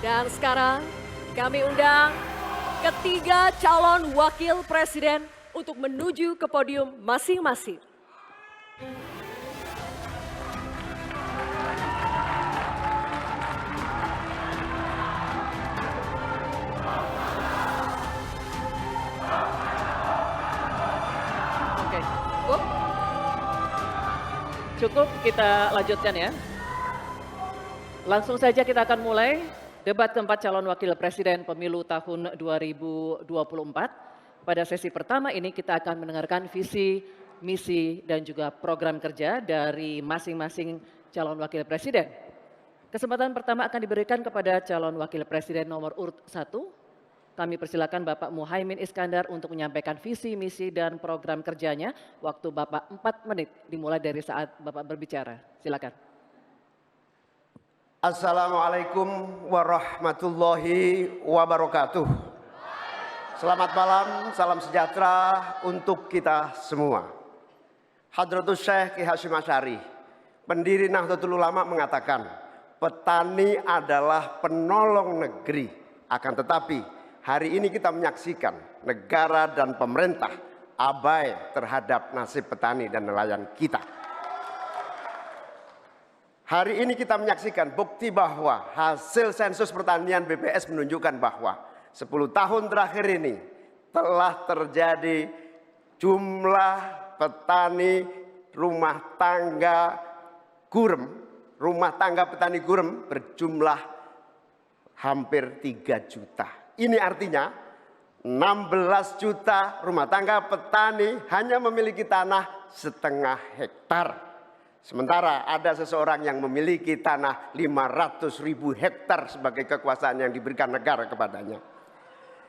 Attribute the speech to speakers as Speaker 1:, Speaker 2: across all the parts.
Speaker 1: Dan sekarang kami undang ketiga calon wakil presiden untuk menuju ke podium masing-masing. Oke, cukup? Cukup, kita lanjutkan ya. Langsung saja kita akan mulai debat keempat calon wakil presiden pemilu tahun 2024. Pada sesi pertama ini kita akan mendengarkan visi, misi, dan juga program kerja dari masing-masing calon wakil presiden. Kesempatan pertama akan diberikan kepada calon wakil presiden nomor urut 1. Kami persilakan Bapak Muhaimin Iskandar untuk menyampaikan visi, misi, dan program kerjanya. Waktu Bapak 4 menit dimulai dari saat Bapak berbicara. Silakan.
Speaker 2: Assalamualaikum warahmatullahi wabarakatuh. Selamat malam, salam sejahtera untuk kita semua. Hadratus Syekh Ki Hasyim Asy'ari, pendiri Nahdlatul Ulama mengatakan, petani adalah penolong negeri. Akan tetapi, hari ini kita menyaksikan negara dan pemerintah abai terhadap nasib petani dan nelayan kita. Hari ini kita menyaksikan bukti bahwa hasil sensus pertanian BPS menunjukkan bahwa 10 tahun terakhir ini telah terjadi jumlah petani rumah tangga petani gurem berjumlah hampir 3 juta. Ini artinya 16 juta rumah tangga petani hanya memiliki tanah setengah hektar. Sementara ada seseorang yang memiliki tanah 500.000 hektar sebagai kekuasaan yang diberikan negara kepadanya.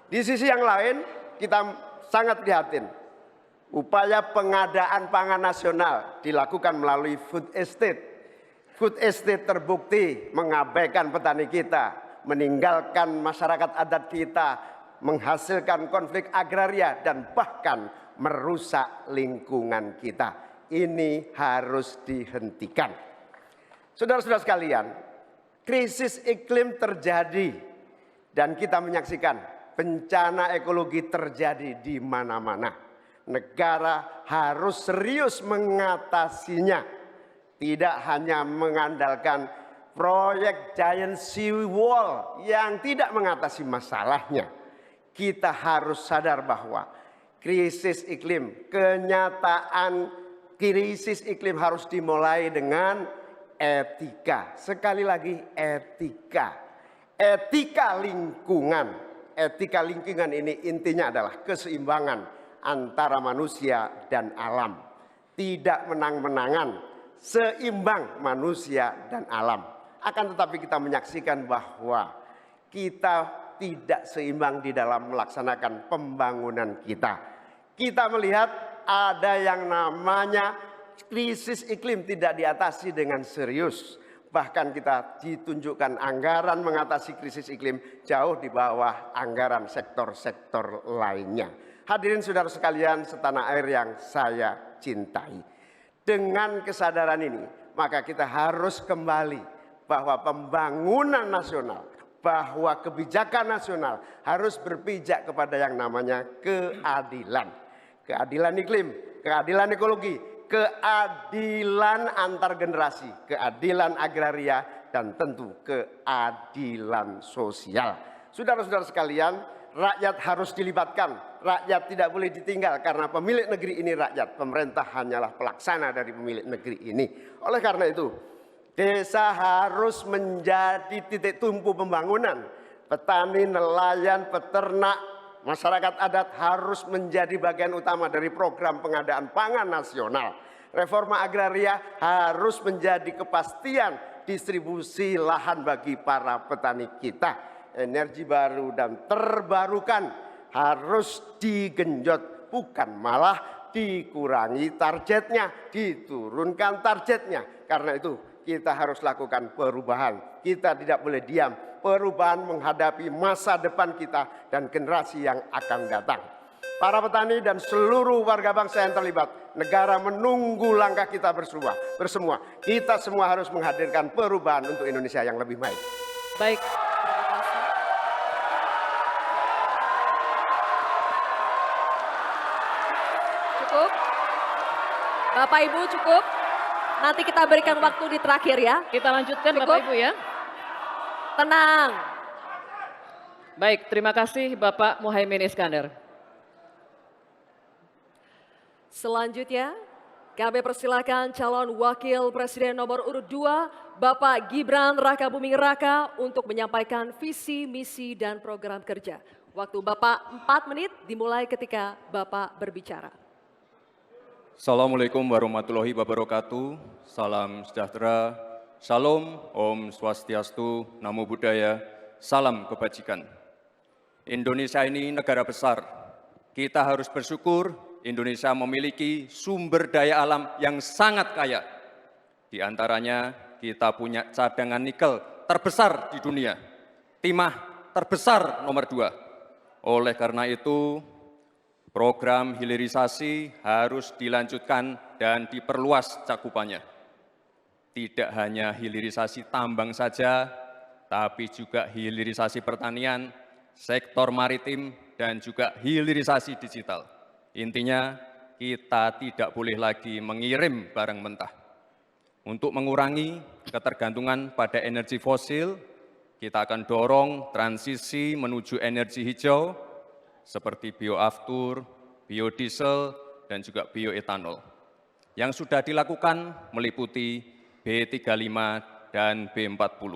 Speaker 2: Di sisi yang lain kita sangat prihatin. Upaya pengadaan pangan nasional dilakukan melalui food estate. Food estate terbukti mengabaikan petani kita, meninggalkan masyarakat adat kita, menghasilkan konflik agraria dan bahkan merusak lingkungan kita. Ini harus dihentikan. Saudara-saudara sekalian, krisis iklim terjadi dan kita menyaksikan bencana ekologi terjadi di mana-mana. Negara harus serius mengatasinya. Tidak hanya mengandalkan proyek giant sea wall yang tidak mengatasi masalahnya. Kita harus sadar bahwa krisis iklim, krisis iklim harus dimulai dengan etika. Sekali lagi etika. Etika lingkungan. Etika lingkungan ini intinya adalah keseimbangan antara manusia dan alam. Tidak menang-menangan, seimbang manusia dan alam. Akan tetapi kita menyaksikan bahwa kita tidak seimbang di dalam melaksanakan pembangunan kita. Kita melihat ada yang namanya krisis iklim tidak diatasi dengan serius. Bahkan kita ditunjukkan anggaran mengatasi krisis iklim jauh di bawah anggaran sektor-sektor lainnya. Hadirin saudara sekalian setanah air yang saya cintai. Dengan kesadaran ini, maka kita harus kembali bahwa pembangunan nasional, bahwa kebijakan nasional harus berpijak kepada yang namanya keadilan. Keadilan iklim, keadilan ekologi, keadilan antar generasi, keadilan agraria, dan tentu keadilan sosial. Saudara-saudara sekalian, rakyat harus dilibatkan, rakyat tidak boleh ditinggal karena pemilik negeri ini rakyat, pemerintah hanyalah pelaksana dari pemilik negeri ini. Oleh karena itu, desa harus menjadi titik tumpu pembangunan. Petani, nelayan, peternak, masyarakat adat harus menjadi bagian utama dari program pengadaan pangan nasional. Reforma agraria harus menjadi kepastian distribusi lahan bagi para petani kita. Energi baru dan terbarukan harus digenjot, bukan malah dikurangi targetnya, diturunkan targetnya. Karena itu kita harus lakukan perubahan. Kita tidak boleh diam. Perubahan menghadapi masa depan kita dan generasi yang akan datang. Para petani dan seluruh warga bangsa yang terlibat, negara menunggu langkah kita bersua. Kita semua harus menghadirkan perubahan untuk Indonesia yang lebih baik.
Speaker 1: Baik, terima kasih.
Speaker 3: Bapak Ibu cukup. Nanti kita berikan waktu di terakhir ya.
Speaker 1: Kita lanjutkan
Speaker 3: Cukup?
Speaker 1: Bapak Ibu ya.
Speaker 3: Tenang.
Speaker 1: Baik, terima kasih Bapak Muhaimin Iskandar.
Speaker 3: Selanjutnya kami persilakan calon wakil presiden nomor urut 2 Bapak Gibran Rakabuming Raka untuk menyampaikan visi, misi dan program kerja. Waktu Bapak 4 menit dimulai ketika Bapak berbicara.
Speaker 4: Assalamualaikum warahmatullahi wabarakatuh. Salam sejahtera, Shalom, Om Swastiastu, Namo Buddhaya, salam kebajikan. Indonesia ini negara besar. Kita harus bersyukur Indonesia memiliki sumber daya alam yang sangat kaya. Di antaranya kita punya cadangan nikel terbesar di dunia, timah terbesar nomor 2. Oleh karena itu, program hilirisasi harus dilanjutkan dan diperluas cakupannya. Tidak hanya hilirisasi tambang saja, tapi juga hilirisasi pertanian, sektor maritim, dan juga hilirisasi digital. Intinya, kita tidak boleh lagi mengirim barang mentah. Untuk mengurangi ketergantungan pada energi fosil, kita akan dorong transisi menuju energi hijau, seperti bioaftur, biodiesel, dan juga bioetanol. Yang sudah dilakukan meliputi B35 dan B40.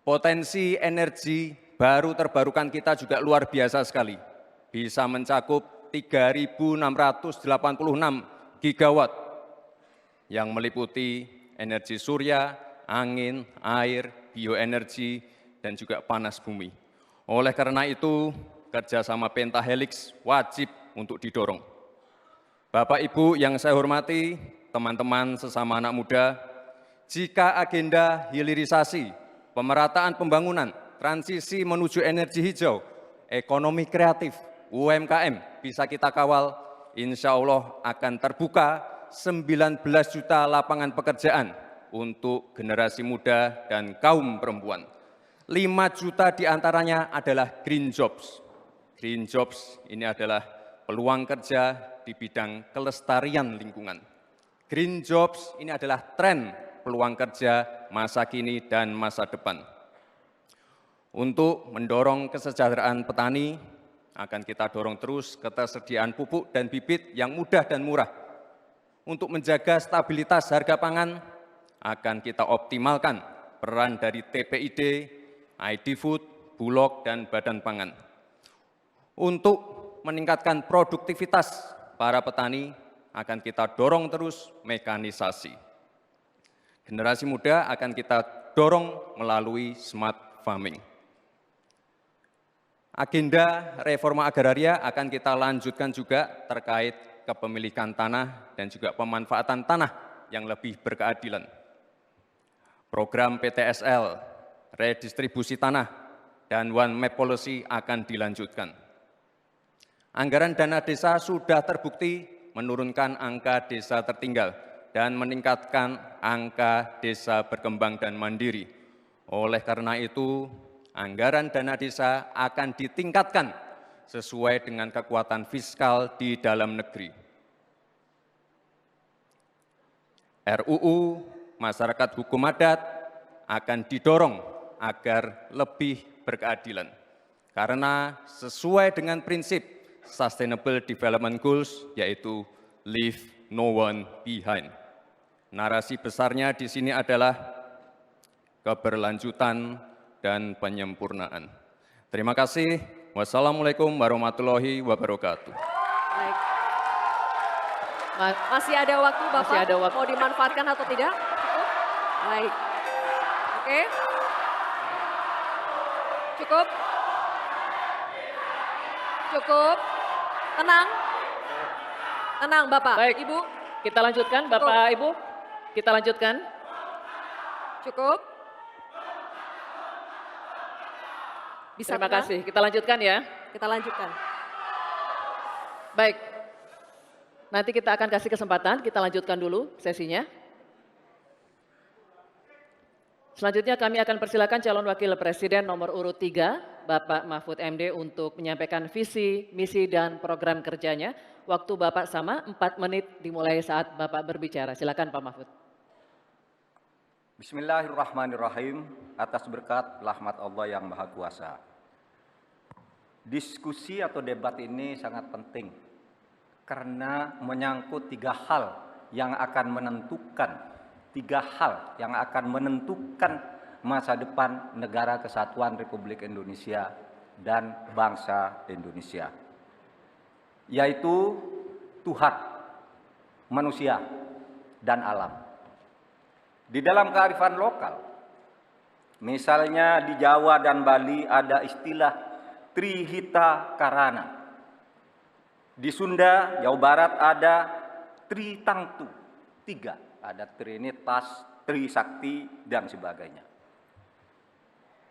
Speaker 4: Potensi energi baru terbarukan kita juga luar biasa sekali. Bisa mencakup 3.686 gigawatt yang meliputi energi surya, angin, air, bioenergi, dan juga panas bumi. Oleh karena itu, kerjasama Pentahelix wajib untuk didorong. Bapak Ibu yang saya hormati, teman-teman sesama anak muda, jika agenda hilirisasi, pemerataan pembangunan, transisi menuju energi hijau, ekonomi kreatif, UMKM bisa kita kawal, insya Allah akan terbuka 19 juta lapangan pekerjaan untuk generasi muda dan kaum perempuan. 5 juta diantaranya adalah green jobs. Green jobs ini adalah peluang kerja di bidang kelestarian lingkungan. Green jobs ini adalah tren peluang kerja masa kini dan masa depan. Untuk mendorong kesejahteraan petani, akan kita dorong terus ketersediaan pupuk dan bibit yang mudah dan murah. Untuk menjaga stabilitas harga pangan, akan kita optimalkan peran dari TPID, ID Food, Bulog, dan Badan Pangan. Untuk meningkatkan produktivitas para petani, akan kita dorong terus mekanisasi. Generasi muda akan kita dorong melalui smart farming. Agenda reforma agraria akan kita lanjutkan juga terkait kepemilikan tanah dan juga pemanfaatan tanah yang lebih berkeadilan. Program PTSL, redistribusi tanah, dan One Map Policy akan dilanjutkan. Anggaran dana desa sudah terbukti menurunkan angka desa tertinggal dan meningkatkan angka desa berkembang dan mandiri. Oleh karena itu, anggaran dana desa akan ditingkatkan sesuai dengan kekuatan fiskal di dalam negeri. RUU Masyarakat Hukum Adat akan didorong agar lebih berkeadilan. Karena sesuai dengan prinsip Sustainable Development Goals, yaitu Leave No One Behind. Narasi besarnya di sini adalah keberlanjutan dan penyempurnaan. Terima kasih. Wassalamualaikum warahmatullahi wabarakatuh.
Speaker 3: Baik. Masih ada waktu Bapak?
Speaker 1: Masih ada waktu.
Speaker 3: Mau dimanfaatkan atau tidak? Cukup? Baik. Oke. Cukup? Cukup? Tenang? Tenang Bapak,
Speaker 1: Baik.
Speaker 3: Ibu?
Speaker 1: Kita lanjutkan, Bapak Ibu. Kita lanjutkan.
Speaker 3: Cukup? Bisa
Speaker 1: Terima
Speaker 3: tenang?
Speaker 1: kasih. Kita lanjutkan ya.
Speaker 3: Kita lanjutkan.
Speaker 1: Baik. Nanti kita akan kasih kesempatan, kita lanjutkan dulu sesinya. Selanjutnya kami akan persilakan calon wakil presiden nomor urut 3, Bapak Mahfud MD untuk menyampaikan visi, misi, dan program kerjanya. Waktu Bapak sama 4 menit dimulai saat Bapak berbicara. Silakan Pak Mahfud.
Speaker 5: Bismillahirrahmanirrahim. Atas berkat rahmat Allah yang Maha Kuasa. Diskusi atau debat ini sangat penting karena menyangkut 3 hal yang akan menentukan masa depan negara kesatuan Republik Indonesia dan bangsa Indonesia, yaitu Tuhan, manusia, dan alam. Di dalam kearifan lokal, misalnya di Jawa dan Bali ada istilah Trihita Karana. Di Sunda, Jawa Barat ada Tritangtu, 3, ada Trinitas, Trisakti, dan sebagainya.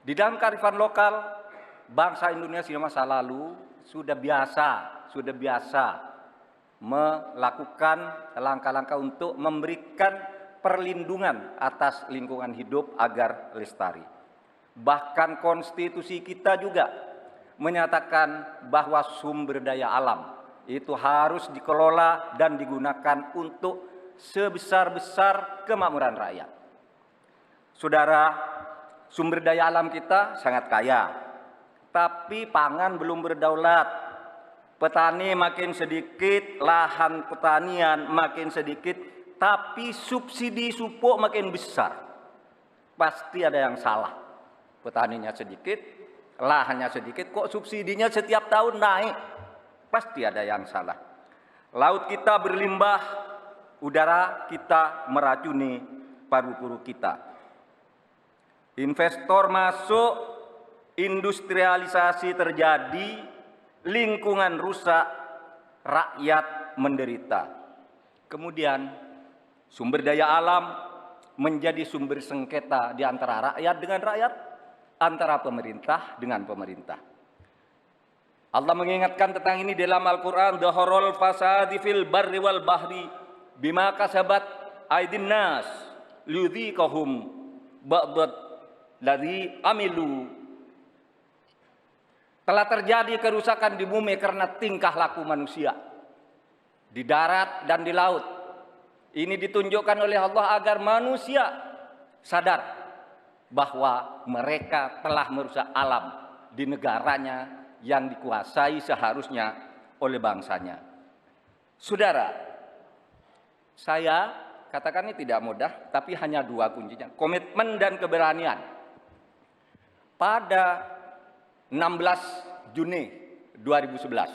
Speaker 5: Di dalam kearifan lokal, bangsa Indonesia masa lalu sudah biasa melakukan langkah-langkah untuk memberikan perlindungan atas lingkungan hidup agar lestari. Bahkan konstitusi kita juga menyatakan bahwa sumber daya alam itu harus dikelola dan digunakan untuk sebesar-besar kemakmuran rakyat. Saudara, sumber daya alam kita sangat kaya, tapi pangan belum berdaulat. Petani makin sedikit, lahan pertanian makin sedikit, tapi subsidi pupuk makin besar. Pasti ada yang salah. Petaninya sedikit, lahannya sedikit, kok subsidinya setiap tahun naik? Pasti ada yang salah. Laut kita berlimbah, udara kita meracuni paru-paru kita. Investor masuk, industrialisasi terjadi, lingkungan rusak, rakyat menderita. Kemudian sumber daya alam menjadi sumber sengketa di antara rakyat dengan rakyat, antara pemerintah dengan pemerintah. Allah mengingatkan tentang ini dalam Al-Quran, Dhaharul fasadi fil barri wal bahri bima kasabat aydin nas liyudhiqahum ba'dad ladzi amilu. Telah terjadi kerusakan di bumi karena tingkah laku manusia di darat dan di laut. Ini ditunjukkan oleh Allah agar manusia sadar bahwa mereka telah merusak alam di negaranya yang dikuasai seharusnya oleh bangsanya. Saudara, saya katakan ini tidak mudah, tapi hanya 2 kuncinya, komitmen dan keberanian. Pada 16 Juni 2011,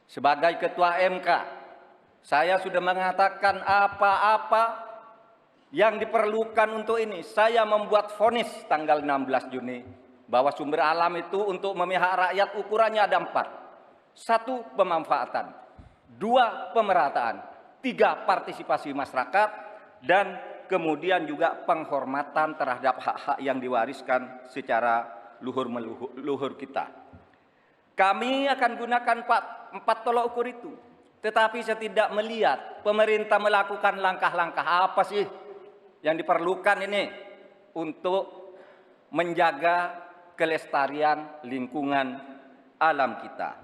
Speaker 5: sebagai Ketua MK, saya sudah mengatakan apa-apa yang diperlukan untuk ini. Saya membuat vonis tanggal 16 Juni bahwa sumber alam itu untuk memihak rakyat ukurannya ada 4. 1, pemanfaatan. 2, pemerataan. 3, partisipasi masyarakat. Dan kemudian juga penghormatan terhadap hak-hak yang diwariskan secara luhur kita. Kami akan gunakan 4 tolok ukur itu. Tetapi saya tidak melihat pemerintah melakukan langkah-langkah apa sih yang diperlukan ini untuk menjaga kelestarian lingkungan alam kita.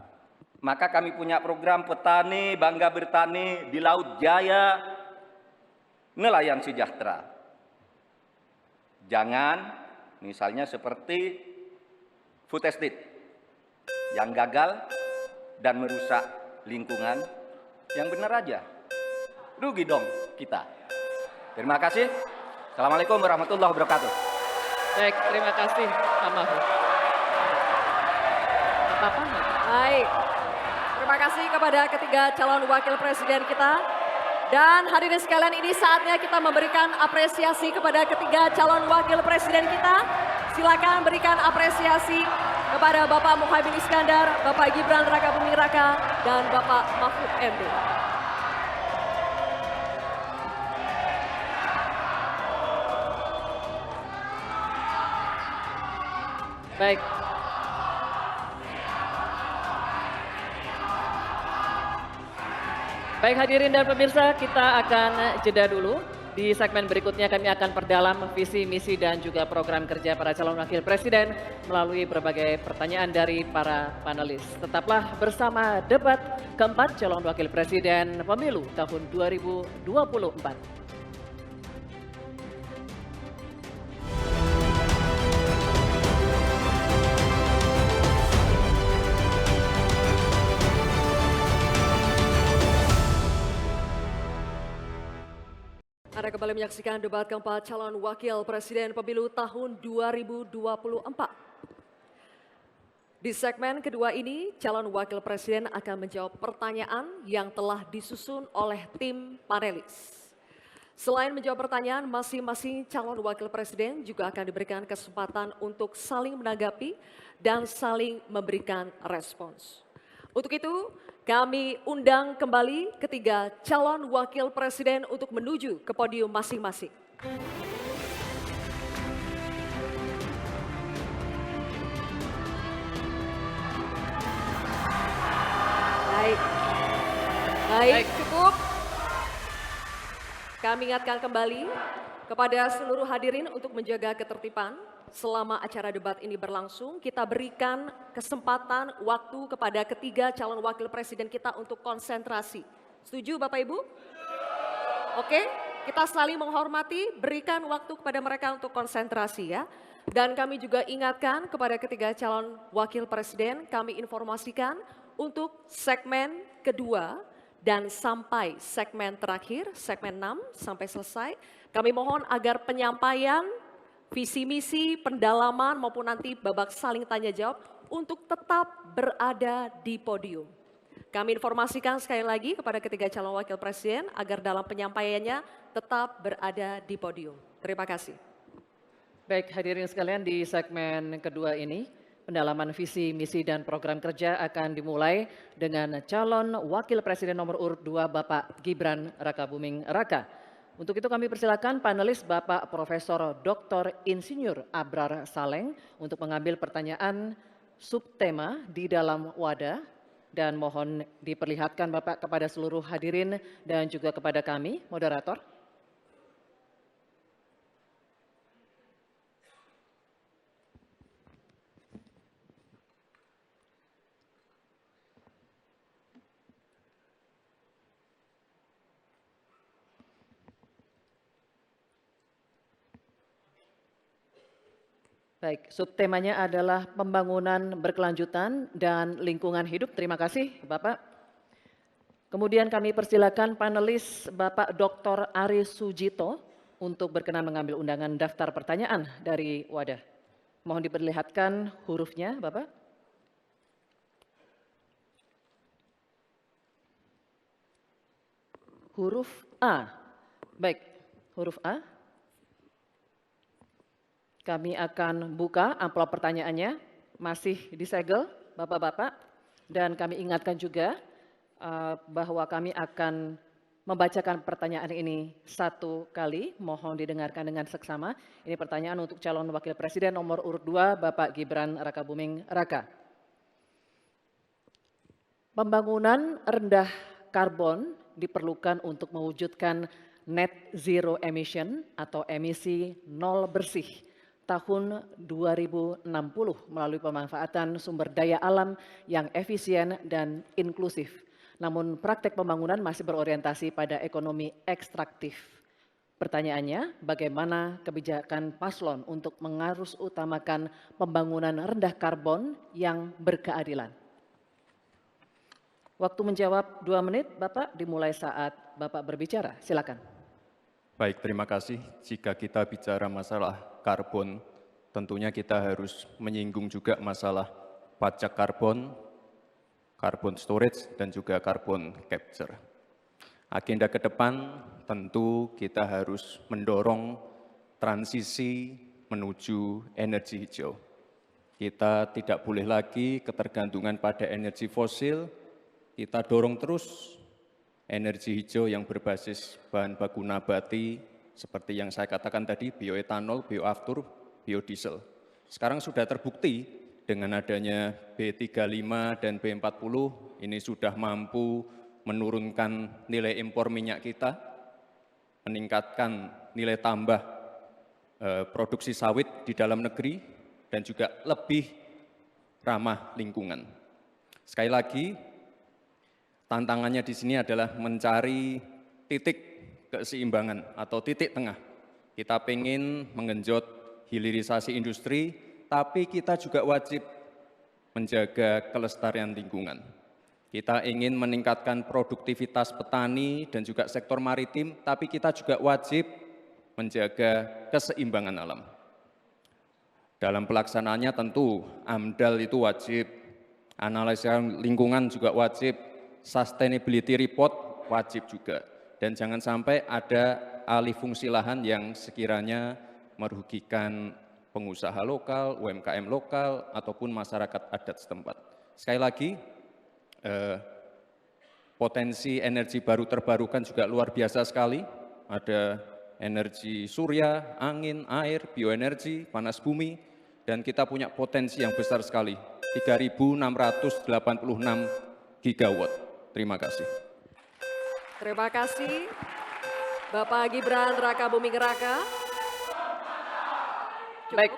Speaker 5: Maka kami punya program petani bangga bertani di Laut Jaya, nelayan sejahtera. Jangan misalnya seperti food estate yang gagal dan merusak lingkungan. Yang benar aja, rugi dong kita. Terima kasih. Assalamualaikum warahmatullahi wabarakatuh.
Speaker 1: Baik, terima kasih Pak Mahfud. Apa-apa?
Speaker 3: Baik, terima kasih kepada ketiga calon wakil presiden kita. Dan hadirin sekalian, ini saatnya kita memberikan apresiasi kepada ketiga calon wakil presiden kita. Silakan berikan apresiasi kepada Bapak Muhaimin Iskandar, Bapak Gibran Rakabuming Raka, dan Bapak Mahfud MD.
Speaker 1: Baik. Baik hadirin dan pemirsa, kita akan jeda dulu. Di segmen berikutnya kami akan perdalam visi, misi, dan juga program kerja para calon wakil presiden melalui berbagai pertanyaan dari para panelis. Tetaplah bersama debat keempat calon wakil presiden pemilu tahun 2024.
Speaker 3: Anda kembali menyaksikan debat keempat calon wakil presiden pemilu tahun 2024. Di segmen kedua ini, calon wakil presiden akan menjawab pertanyaan yang telah disusun oleh tim panelis. Selain menjawab pertanyaan, masing-masing calon wakil presiden juga akan diberikan kesempatan untuk saling menanggapi dan saling memberikan respons. Untuk itu, kami undang kembali ketiga calon wakil presiden untuk menuju ke podium masing-masing. Baik, cukup. Kami ingatkan kembali kepada seluruh hadirin untuk menjaga ketertiban. Selama acara debat ini berlangsung, kita berikan kesempatan waktu kepada ketiga calon wakil presiden kita untuk konsentrasi. Setuju Bapak Ibu? Oke, kita saling menghormati, berikan waktu kepada mereka untuk konsentrasi ya. Dan kami juga ingatkan kepada ketiga calon wakil presiden, kami informasikan untuk segmen kedua dan sampai segmen terakhir, segmen 6 sampai selesai, kami mohon agar penyampaian visi misi, pendalaman maupun nanti babak saling tanya jawab untuk tetap berada di podium. Kami informasikan sekali lagi kepada ketiga calon wakil presiden agar dalam penyampaiannya tetap berada di podium. Terima kasih.
Speaker 1: Baik, hadirin sekalian, di segmen kedua ini, pendalaman visi, misi, dan program kerja akan dimulai dengan calon wakil presiden nomor urut 2 Bapak Gibran Rakabuming Raka. Untuk itu kami persilakan panelis Bapak Profesor Dr. Insinyur Abrar Saleng untuk mengambil pertanyaan subtema di dalam wadah dan mohon diperlihatkan Bapak kepada seluruh hadirin dan juga kepada kami, moderator. Baik, subtemanya adalah pembangunan berkelanjutan dan lingkungan hidup. Terima kasih Bapak. Kemudian kami persilakan panelis Bapak Dr. Ari Sujito untuk berkenan mengambil undangan daftar pertanyaan dari wadah. Mohon diperlihatkan hurufnya Bapak. Huruf A. Baik, huruf A. Kami akan buka amplop pertanyaannya, masih disegel Bapak-Bapak, dan kami ingatkan juga bahwa kami akan membacakan pertanyaan ini satu kali, mohon didengarkan dengan seksama. Ini pertanyaan untuk calon wakil presiden nomor urut 2 Bapak Gibran Rakabuming Raka. Pembangunan rendah karbon diperlukan untuk mewujudkan net zero emission atau emisi nol bersih tahun 2060 melalui pemanfaatan sumber daya alam yang efisien dan inklusif. Namun praktek pembangunan masih berorientasi pada ekonomi ekstraktif. Pertanyaannya, bagaimana kebijakan paslon untuk mengarus utamakan pembangunan rendah karbon yang berkeadilan? Waktu menjawab 2 menit, Bapak, dimulai saat Bapak berbicara. Silakan.
Speaker 4: Baik, terima kasih. Jika kita bicara masalah karbon, tentunya kita harus menyinggung juga masalah pajak karbon, carbon storage, dan juga carbon capture. Agenda ke depan tentu kita harus mendorong transisi menuju energi hijau. Kita tidak boleh lagi ketergantungan pada energi fosil, kita dorong terus energi hijau yang berbasis bahan baku nabati, seperti yang saya katakan tadi, bioetanol, bioaftur, biodiesel. Sekarang sudah terbukti dengan adanya B35 dan B40, ini sudah mampu menurunkan nilai impor minyak kita meningkatkan nilai tambah produksi sawit di dalam negeri dan juga lebih ramah lingkungan. Sekali lagi, tantangannya di sini adalah mencari titik keseimbangan atau titik tengah. Kita ingin menggenjot hilirisasi industri, tapi kita juga wajib menjaga kelestarian lingkungan. Kita ingin meningkatkan produktivitas petani dan juga sektor maritim, tapi kita juga wajib menjaga keseimbangan alam. Dalam pelaksanaannya tentu AMDAL itu wajib, analisa lingkungan juga wajib, sustainability report wajib juga. Dan jangan sampai ada alih fungsi lahan yang sekiranya merugikan pengusaha lokal, UMKM lokal, ataupun masyarakat adat setempat. Sekali lagi, potensi energi baru terbarukan juga luar biasa sekali. Ada energi surya, angin, air, bioenergi, panas bumi, dan kita punya potensi yang besar sekali, 3.686 gigawatt. Terima kasih.
Speaker 3: Terima kasih Bapak Gibran Rakabuming Raka.
Speaker 1: Baik,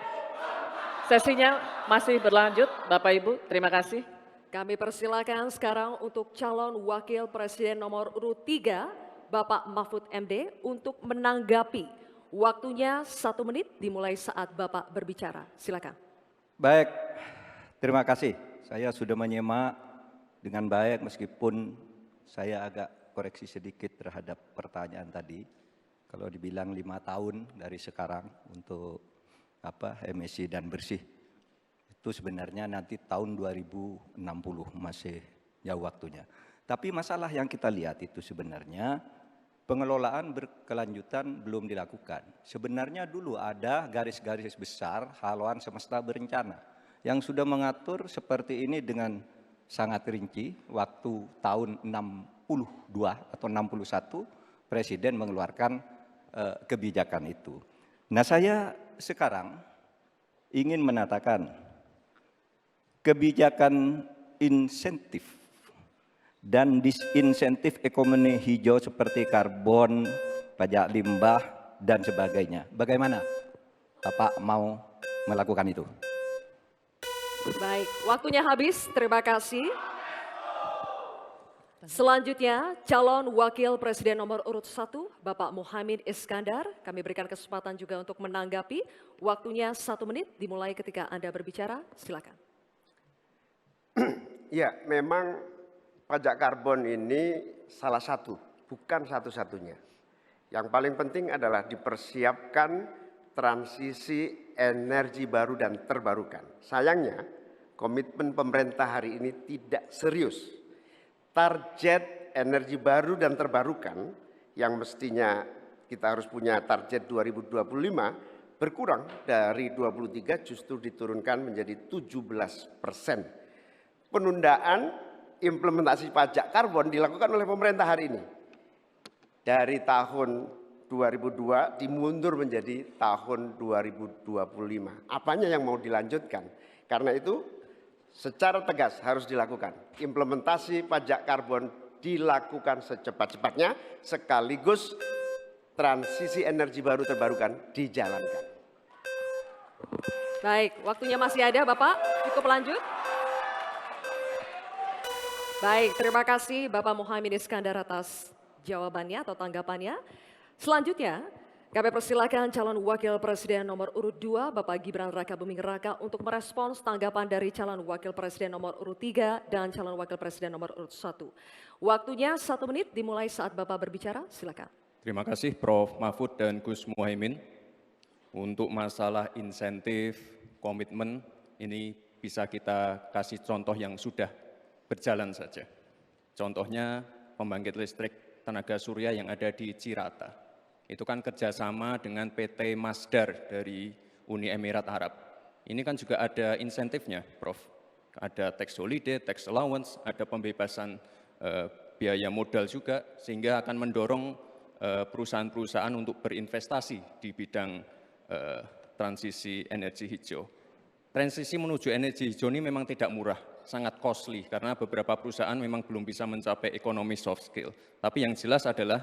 Speaker 1: sesinya masih berlanjut, Bapak Ibu, terima kasih.
Speaker 3: Kami persilakan sekarang untuk calon wakil presiden nomor urut 3, Bapak Mahfud MD, untuk menanggapi. Waktunya 1 menit dimulai saat Bapak berbicara. Silakan.
Speaker 5: Baik, terima kasih. Saya sudah menyimak dengan baik meskipun saya agak koreksi sedikit terhadap pertanyaan tadi. Kalau dibilang 5 tahun dari sekarang untuk emisi dan bersih, itu sebenarnya nanti tahun 2060 masih jauh waktunya. Tapi masalah yang kita lihat itu sebenarnya pengelolaan berkelanjutan belum dilakukan. Sebenarnya dulu ada garis-garis besar haluan semesta berencana yang sudah mengatur seperti ini dengan sangat rinci. Waktu tahun 62 atau 61 Presiden mengeluarkan kebijakan itu. Nah, saya sekarang ingin menatakan kebijakan insentif dan disinsentif ekonomi hijau seperti karbon, pajak limbah, dan sebagainya. Bagaimana Bapak mau melakukan itu?
Speaker 3: Baik, waktunya habis. Terima kasih. Selanjutnya, calon wakil presiden nomor urut 1, Bapak Muhaimin Iskandar. Kami berikan kesempatan juga untuk menanggapi. Waktunya 1 menit dimulai ketika Anda berbicara. Silakan.
Speaker 2: Ya, memang pajak karbon ini salah satu, bukan satu-satunya. Yang paling penting adalah dipersiapkan transisi energi baru dan terbarukan. Sayangnya, komitmen pemerintah hari ini tidak serius. Target energi baru dan terbarukan yang mestinya kita harus punya target 2025 berkurang dari 23 justru diturunkan menjadi 17%. Penundaan implementasi pajak karbon dilakukan oleh pemerintah hari ini. Dari tahun 2002 dimundur menjadi tahun 2025. Apanya yang mau dilanjutkan? Karena itu secara tegas harus dilakukan. Implementasi pajak karbon dilakukan secepat-cepatnya sekaligus transisi energi baru terbarukan dijalankan.
Speaker 3: Baik, waktunya masih ada Bapak. Cukup lanjut. Baik, terima kasih Bapak Muhaimin Iskandar atas jawabannya atau tanggapannya. Selanjutnya, kami persilakan calon wakil presiden nomor urut 2, Bapak Gibran Rakabuming Raka untuk merespons tanggapan dari calon wakil presiden nomor urut 3 dan calon wakil presiden nomor urut 1. Waktunya 1 menit dimulai saat Bapak berbicara, silakan.
Speaker 4: Terima kasih Prof. Mahfud dan Gus Muhaimin. Untuk masalah insentif, komitmen, ini bisa kita kasih contoh yang sudah berjalan saja. Contohnya pembangkit listrik tenaga surya yang ada di Cirata. Itu kan kerjasama dengan PT Masdar dari Uni Emirat Arab. Ini kan juga ada insentifnya, Prof. Ada tax holiday, tax allowance, ada pembebasan biaya modal juga, sehingga akan mendorong perusahaan-perusahaan untuk berinvestasi di bidang transisi energi hijau. Transisi menuju energi hijau ini memang tidak murah, sangat costly, karena beberapa perusahaan memang belum bisa mencapai ekonomi soft skill. Tapi yang jelas adalah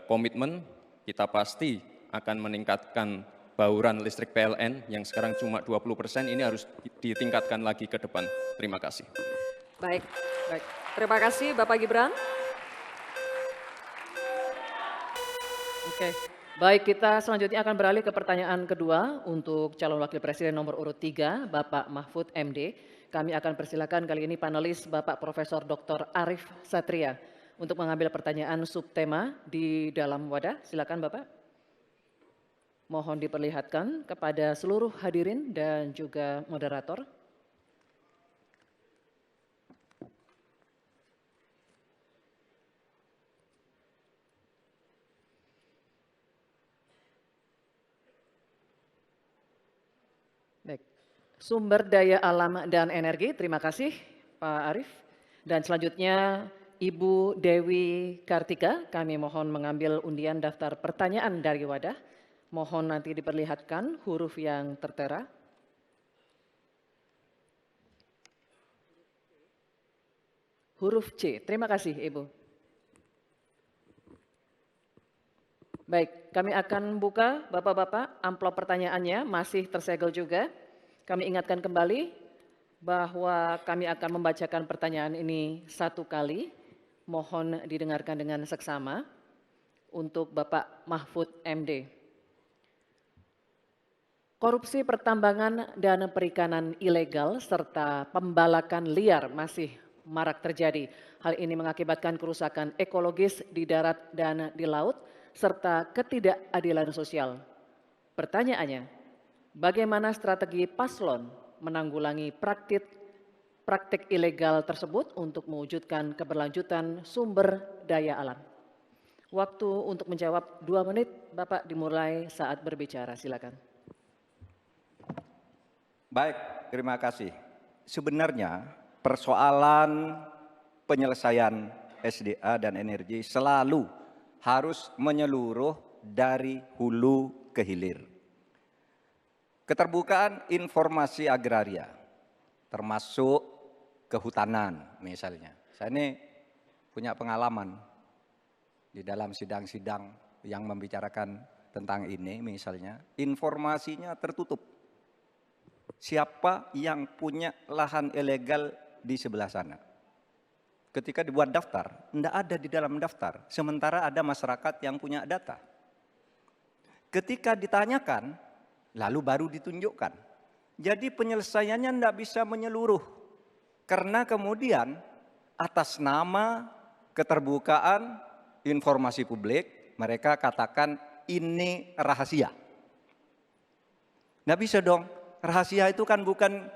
Speaker 4: komitmen kita pasti akan meningkatkan bauran listrik PLN yang sekarang cuma 20%, ini harus ditingkatkan lagi ke depan. Terima kasih.
Speaker 3: Baik, baik. Terima kasih Bapak Gibran.
Speaker 1: Oke, baik, kita selanjutnya akan beralih ke pertanyaan kedua untuk calon wakil presiden nomor urut 3, Bapak Mahfud MD. Kami akan persilakan kali ini panelis Bapak Profesor Dr. Arief Satria untuk mengambil pertanyaan subtema di dalam wadah. Silakan Bapak. Mohon diperlihatkan kepada seluruh hadirin dan juga moderator. Baik. Sumber daya alam dan energi, terima kasih Pak Arief. Dan selanjutnya Ibu Dewi Kartika, kami mohon mengambil undian daftar pertanyaan dari wadah. Mohon nanti diperlihatkan huruf yang tertera. Huruf C, terima kasih Ibu. Baik, kami akan buka Bapak-Bapak amplop pertanyaannya, masih tersegel juga. Kami ingatkan kembali bahwa kami akan membacakan pertanyaan ini satu kali. Mohon didengarkan dengan seksama untuk Bapak Mahfud MD. Korupsi pertambangan dan perikanan ilegal serta pembalakan liar masih marak terjadi. Hal ini mengakibatkan kerusakan ekologis di darat dan di laut serta ketidakadilan sosial. Pertanyaannya, bagaimana strategi paslon menanggulangi praktik ilegal tersebut untuk mewujudkan keberlanjutan sumber daya alam? Waktu untuk menjawab 2 menit, Bapak dimulai saat berbicara, silakan.
Speaker 5: Baik, terima kasih. Sebenarnya persoalan penyelesaian SDA dan energi selalu harus menyeluruh dari hulu ke hilir. Keterbukaan informasi agraria, termasuk kehutanan misalnya. Saya ini punya pengalaman di dalam sidang-sidang yang membicarakan tentang ini misalnya, informasinya tertutup. Siapa yang punya lahan ilegal di sebelah sana. Ketika dibuat daftar, tidak ada di dalam daftar. Sementara ada masyarakat yang punya data. Ketika ditanyakan, lalu baru ditunjukkan. Jadi penyelesaiannya tidak bisa menyeluruh. Karena kemudian atas nama keterbukaan informasi publik, mereka katakan ini rahasia. Tidak bisa dong. Rahasia itu kan bukan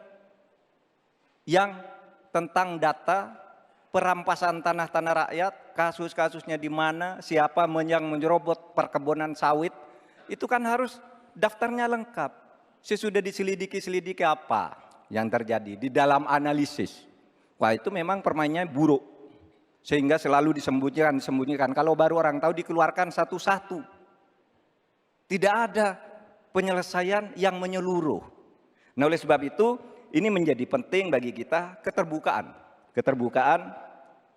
Speaker 5: yang tentang data, perampasan tanah-tanah rakyat, kasus-kasusnya di mana, siapa yang menyerobot perkebunan sawit, itu kan harus daftarnya lengkap. Sesudah diselidiki apa yang terjadi di dalam analisis. Wah, itu memang permainannya buruk. Sehingga selalu disembunyikan. Kalau baru orang tahu dikeluarkan satu-satu. Tidak ada penyelesaian yang menyeluruh. Nah, oleh sebab itu ini menjadi penting bagi kita keterbukaan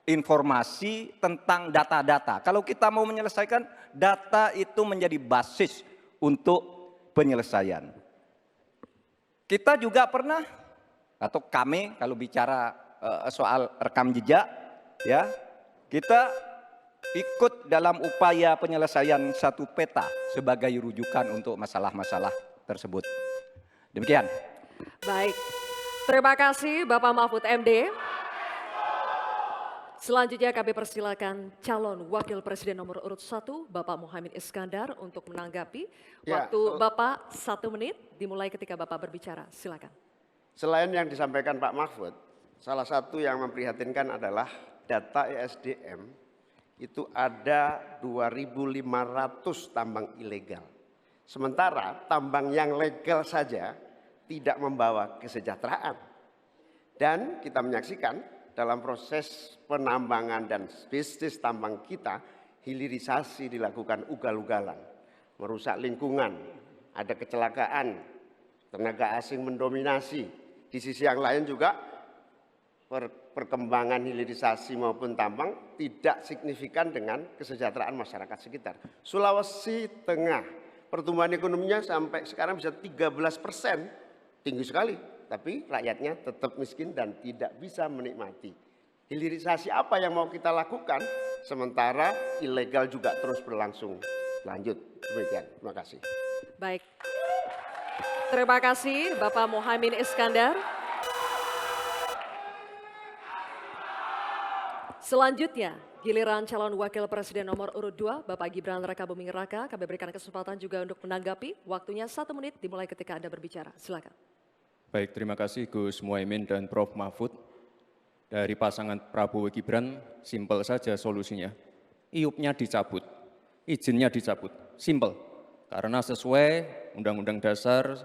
Speaker 5: informasi tentang data-data. Kalau kita mau menyelesaikan, data itu menjadi basis untuk penyelesaian. Kita juga pernah, atau kami kalau bicara soal rekam jejak, ya, kita ikut dalam upaya penyelesaian satu peta sebagai rujukan untuk masalah-masalah tersebut. Demikian.
Speaker 3: Baik, terima kasih Bapak Mahfud MD. Selanjutnya kami persilakan calon wakil presiden nomor urut 1, Bapak Muhaimin Iskandar untuk menanggapi. Waktu Bapak 1 menit, dimulai ketika Bapak berbicara, silakan.
Speaker 2: Selain yang disampaikan Pak Mahfud, salah satu yang memprihatinkan adalah data ESDM itu ada 2.500 tambang ilegal. Sementara tambang yang legal saja tidak membawa kesejahteraan. Dan kita menyaksikan dalam proses penambangan dan bisnis tambang kita, hilirisasi dilakukan ugal-ugalan, merusak lingkungan, ada kecelakaan, tenaga asing mendominasi. Di sisi yang lain juga perkembangan hilirisasi maupun tambang tidak signifikan dengan kesejahteraan masyarakat sekitar. Sulawesi Tengah, pertumbuhan ekonominya sampai sekarang bisa 13%, tinggi sekali. Tapi rakyatnya tetap miskin dan tidak bisa menikmati. Hilirisasi apa yang mau kita lakukan, sementara ilegal juga terus berlangsung. Lanjut, demikian. Terima kasih.
Speaker 3: Baik. Terima kasih Bapak Muhaimin Iskandar. Selanjutnya, giliran calon wakil presiden nomor urut 2, Bapak Gibran Rakabuming Raka. Kami berikan kesempatan juga untuk menanggapi. Waktunya 1 menit dimulai ketika Anda berbicara. Silakan.
Speaker 4: Baik, terima kasih Gus Muhaimin dan Prof. Mahfud. Dari pasangan Prabowo Gibran, simpel saja solusinya. IUP-nya dicabut, izinnya dicabut, simpel. Karena sesuai Undang-Undang Dasar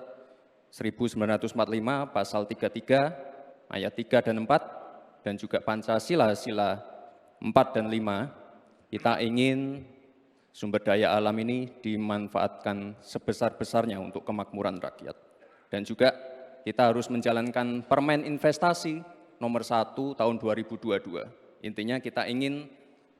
Speaker 4: 1945 pasal 33 ayat 3 dan 4 dan juga Pancasila sila 4 dan 5, kita ingin sumber daya alam ini dimanfaatkan sebesar-besarnya untuk kemakmuran rakyat. Dan juga kita harus menjalankan Permen Investasi nomor 1 tahun 2022. Intinya kita ingin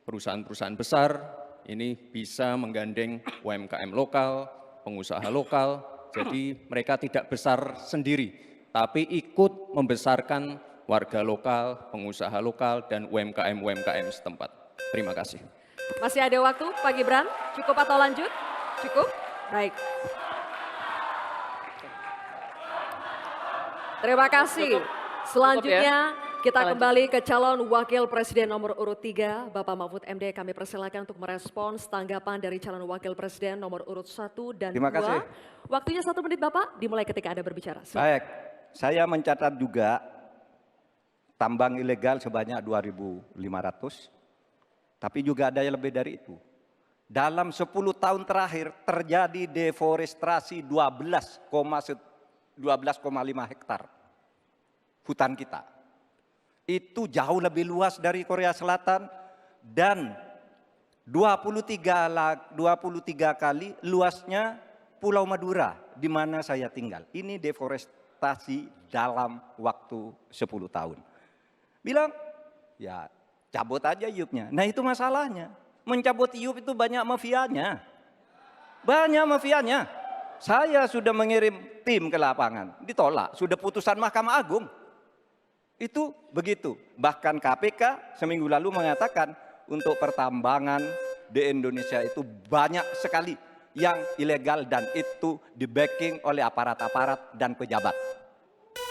Speaker 4: perusahaan-perusahaan besar ini bisa menggandeng UMKM lokal, pengusaha lokal, jadi mereka tidak besar sendiri, tapi ikut membesarkan warga lokal, pengusaha lokal, dan UMKM setempat. Terima kasih.
Speaker 3: Masih ada waktu Pak Gibran? Cukup atau lanjut? Cukup? Baik. Terima kasih. Selanjutnya kita kembali ke calon wakil presiden nomor urut 3, Bapak Mahfud MD. Kami persilakan untuk merespons tanggapan dari calon wakil presiden nomor urut 1 dan 2.
Speaker 5: Terima kasih.
Speaker 3: Waktunya 1 menit Bapak, dimulai ketika Anda berbicara. Silakan.
Speaker 5: Baik, saya mencatat juga tambang ilegal sebanyak 2.500, tapi juga ada yang lebih dari itu. Dalam 10 tahun terakhir terjadi deforestasi 12,5 hektar hutan kita. Itu jauh lebih luas dari Korea Selatan dan 23 kali luasnya Pulau Madura di mana saya tinggal. Ini deforestasi dalam waktu 10 tahun. Bilang, ya cabut aja IUP-nya. Nah itu masalahnya. Mencabut IUP itu banyak mafianya. Banyak mafianya. Saya sudah mengirim tim ke lapangan, ditolak. Sudah putusan Mahkamah Agung. Itu begitu. Bahkan KPK seminggu lalu mengatakan untuk pertambangan di Indonesia itu banyak sekali yang ilegal dan itu di-backing oleh aparat-aparat dan pejabat.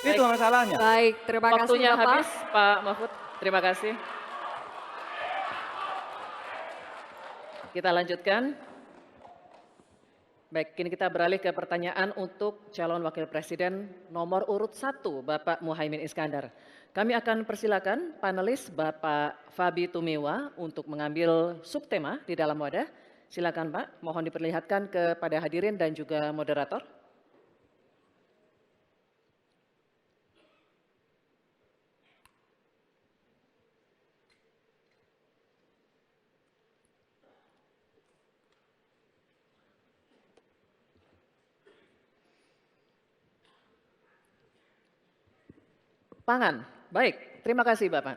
Speaker 5: Itu masalahnya.
Speaker 3: Baik, terima kasih
Speaker 1: Waktunya
Speaker 3: Bapak.
Speaker 1: habis Pak Mahfud, terima kasih. Kita lanjutkan. Baik, kini kita beralih ke pertanyaan untuk calon wakil presiden nomor urut 1, Bapak Muhaimin Iskandar. Kami akan persilakan panelis Bapak Fabi Tumewa untuk mengambil subtema di dalam wadah. Silakan Pak, mohon diperlihatkan kepada hadirin dan juga moderator. Pangan. Baik, terima kasih Bapak.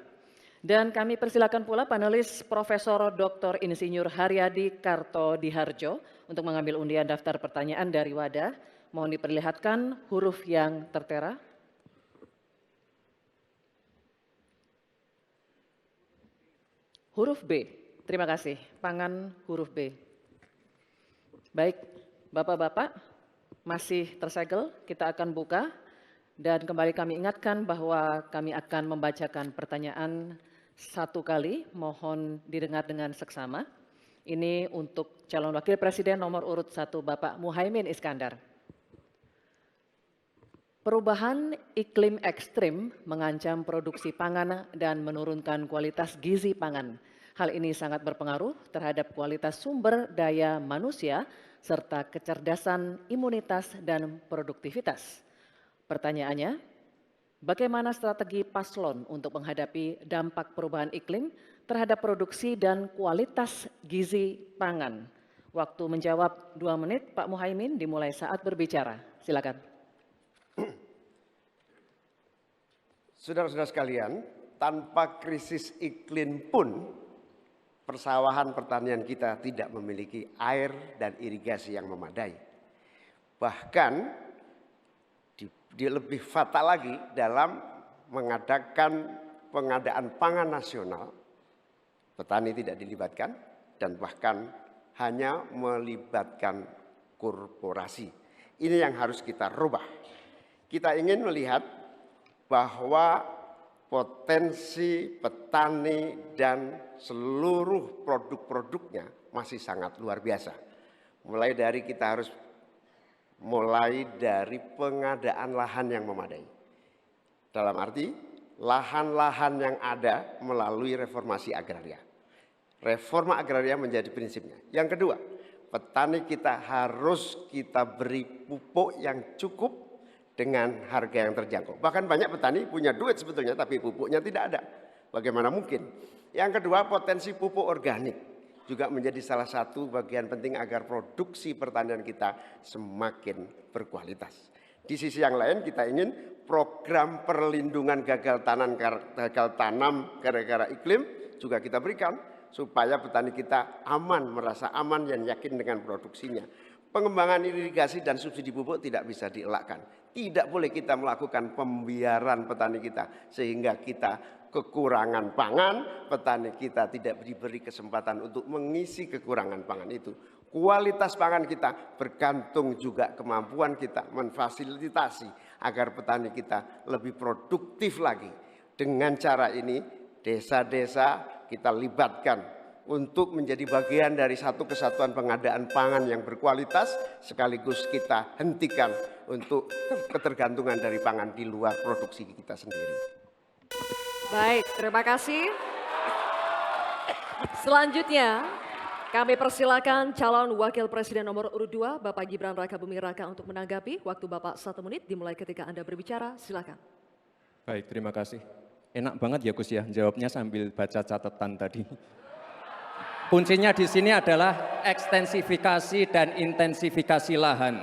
Speaker 1: Dan kami persilakan pula panelis Profesor Dr. Insinyur Haryadi Kartodiharjo untuk mengambil undian daftar pertanyaan dari wadah. Mohon diperlihatkan huruf yang tertera. Huruf B. Terima kasih. Pangan huruf B. Baik, Bapak-bapak masih tersegel, kita akan buka. Dan kembali kami ingatkan bahwa kami akan membacakan pertanyaan 1 kali, mohon didengar dengan seksama. Ini untuk calon wakil presiden nomor urut 1 Bapak Muhaimin Iskandar. Perubahan iklim ekstrim mengancam produksi pangan dan menurunkan kualitas gizi pangan. Hal ini sangat berpengaruh terhadap kualitas sumber daya manusia serta kecerdasan, imunitas, dan produktivitas. Pertanyaannya, bagaimana strategi paslon untuk menghadapi dampak perubahan iklim terhadap produksi dan kualitas gizi pangan? Waktu menjawab 2 menit, Pak Muhaimin dimulai saat berbicara. Silakan.
Speaker 2: Saudara-saudara sekalian, tanpa krisis iklim pun persawahan pertanian kita tidak memiliki air dan irigasi yang memadai. Bahkan dia lebih fatal lagi dalam mengadakan pengadaan pangan nasional, petani tidak dilibatkan dan bahkan hanya melibatkan korporasi. Ini yang harus kita rubah. Kita ingin melihat bahwa potensi petani dan seluruh produk-produknya masih sangat luar biasa. Mulai dari pengadaan lahan yang memadai. Dalam arti lahan-lahan yang ada melalui reformasi agraria. Reforma agraria menjadi prinsipnya. Yang kedua, petani kita harus kita beri pupuk yang cukup dengan harga yang terjangkau. Bahkan banyak petani punya duit sebetulnya tapi pupuknya tidak ada. Bagaimana mungkin? Yang kedua, potensi pupuk organik juga menjadi salah satu bagian penting agar produksi pertanian kita semakin berkualitas. Di sisi yang lain kita ingin program perlindungan gagal tanam gara-gara iklim juga kita berikan supaya petani kita aman, merasa aman dan yakin dengan produksinya. Pengembangan irigasi dan subsidi pupuk tidak bisa dielakkan. Tidak boleh kita melakukan pembiaran petani kita sehingga kita kekurangan pangan, petani kita tidak diberi kesempatan untuk mengisi kekurangan pangan itu. Kualitas pangan kita bergantung juga kemampuan kita memfasilitasi agar petani kita lebih produktif lagi. Dengan cara ini desa-desa kita libatkan untuk menjadi bagian dari satu kesatuan pengadaan pangan yang berkualitas, sekaligus kita hentikan untuk ketergantungan dari pangan di luar produksi kita sendiri.
Speaker 3: Baik, terima kasih. Selanjutnya kami persilakan calon wakil presiden nomor urut 2 Bapak Gibran Rakabuming Raka untuk menanggapi. Waktu Bapak 1 menit dimulai ketika Anda berbicara, silakan.
Speaker 4: Baik, terima kasih. Enak banget ya Gus ya, jawabnya sambil baca catatan tadi. Kuncinya di sini adalah ekstensifikasi dan intensifikasi lahan.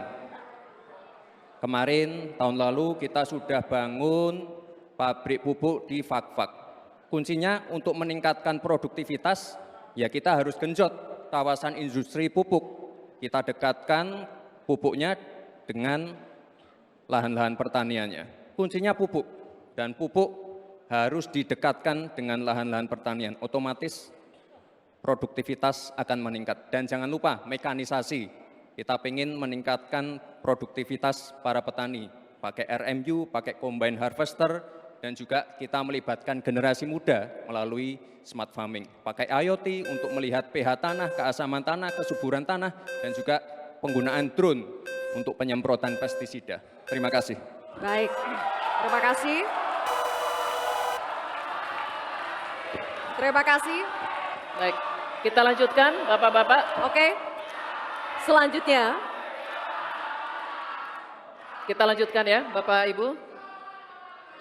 Speaker 4: Kemarin tahun lalu kita sudah bangun pabrik pupuk di Fak-Fak. Kuncinya untuk meningkatkan produktivitas ya kita harus genjot kawasan industri pupuk. Kita dekatkan pupuknya dengan lahan-lahan pertaniannya. Kuncinya pupuk dan pupuk harus didekatkan dengan lahan-lahan pertanian. Otomatis produktivitas akan meningkat. Dan jangan lupa mekanisasi. Kita ingin meningkatkan produktivitas para petani. Pakai RMU, pakai combine harvester, dan juga kita melibatkan generasi muda melalui smart farming. Pakai IoT untuk melihat pH tanah, keasaman tanah, kesuburan tanah, dan juga penggunaan drone untuk penyemprotan pestisida. Terima kasih.
Speaker 3: Baik, terima kasih. Terima kasih.
Speaker 1: Baik, kita lanjutkan Bapak-Bapak.
Speaker 3: Oke, selanjutnya.
Speaker 1: Kita lanjutkan ya Bapak Ibu.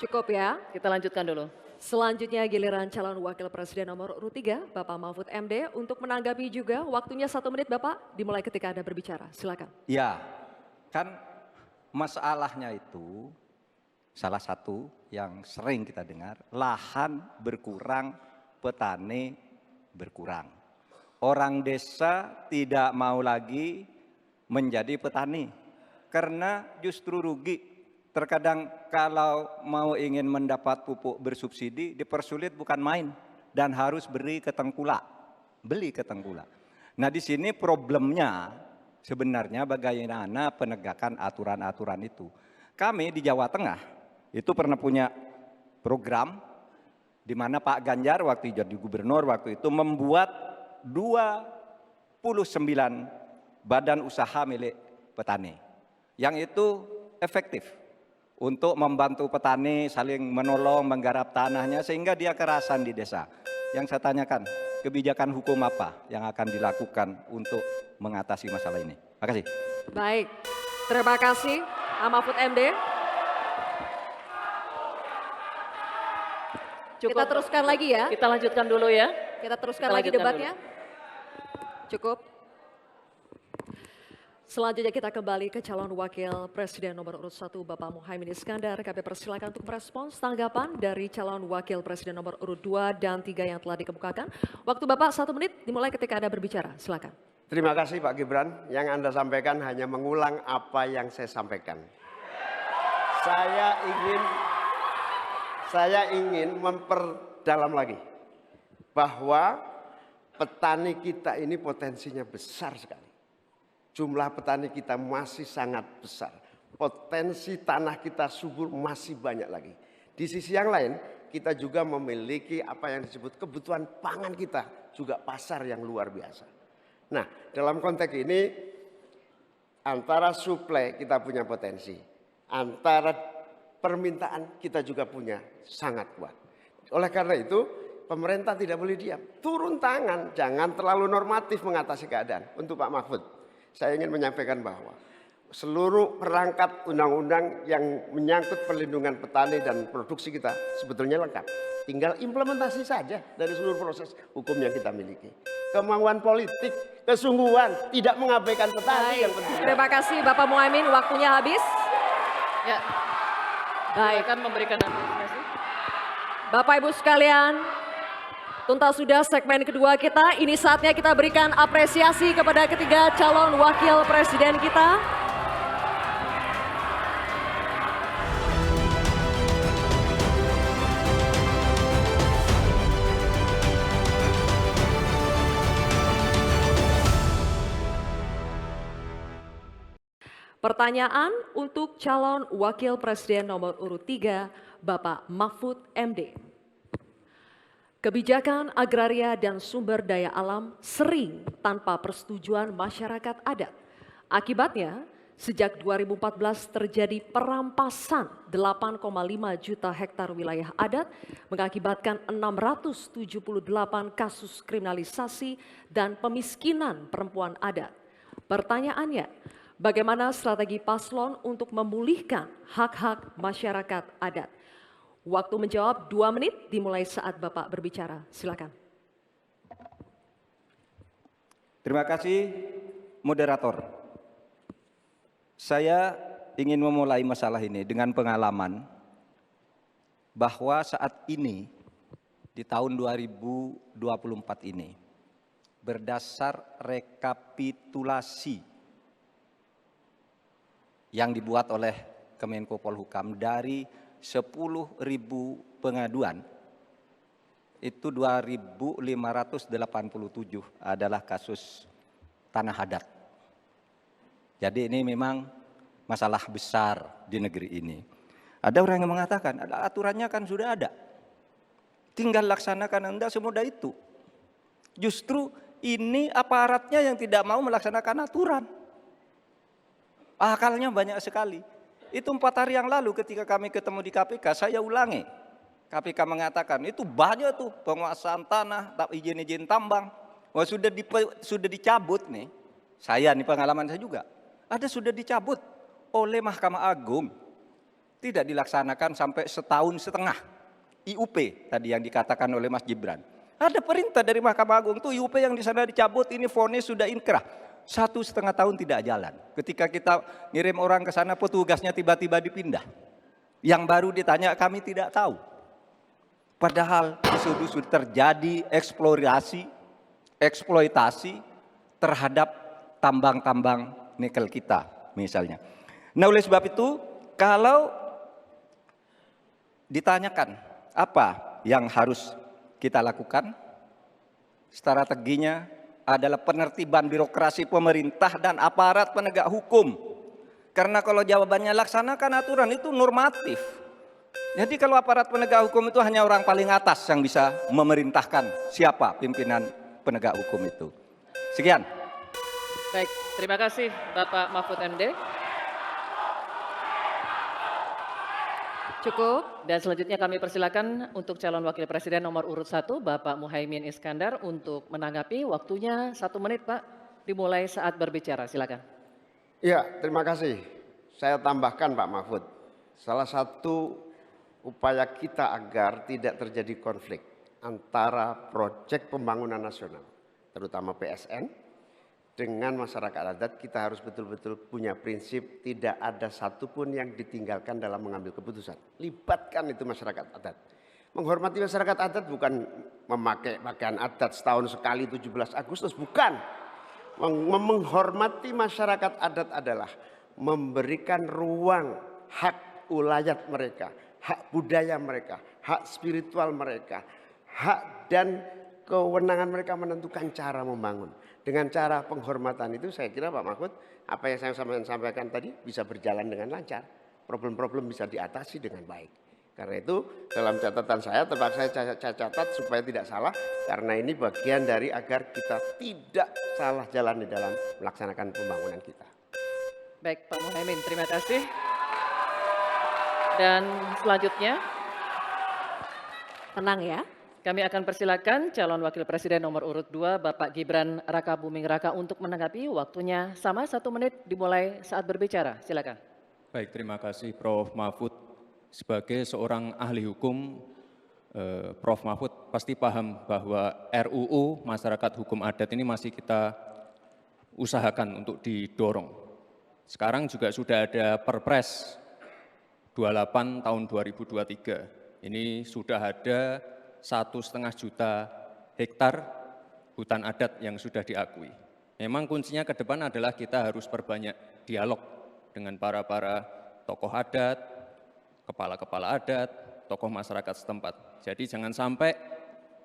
Speaker 3: Cukup ya.
Speaker 1: Kita lanjutkan dulu.
Speaker 3: Selanjutnya giliran calon wakil presiden nomor urut 3 Bapak Mahfud MD untuk menanggapi juga. Waktunya 1 menit Bapak, dimulai ketika Anda berbicara. Silakan.
Speaker 5: Ya, kan masalahnya itu salah satu yang sering kita dengar, lahan berkurang, petani berkurang. Orang desa tidak mau lagi menjadi petani karena justru rugi. Terkadang kalau mau ingin mendapat pupuk bersubsidi dipersulit bukan main dan harus beli ke tengkulak. Nah di sini problemnya sebenarnya bagaimana penegakan aturan-aturan itu. Kami di Jawa Tengah itu pernah punya program di mana Pak Ganjar waktu jadi gubernur waktu itu membuat 29 badan usaha milik petani yang itu efektif untuk membantu petani saling menolong menggarap tanahnya sehingga dia kerasan di desa. Yang saya tanyakan, kebijakan hukum apa yang akan dilakukan untuk mengatasi masalah ini? Terima kasih.
Speaker 3: Baik, terima kasih Mahfud MD.
Speaker 1: Cukup,
Speaker 3: Kita teruskan lagi ya.
Speaker 1: Kita lanjutkan dulu ya.
Speaker 3: Kita teruskan
Speaker 1: Kita
Speaker 3: lagi
Speaker 1: lanjutkan
Speaker 3: debatnya. Cukup. Selanjutnya kita kembali ke calon wakil presiden nomor urut 1 Bapak Muhaimin Iskandar. Kami persilakan untuk merespons tanggapan dari calon wakil presiden nomor urut 2 dan 3 yang telah dikemukakan. Waktu Bapak 1 menit dimulai ketika Anda berbicara. Silakan.
Speaker 2: Terima kasih Pak Gibran. Yang Anda sampaikan hanya mengulang apa yang saya sampaikan. Saya ingin memperdalam lagi bahwa petani kita ini potensinya besar sekali. Jumlah petani kita masih sangat besar. Potensi tanah kita subur masih banyak lagi. Di sisi yang lain, kita juga memiliki apa yang disebut kebutuhan pangan kita, juga pasar yang luar biasa. Nah, dalam konteks ini, antara suplai kita punya potensi, antara permintaan kita juga punya sangat kuat. Oleh karena itu, pemerintah tidak boleh diam. Turun tangan, jangan terlalu normatif mengatasi keadaan. Untuk Pak Mahfud, saya ingin menyampaikan bahwa seluruh perangkat undang-undang yang menyangkut perlindungan petani dan produksi kita sebetulnya lengkap. Tinggal implementasi saja dari seluruh proses hukum yang kita miliki. Kemauan politik, kesungguhan, tidak mengabaikan petani yang penting.
Speaker 3: Terima kasih Bapak Muhaimin, waktunya habis.
Speaker 1: Ya,
Speaker 3: Baik,
Speaker 1: akan memberikan apresiasi.
Speaker 3: Bapak Ibu sekalian, tuntas sudah segmen kedua kita. Ini saatnya kita berikan apresiasi kepada ketiga calon wakil presiden kita. Pertanyaan untuk calon wakil presiden nomor urut 3, Bapak Mahfud MD. Kebijakan agraria dan sumber daya alam sering tanpa persetujuan masyarakat adat. Akibatnya, sejak 2014 terjadi perampasan 8,5 juta hektar wilayah adat, mengakibatkan 678 kasus kriminalisasi dan pemiskinan perempuan adat. Pertanyaannya, bagaimana strategi paslon untuk memulihkan hak-hak masyarakat adat? Waktu menjawab 2 menit dimulai saat Bapak berbicara. Silakan.
Speaker 5: Terima kasih moderator. Saya ingin memulai masalah ini dengan pengalaman bahwa saat ini di tahun 2024 ini berdasar rekapitulasi yang dibuat oleh Kemenko Polhukam dari 10.000 pengaduan, itu 2.587 adalah kasus tanah adat. Jadi ini memang masalah besar di negeri ini. Ada orang yang mengatakan, aturannya kan sudah ada. Tinggal laksanakan, enggak semudah itu. Justru ini aparatnya yang tidak mau melaksanakan aturan. Akalnya banyak sekali. Itu 4 hari yang lalu ketika kami ketemu di KPK, saya ulangi. KPK mengatakan itu banyak tuh penguasaan tanah, izin-izin tambang. Wah, sudah dicabut nih. Saya nih pengalaman saya juga. Ada sudah dicabut oleh Mahkamah Agung. Tidak dilaksanakan sampai 1,5 tahun. IUP tadi yang dikatakan oleh Mas Gibran. Ada perintah dari Mahkamah Agung tuh IUP yang di sana dicabut, ini vonis sudah inkrah. 1,5 tahun tidak jalan. Ketika kita ngirim orang ke sana, petugasnya tiba-tiba dipindah. Yang baru ditanya, kami tidak tahu. Padahal sudah terjadi eksploitasi terhadap tambang-tambang nikel kita misalnya. Nah, oleh sebab itu, kalau ditanyakan apa yang harus kita lakukan, strateginya adalah penertiban birokrasi pemerintah dan aparat penegak hukum. Karena kalau jawabannya laksanakan aturan itu normatif. Jadi kalau aparat penegak hukum itu hanya orang paling atas yang bisa memerintahkan siapa pimpinan penegak hukum itu. Sekian.
Speaker 1: Baik, terima kasih Bapak Mahfud MD.
Speaker 3: Cukup.
Speaker 1: Dan selanjutnya kami persilakan untuk calon wakil presiden nomor urut 1, Bapak Muhaimin Iskandar untuk menanggapi. Waktunya 1 menit, Pak. Dimulai saat berbicara, silakan.
Speaker 2: Ya, terima kasih. Saya tambahkan Pak Mahfud. Salah satu upaya kita agar tidak terjadi konflik antara proyek pembangunan nasional, terutama PSN, dengan masyarakat adat kita harus betul-betul punya prinsip tidak ada satupun yang ditinggalkan dalam mengambil keputusan. Libatkan itu masyarakat adat. Menghormati masyarakat adat bukan memakai pakaian adat setahun sekali 17 Agustus, bukan. Menghormati masyarakat adat adalah memberikan ruang hak ulayat mereka, hak budaya mereka, hak spiritual mereka, hak dan kewenangan mereka menentukan cara membangun. Dengan cara penghormatan itu saya kira Pak Mahfud, apa yang saya sampaikan tadi bisa berjalan dengan lancar. Problem-problem bisa diatasi dengan baik. Karena itu dalam catatan saya terpaksa saya catat supaya tidak salah. Karena ini bagian dari agar kita tidak salah jalan di dalam melaksanakan pembangunan kita.
Speaker 1: Baik Pak Muhaimin, terima kasih. Dan selanjutnya
Speaker 3: Tenang ya.
Speaker 1: kami akan persilakan calon wakil presiden nomor urut 2 Bapak Gibran Rakabuming Raka untuk menanggapi. Waktunya sama 1 menit dimulai saat berbicara. Silakan.
Speaker 4: Baik, terima kasih Prof. Mahfud. Sebagai seorang ahli hukum, Prof. Mahfud pasti paham bahwa RUU Masyarakat Hukum Adat ini masih kita usahakan untuk didorong. Sekarang juga sudah ada Perpres 28 tahun 2023. Ini sudah ada 1,5 juta hektar hutan adat yang sudah diakui. Memang kuncinya ke depan adalah kita harus perbanyak dialog dengan para tokoh adat, kepala-kepala adat, tokoh masyarakat setempat. Jadi jangan sampai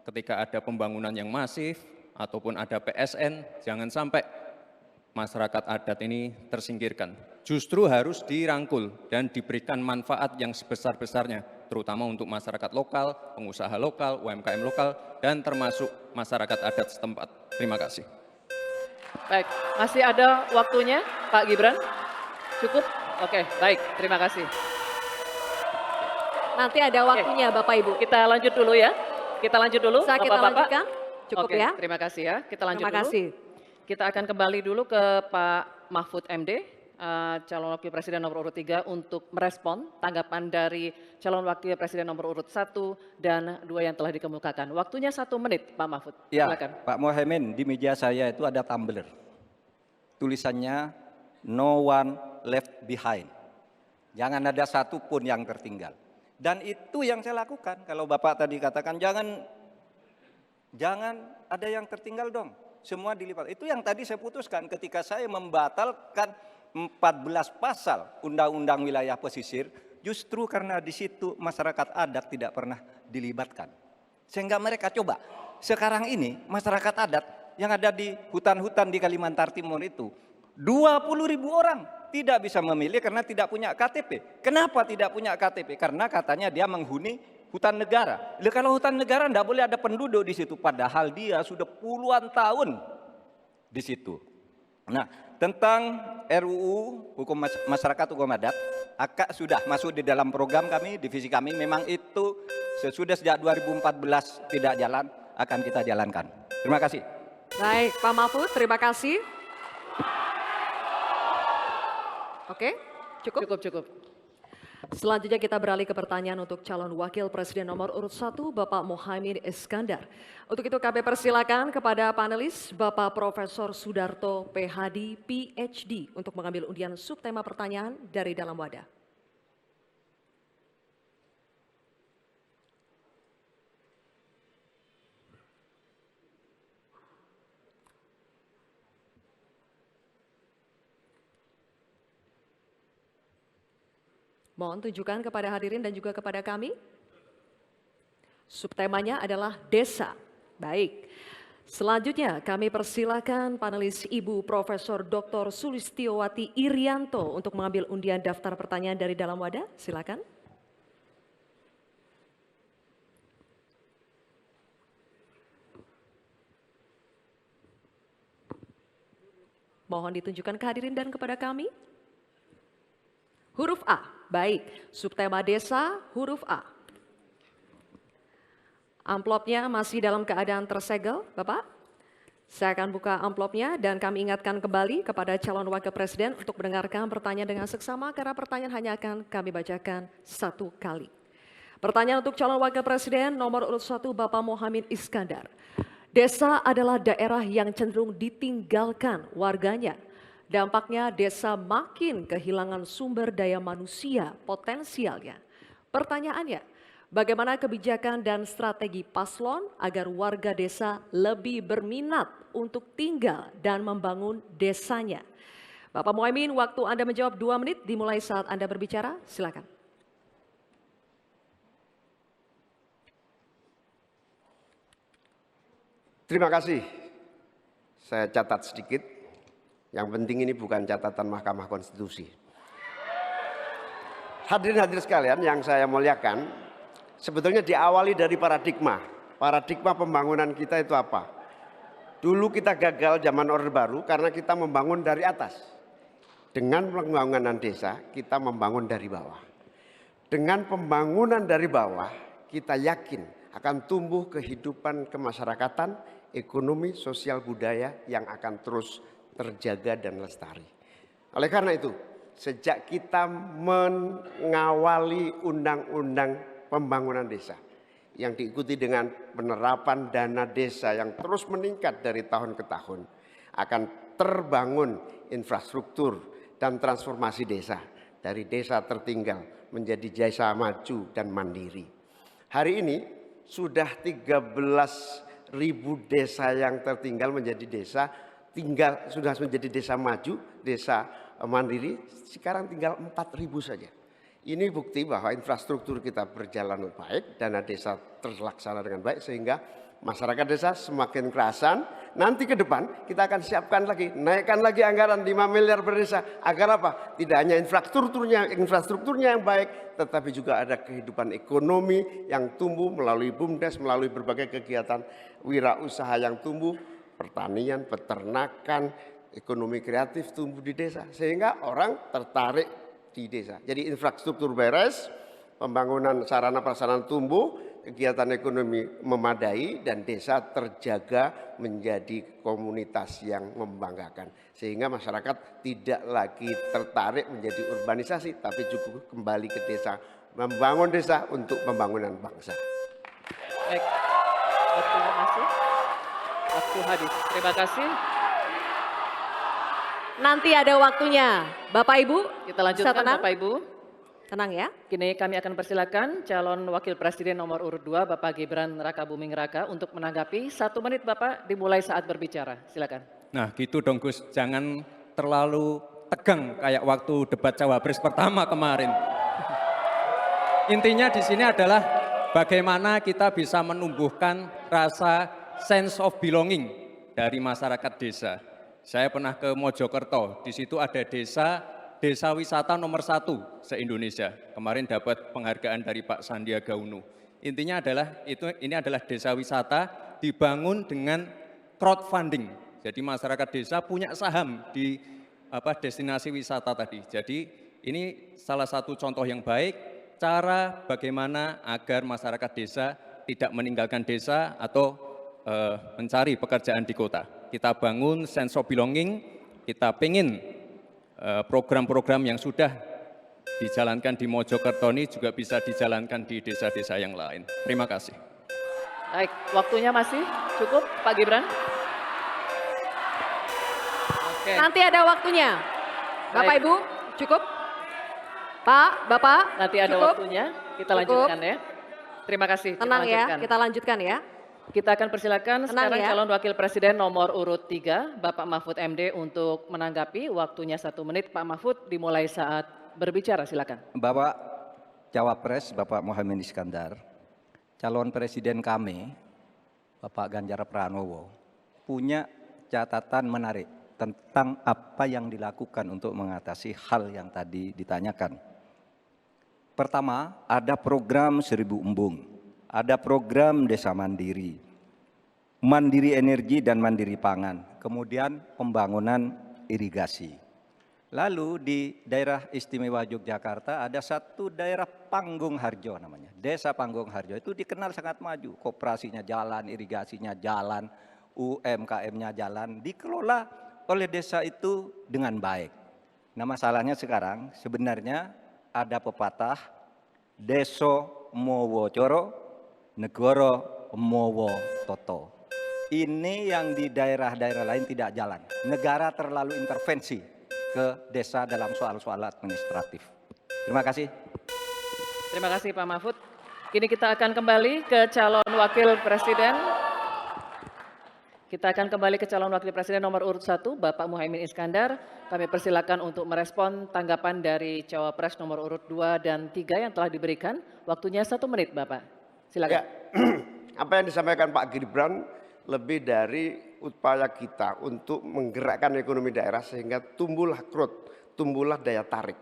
Speaker 4: ketika ada pembangunan yang masif ataupun ada PSN, jangan sampai masyarakat adat ini tersingkirkan. Justru harus dirangkul dan diberikan manfaat yang sebesar-besarnya, terutama untuk masyarakat lokal, pengusaha lokal, UMKM lokal, dan termasuk masyarakat adat setempat. Terima kasih.
Speaker 1: Baik, masih ada waktunya Pak Gibran? Cukup? Oke, baik, terima kasih.
Speaker 3: Nanti ada waktunya Bapak Ibu.
Speaker 1: Kita lanjut dulu ya. Kita lanjut dulu,
Speaker 3: Bisa kita
Speaker 1: Bapak-Bapak.
Speaker 3: lanjutkan? Cukup
Speaker 1: Oke,
Speaker 3: ya.
Speaker 1: terima kasih ya. Kita lanjut
Speaker 3: Terima
Speaker 1: dulu.
Speaker 3: kasih.
Speaker 1: Kita akan kembali dulu ke Pak Mahfud MD, calon wakil presiden nomor urut 3 untuk merespon tanggapan dari calon wakil presiden nomor urut 1 dan 2 yang telah dikemukakan. Waktunya 1 menit Pak Mahfud.
Speaker 5: Ya,
Speaker 1: Silakan.
Speaker 5: Pak Muhaimin, di meja saya itu ada tumbler. Tulisannya no one left behind. Jangan ada satupun yang tertinggal. Dan itu yang saya lakukan. Kalau Bapak tadi katakan jangan ada yang tertinggal dong. Semua dilipat. Itu yang tadi saya putuskan ketika saya membatalkan 14 pasal Undang-Undang Wilayah Pesisir, justru karena di situ masyarakat adat tidak pernah dilibatkan. Sehingga mereka coba. Sekarang ini masyarakat adat yang ada di hutan-hutan di Kalimantan Timur itu 20.000 orang tidak bisa memilih karena tidak punya KTP. Kenapa tidak punya KTP? Karena katanya dia menghuni hutan negara. Kalau hutan negara tidak boleh ada penduduk di situ, padahal dia sudah puluhan tahun di situ. Nah, tentang RUU Hukum Masyarakat Hukum Adat, sudah masuk di dalam program kami, divisi kami. Memang itu sesudah sejak 2014 tidak jalan, akan kita jalankan. Terima kasih.
Speaker 3: Baik, Pak Mahfud, terima kasih. Oke, cukup?
Speaker 1: Cukup.
Speaker 3: Selanjutnya kita beralih ke pertanyaan untuk calon wakil presiden nomor urut 1 Bapak Muhaimin Iskandar. Untuk itu kami persilakan kepada panelis Bapak Profesor Sudarto PhD PhD untuk mengambil undian subtema pertanyaan dari dalam wadah. Mohon tunjukkan kepada hadirin dan juga kepada kami. Subtemanya adalah desa. Baik. Selanjutnya kami persilakan panelis Ibu Profesor Dr. Sulistiowati Irianto untuk mengambil undian daftar pertanyaan dari dalam wadah. Silakan. Mohon ditunjukkan ke hadirin dan kepada kami. Huruf A, baik. Subtema desa, huruf A. Amplopnya masih dalam keadaan tersegel, Bapak. Saya akan buka amplopnya dan kami ingatkan kembali kepada calon wakil presiden untuk mendengarkan pertanyaan dengan seksama karena pertanyaan hanya akan kami bacakan 1 kali. Pertanyaan untuk calon wakil presiden nomor urut 1 Bapak Muhaimin Iskandar. Desa adalah daerah yang cenderung ditinggalkan warganya. Dampaknya desa makin kehilangan sumber daya manusia potensialnya. Pertanyaannya, bagaimana kebijakan dan strategi paslon agar warga desa lebih berminat untuk tinggal dan membangun desanya? Bapak Muhaimin, waktu Anda menjawab 2 menit dimulai saat Anda berbicara, silakan.
Speaker 2: Terima kasih. Saya catat sedikit. Yang penting ini bukan catatan Mahkamah Konstitusi. Hadirin sekalian yang saya muliakan, sebetulnya diawali dari paradigma. Paradigma pembangunan kita itu apa? Dulu kita gagal zaman Orde Baru karena kita membangun dari atas. Dengan pembangunan desa, kita membangun dari bawah. Dengan pembangunan dari bawah, kita yakin akan tumbuh kehidupan kemasyarakatan, ekonomi, sosial, budaya yang akan terus terjaga dan lestari. Oleh karena itu, sejak kita mengawali undang-undang pembangunan desa yang diikuti dengan penerapan dana desa yang terus meningkat dari tahun ke tahun, akan terbangun infrastruktur dan transformasi desa dari desa tertinggal menjadi desa maju dan mandiri. Hari ini sudah 13.000 desa yang tertinggal menjadi desa sudah menjadi desa maju, desa mandiri, sekarang tinggal 4.000 saja. Ini bukti bahwa infrastruktur kita berjalan baik, dana desa terlaksana dengan baik sehingga masyarakat desa semakin kerasan. Nanti ke depan kita akan siapkan lagi, naikkan lagi anggaran 5 miliar per desa. Agar apa? Tidak hanya infrastrukturnya yang baik, tetapi juga ada kehidupan ekonomi yang tumbuh melalui BUMDes, melalui berbagai kegiatan wirausaha yang tumbuh, pertanian, peternakan, ekonomi kreatif tumbuh di desa. Sehingga orang tertarik di desa. Jadi infrastruktur beres, pembangunan sarana prasarana tumbuh, kegiatan ekonomi memadai, dan desa terjaga menjadi komunitas yang membanggakan. Sehingga masyarakat tidak lagi tertarik menjadi urbanisasi, tapi juga kembali ke desa, membangun desa untuk pembangunan bangsa.
Speaker 1: Baik, waktunya masih. Waktu habis. Terima kasih.
Speaker 3: Nanti ada waktunya. Bapak Ibu,
Speaker 1: Kita lanjutkan
Speaker 3: tenang?
Speaker 1: Bapak Ibu.
Speaker 3: Tenang ya.
Speaker 1: Kini kami akan persilakan calon wakil presiden nomor urut 2 Bapak Gibran Rakabuming Raka untuk menanggapi. 1 menit Bapak dimulai saat berbicara. Silakan.
Speaker 4: Nah gitu dong Gus, jangan terlalu tegang kayak waktu debat Cawapres pertama kemarin. Intinya di sini adalah bagaimana kita bisa menumbuhkan rasa sense of belonging dari masyarakat desa. Saya pernah ke Mojokerto, di situ ada desa wisata nomor 1 se-Indonesia. Kemarin dapat penghargaan dari Pak Sandiaga Uno. Intinya adalah ini adalah desa wisata dibangun dengan crowdfunding. Jadi masyarakat desa punya saham di destinasi wisata tadi. Jadi ini salah satu contoh yang baik cara bagaimana agar masyarakat desa tidak meninggalkan desa atau mencari pekerjaan di kota. Kita bangun sense of belonging, kita pengen program-program yang sudah dijalankan di Mojokerto ini juga bisa dijalankan di desa-desa yang lain. Terima kasih.
Speaker 1: Baik, waktunya masih cukup Pak Gibran? Oke.
Speaker 3: Nanti ada waktunya. Bapak
Speaker 1: Baik.
Speaker 3: Ibu, cukup? Pak, Bapak,
Speaker 1: Nanti ada
Speaker 3: cukup?
Speaker 1: waktunya, kita
Speaker 3: Cukup.
Speaker 1: lanjutkan ya. Terima kasih.
Speaker 3: Tenang ya,
Speaker 1: lanjutkan.
Speaker 3: kita lanjutkan ya.
Speaker 1: Kita akan persilakan
Speaker 3: Tenang
Speaker 1: sekarang
Speaker 3: ya.
Speaker 1: calon wakil presiden nomor urut 3, Bapak Mahfud MD untuk menanggapi. Waktunya 1 menit, Pak Mahfud dimulai saat berbicara, silakan.
Speaker 6: Bapak Cawapres, Bapak Muhaimin Iskandar, calon presiden kami, Bapak Ganjar Pranowo, punya catatan menarik tentang apa yang dilakukan untuk mengatasi hal yang tadi ditanyakan. Pertama, ada program 1000 embung. Ada program desa mandiri, mandiri energi dan mandiri pangan, kemudian pembangunan irigasi. Lalu di daerah istimewa Yogyakarta ada satu daerah Panggung Harjo namanya, desa Panggung Harjo itu dikenal sangat maju, koperasinya jalan, irigasinya jalan, UMKM-nya jalan, dikelola oleh desa itu dengan baik. Nah masalahnya sekarang sebenarnya ada pepatah, deso mowo coro, negoro mowo toto. Ini yang di daerah-daerah lain tidak jalan. Negara terlalu intervensi ke desa dalam soal-soal administratif. Terima kasih.
Speaker 1: Terima kasih Pak Mahfud. Kini kita akan kembali ke calon wakil presiden. Kita akan kembali ke calon wakil presiden nomor urut 1, Bapak Muhaimin Iskandar. Kami persilakan untuk merespon tanggapan dari cawapres nomor urut 2 dan 3 yang telah diberikan. Waktunya 1 menit, Bapak. Silakan.
Speaker 2: Ya, apa yang disampaikan Pak Gibran lebih dari upaya kita untuk menggerakkan ekonomi daerah sehingga tumbuhlah growth, tumbuhlah daya tarik.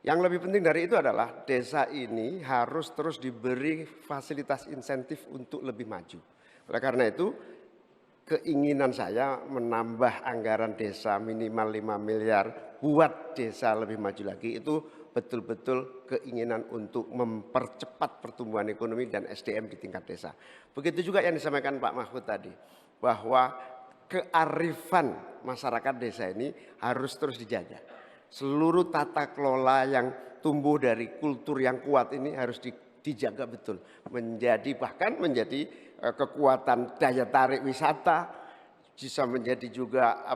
Speaker 2: Yang lebih penting dari itu adalah desa ini harus terus diberi fasilitas insentif untuk lebih maju. Oleh karena itu, keinginan saya menambah anggaran desa minimal 5 miliar buat desa lebih maju lagi itu betul-betul keinginan untuk mempercepat pertumbuhan ekonomi dan SDM di tingkat desa. Begitu juga yang disampaikan Pak Mahfud tadi, bahwa kearifan masyarakat desa ini harus terus dijaga. Seluruh tata kelola yang tumbuh dari kultur yang kuat ini harus dijaga betul. Bahkan menjadi kekuatan daya tarik wisata, bisa menjadi juga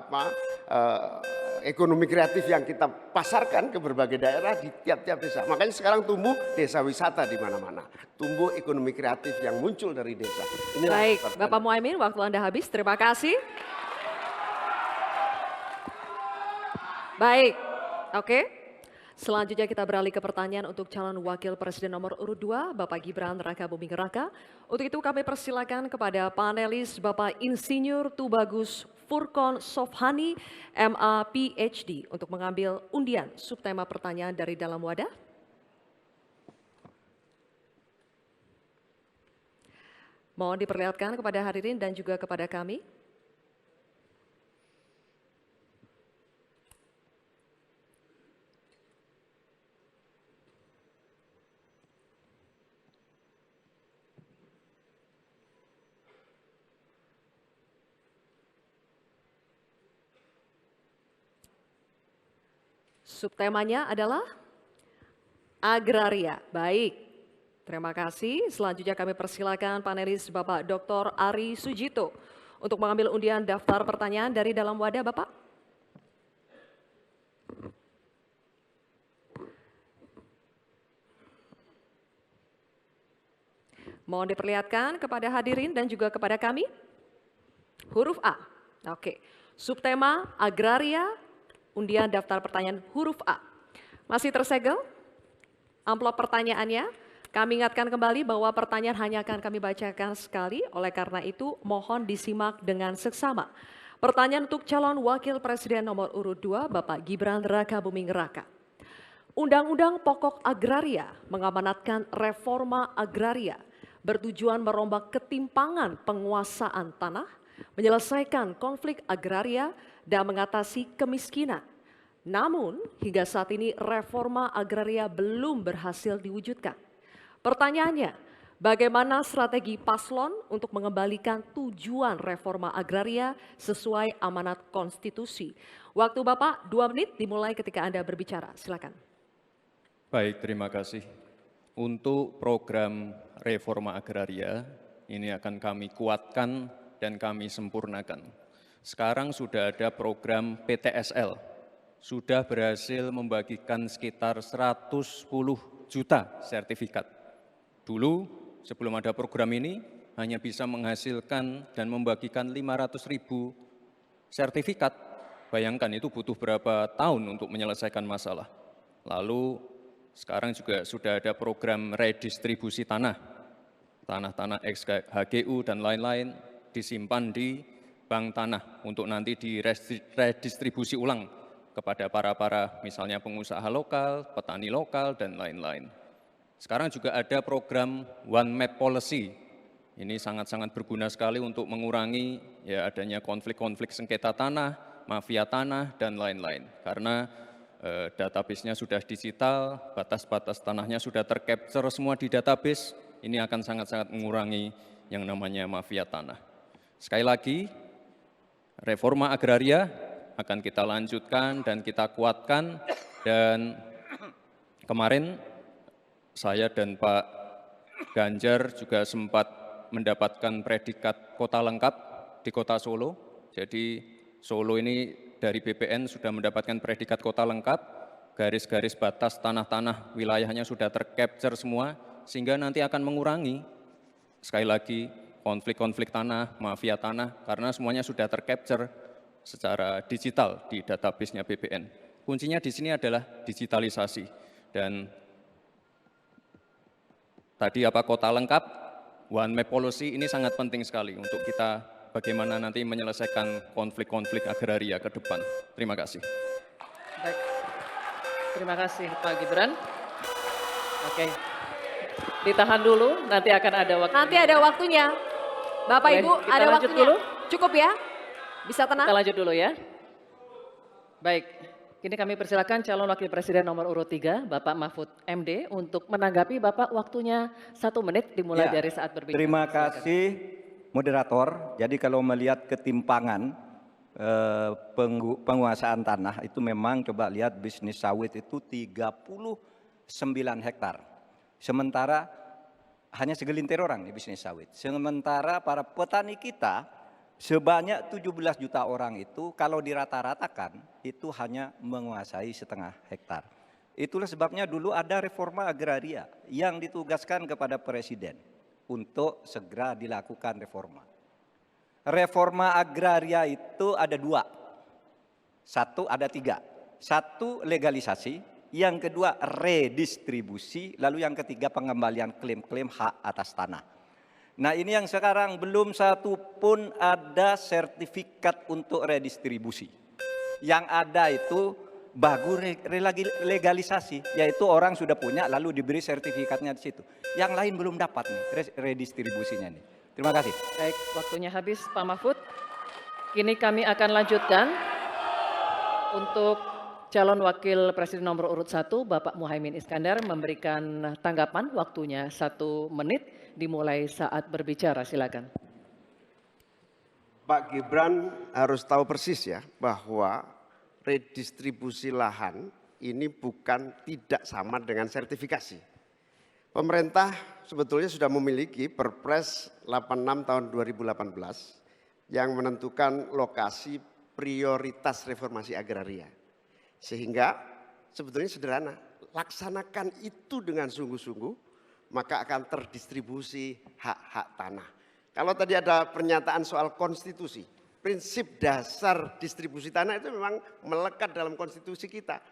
Speaker 2: ekonomi kreatif yang kita pasarkan ke berbagai daerah di tiap-tiap desa. Makanya sekarang tumbuh desa wisata di mana-mana. Tumbuh ekonomi kreatif yang muncul dari desa.
Speaker 3: Baik, Bapak Muhaimin, waktu Anda habis. Terima kasih. Baik, oke. Selanjutnya kita beralih ke pertanyaan untuk calon wakil presiden nomor urut 2, Bapak Gibran Rakabuming Raka. Untuk itu kami persilakan kepada panelis Bapak Insinyur Tubagus Furkon Sofhani, MA PhD, untuk mengambil undian subtema pertanyaan dari dalam wadah. Mohon diperlihatkan kepada hadirin dan juga kepada kami. Subtemanya adalah agraria. Baik, terima kasih. Selanjutnya kami persilakan panelis Bapak Dr. Ari Sujito untuk mengambil undian daftar pertanyaan dari dalam wadah, Bapak. Mohon diperlihatkan kepada hadirin dan juga kepada kami. Huruf A. Oke. Subtema agraria, undian daftar pertanyaan huruf A. Masih tersegel amplop pertanyaannya. Kami ingatkan kembali bahwa pertanyaan hanya akan kami bacakan sekali, oleh karena itu mohon disimak dengan seksama. Pertanyaan untuk calon wakil presiden nomor urut 2, Bapak Gibran Rakabuming Raka. Undang-Undang Pokok Agraria mengamanatkan reforma agraria bertujuan merombak ketimpangan penguasaan tanah, menyelesaikan konflik agraria, dan mengatasi kemiskinan. Namun, hingga saat ini reforma agraria belum berhasil diwujudkan. Pertanyaannya, bagaimana strategi paslon untuk mengembalikan tujuan reforma agraria sesuai amanat konstitusi? Waktu Bapak 2 menit dimulai ketika Anda berbicara. Silakan.
Speaker 4: Baik, terima kasih. Untuk program reforma agraria, ini akan kami kuatkan dan kami sempurnakan. Sekarang sudah ada program PTSL, sudah berhasil membagikan sekitar 110 juta sertifikat. Dulu sebelum ada program ini hanya bisa menghasilkan dan membagikan 500.000 sertifikat. Bayangkan itu butuh berapa tahun untuk menyelesaikan masalah. Lalu sekarang juga sudah ada program redistribusi tanah. Tanah-tanah ex-HGU dan lain-lain disimpan di bank tanah untuk nanti diredistribusi ulang kepada para misalnya pengusaha lokal, petani lokal, dan lain-lain. Sekarang juga ada program One Map Policy. Ini sangat-sangat berguna sekali untuk mengurangi adanya konflik-konflik sengketa tanah, mafia tanah, dan lain-lain. Karena database-nya sudah digital, batas-batas tanahnya sudah tercapture semua di database, ini akan sangat-sangat mengurangi yang namanya mafia tanah. Sekali lagi, reforma agraria akan kita lanjutkan dan kita kuatkan, dan kemarin saya dan Pak Ganjar juga sempat mendapatkan predikat kota lengkap di kota Solo. Jadi Solo ini dari BPN sudah mendapatkan predikat kota lengkap, garis-garis batas tanah-tanah wilayahnya sudah tercapture semua, sehingga nanti akan mengurangi, sekali lagi, konflik-konflik tanah, mafia tanah, karena semuanya sudah tercapture secara digital di database-nya BPN. Kuncinya di sini adalah digitalisasi. Dan tadi kota lengkap, one map policy ini sangat penting sekali untuk kita bagaimana nanti menyelesaikan konflik-konflik agraria ke depan. Terima kasih.
Speaker 1: Baik. Terima kasih Pak Gibran. Oke. Ditahan dulu, nanti akan ada waktu.
Speaker 3: Nanti ada waktunya. Bapak
Speaker 1: Boleh
Speaker 3: Ibu,
Speaker 1: kita
Speaker 3: ada
Speaker 1: lanjut
Speaker 3: waktunya.
Speaker 1: dulu?
Speaker 3: Cukup ya? Bisa tenang?
Speaker 1: Kita lanjut dulu ya. Baik, kini kami persilakan calon wakil presiden nomor urut 3, Bapak Mahfud MD, untuk menanggapi Bapak waktunya 1 menit dimulai
Speaker 6: Ya,
Speaker 1: dari saat berbicara.
Speaker 6: terima
Speaker 1: Silakan.
Speaker 6: kasih moderator. Jadi kalau melihat ketimpangan penguasaan tanah itu memang coba lihat bisnis sawit itu 39 hektar. Sementara hanya segelintir orang di bisnis sawit. Sementara para petani kita sebanyak 17 juta orang itu kalau dirata-ratakan itu hanya menguasai setengah hektar. Itulah sebabnya dulu ada reforma agraria yang ditugaskan kepada Presiden untuk segera dilakukan reforma. Reforma agraria itu ada 2. Ada 3. 1 legalisasi. Yang kedua redistribusi, lalu yang ketiga pengembalian klaim-klaim hak atas tanah. Nah ini yang sekarang belum satu pun ada sertifikat untuk redistribusi. Yang ada itu baru legalisasi, yaitu orang sudah punya lalu diberi sertifikatnya di situ. Yang lain belum dapat nih redistribusinya nih. Terima kasih.
Speaker 1: Baik, waktunya habis Pak Mahfud. Kini kami akan lanjutkan untuk calon wakil presiden nomor urut 1, Bapak Muhaimin Iskandar, memberikan tanggapan, waktunya 1 menit dimulai saat berbicara. Silakan.
Speaker 2: Pak Gibran harus tahu persis ya bahwa redistribusi lahan ini bukan tidak sama dengan sertifikasi. Pemerintah sebetulnya sudah memiliki Perpres 86 tahun 2018 yang menentukan lokasi prioritas reformasi agraria. Sehingga sebetulnya sederhana, laksanakan itu dengan sungguh-sungguh, maka akan terdistribusi hak-hak tanah. Kalau tadi ada pernyataan soal konstitusi, prinsip dasar distribusi tanah itu memang melekat dalam konstitusi kita.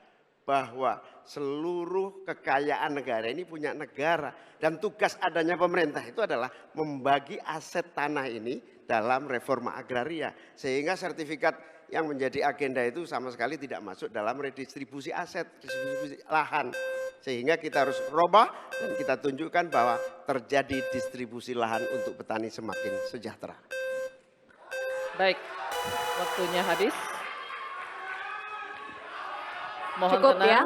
Speaker 2: Bahwa seluruh kekayaan negara ini punya negara. Dan tugas adanya pemerintah itu adalah membagi aset tanah ini dalam reforma agraria. Sehingga sertifikat yang menjadi agenda itu sama sekali tidak masuk dalam redistribusi aset, distribusi lahan. Sehingga kita harus robah dan kita tunjukkan bahwa terjadi distribusi lahan untuk petani semakin sejahtera.
Speaker 1: Baik, waktunya habis. Mohon
Speaker 3: Cukup
Speaker 1: tenang.
Speaker 3: ya?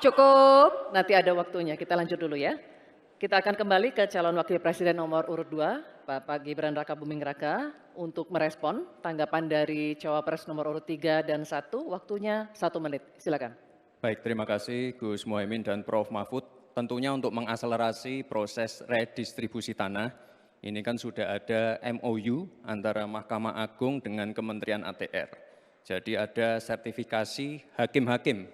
Speaker 3: Cukup.
Speaker 1: Nanti ada waktunya, kita lanjut dulu ya. Kita akan kembali ke calon wakil presiden nomor urut 2, Bapak Gibran Rakabuming Raka, untuk merespon tanggapan dari cawapres nomor urut 3 dan 1, waktunya 1 menit. Silakan.
Speaker 4: Baik, terima kasih Gus Muhaimin dan Prof. Mahfud. Tentunya untuk mengakselerasi proses redistribusi tanah, ini kan sudah ada MOU antara Mahkamah Agung dengan Kementerian ATR. Jadi ada sertifikasi hakim-hakim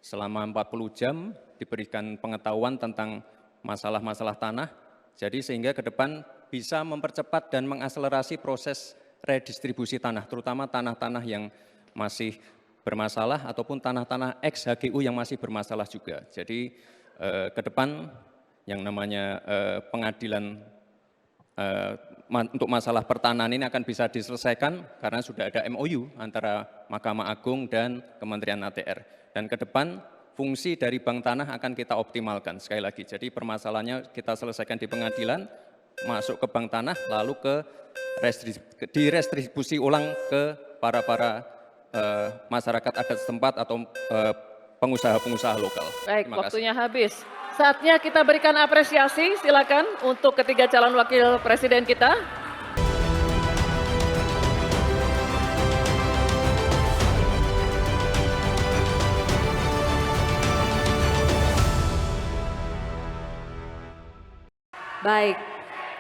Speaker 4: selama 40 jam diberikan pengetahuan tentang masalah-masalah tanah. Jadi sehingga ke depan bisa mempercepat dan mengakselerasi proses redistribusi tanah, terutama tanah-tanah yang masih bermasalah ataupun tanah-tanah ex-HGU yang masih bermasalah juga. Jadi ke depan yang namanya pengadilan untuk masalah pertanahan ini akan bisa diselesaikan karena sudah ada MOU antara Mahkamah Agung dan Kementerian ATR. Dan ke depan fungsi dari bank tanah akan kita optimalkan sekali lagi. Jadi permasalahannya kita selesaikan di pengadilan, masuk ke bank tanah, lalu direstribusi ulang ke para masyarakat adat setempat atau pengusaha-pengusaha lokal.
Speaker 1: Baik,
Speaker 4: Terima kasih.
Speaker 1: waktunya habis. Saatnya kita berikan apresiasi, silakan untuk ketiga calon wakil presiden kita.
Speaker 3: Baik,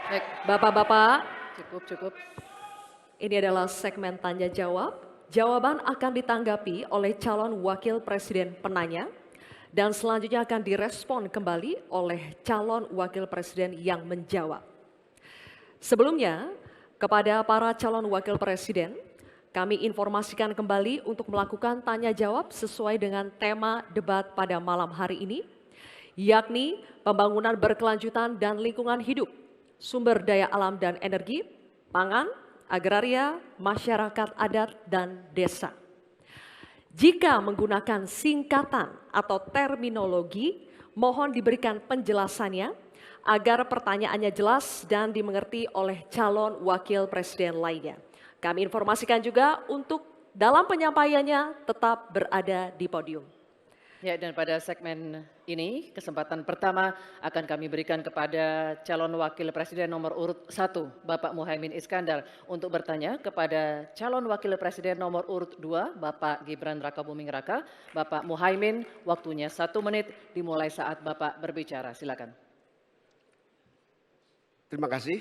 Speaker 1: Baik,
Speaker 3: Bapak-bapak,
Speaker 1: cukup.
Speaker 3: Ini adalah segmen tanya jawab. Jawaban akan ditanggapi oleh calon wakil presiden penanya dan selanjutnya akan direspon kembali oleh calon wakil presiden yang menjawab. Sebelumnya, kepada para calon wakil presiden, kami informasikan kembali untuk melakukan tanya jawab sesuai dengan tema debat pada malam hari ini, yakni pembangunan berkelanjutan dan lingkungan hidup, sumber daya alam dan energi, pangan, agraria, masyarakat adat, dan desa. Jika menggunakan singkatan atau terminologi, mohon diberikan penjelasannya agar pertanyaannya jelas dan dimengerti oleh calon wakil presiden lainnya. Kami informasikan juga untuk dalam penyampaiannya tetap berada di podium.
Speaker 1: Ya, dan pada segmen ini, kesempatan pertama akan kami berikan kepada calon wakil presiden nomor urut 1, Bapak Muhaimin Iskandar, untuk bertanya kepada calon wakil presiden nomor urut 2, Bapak Gibran Rakabuming Raka. Bapak Muhaimin, waktunya 1 menit dimulai saat Bapak berbicara. Silakan.
Speaker 2: Terima kasih.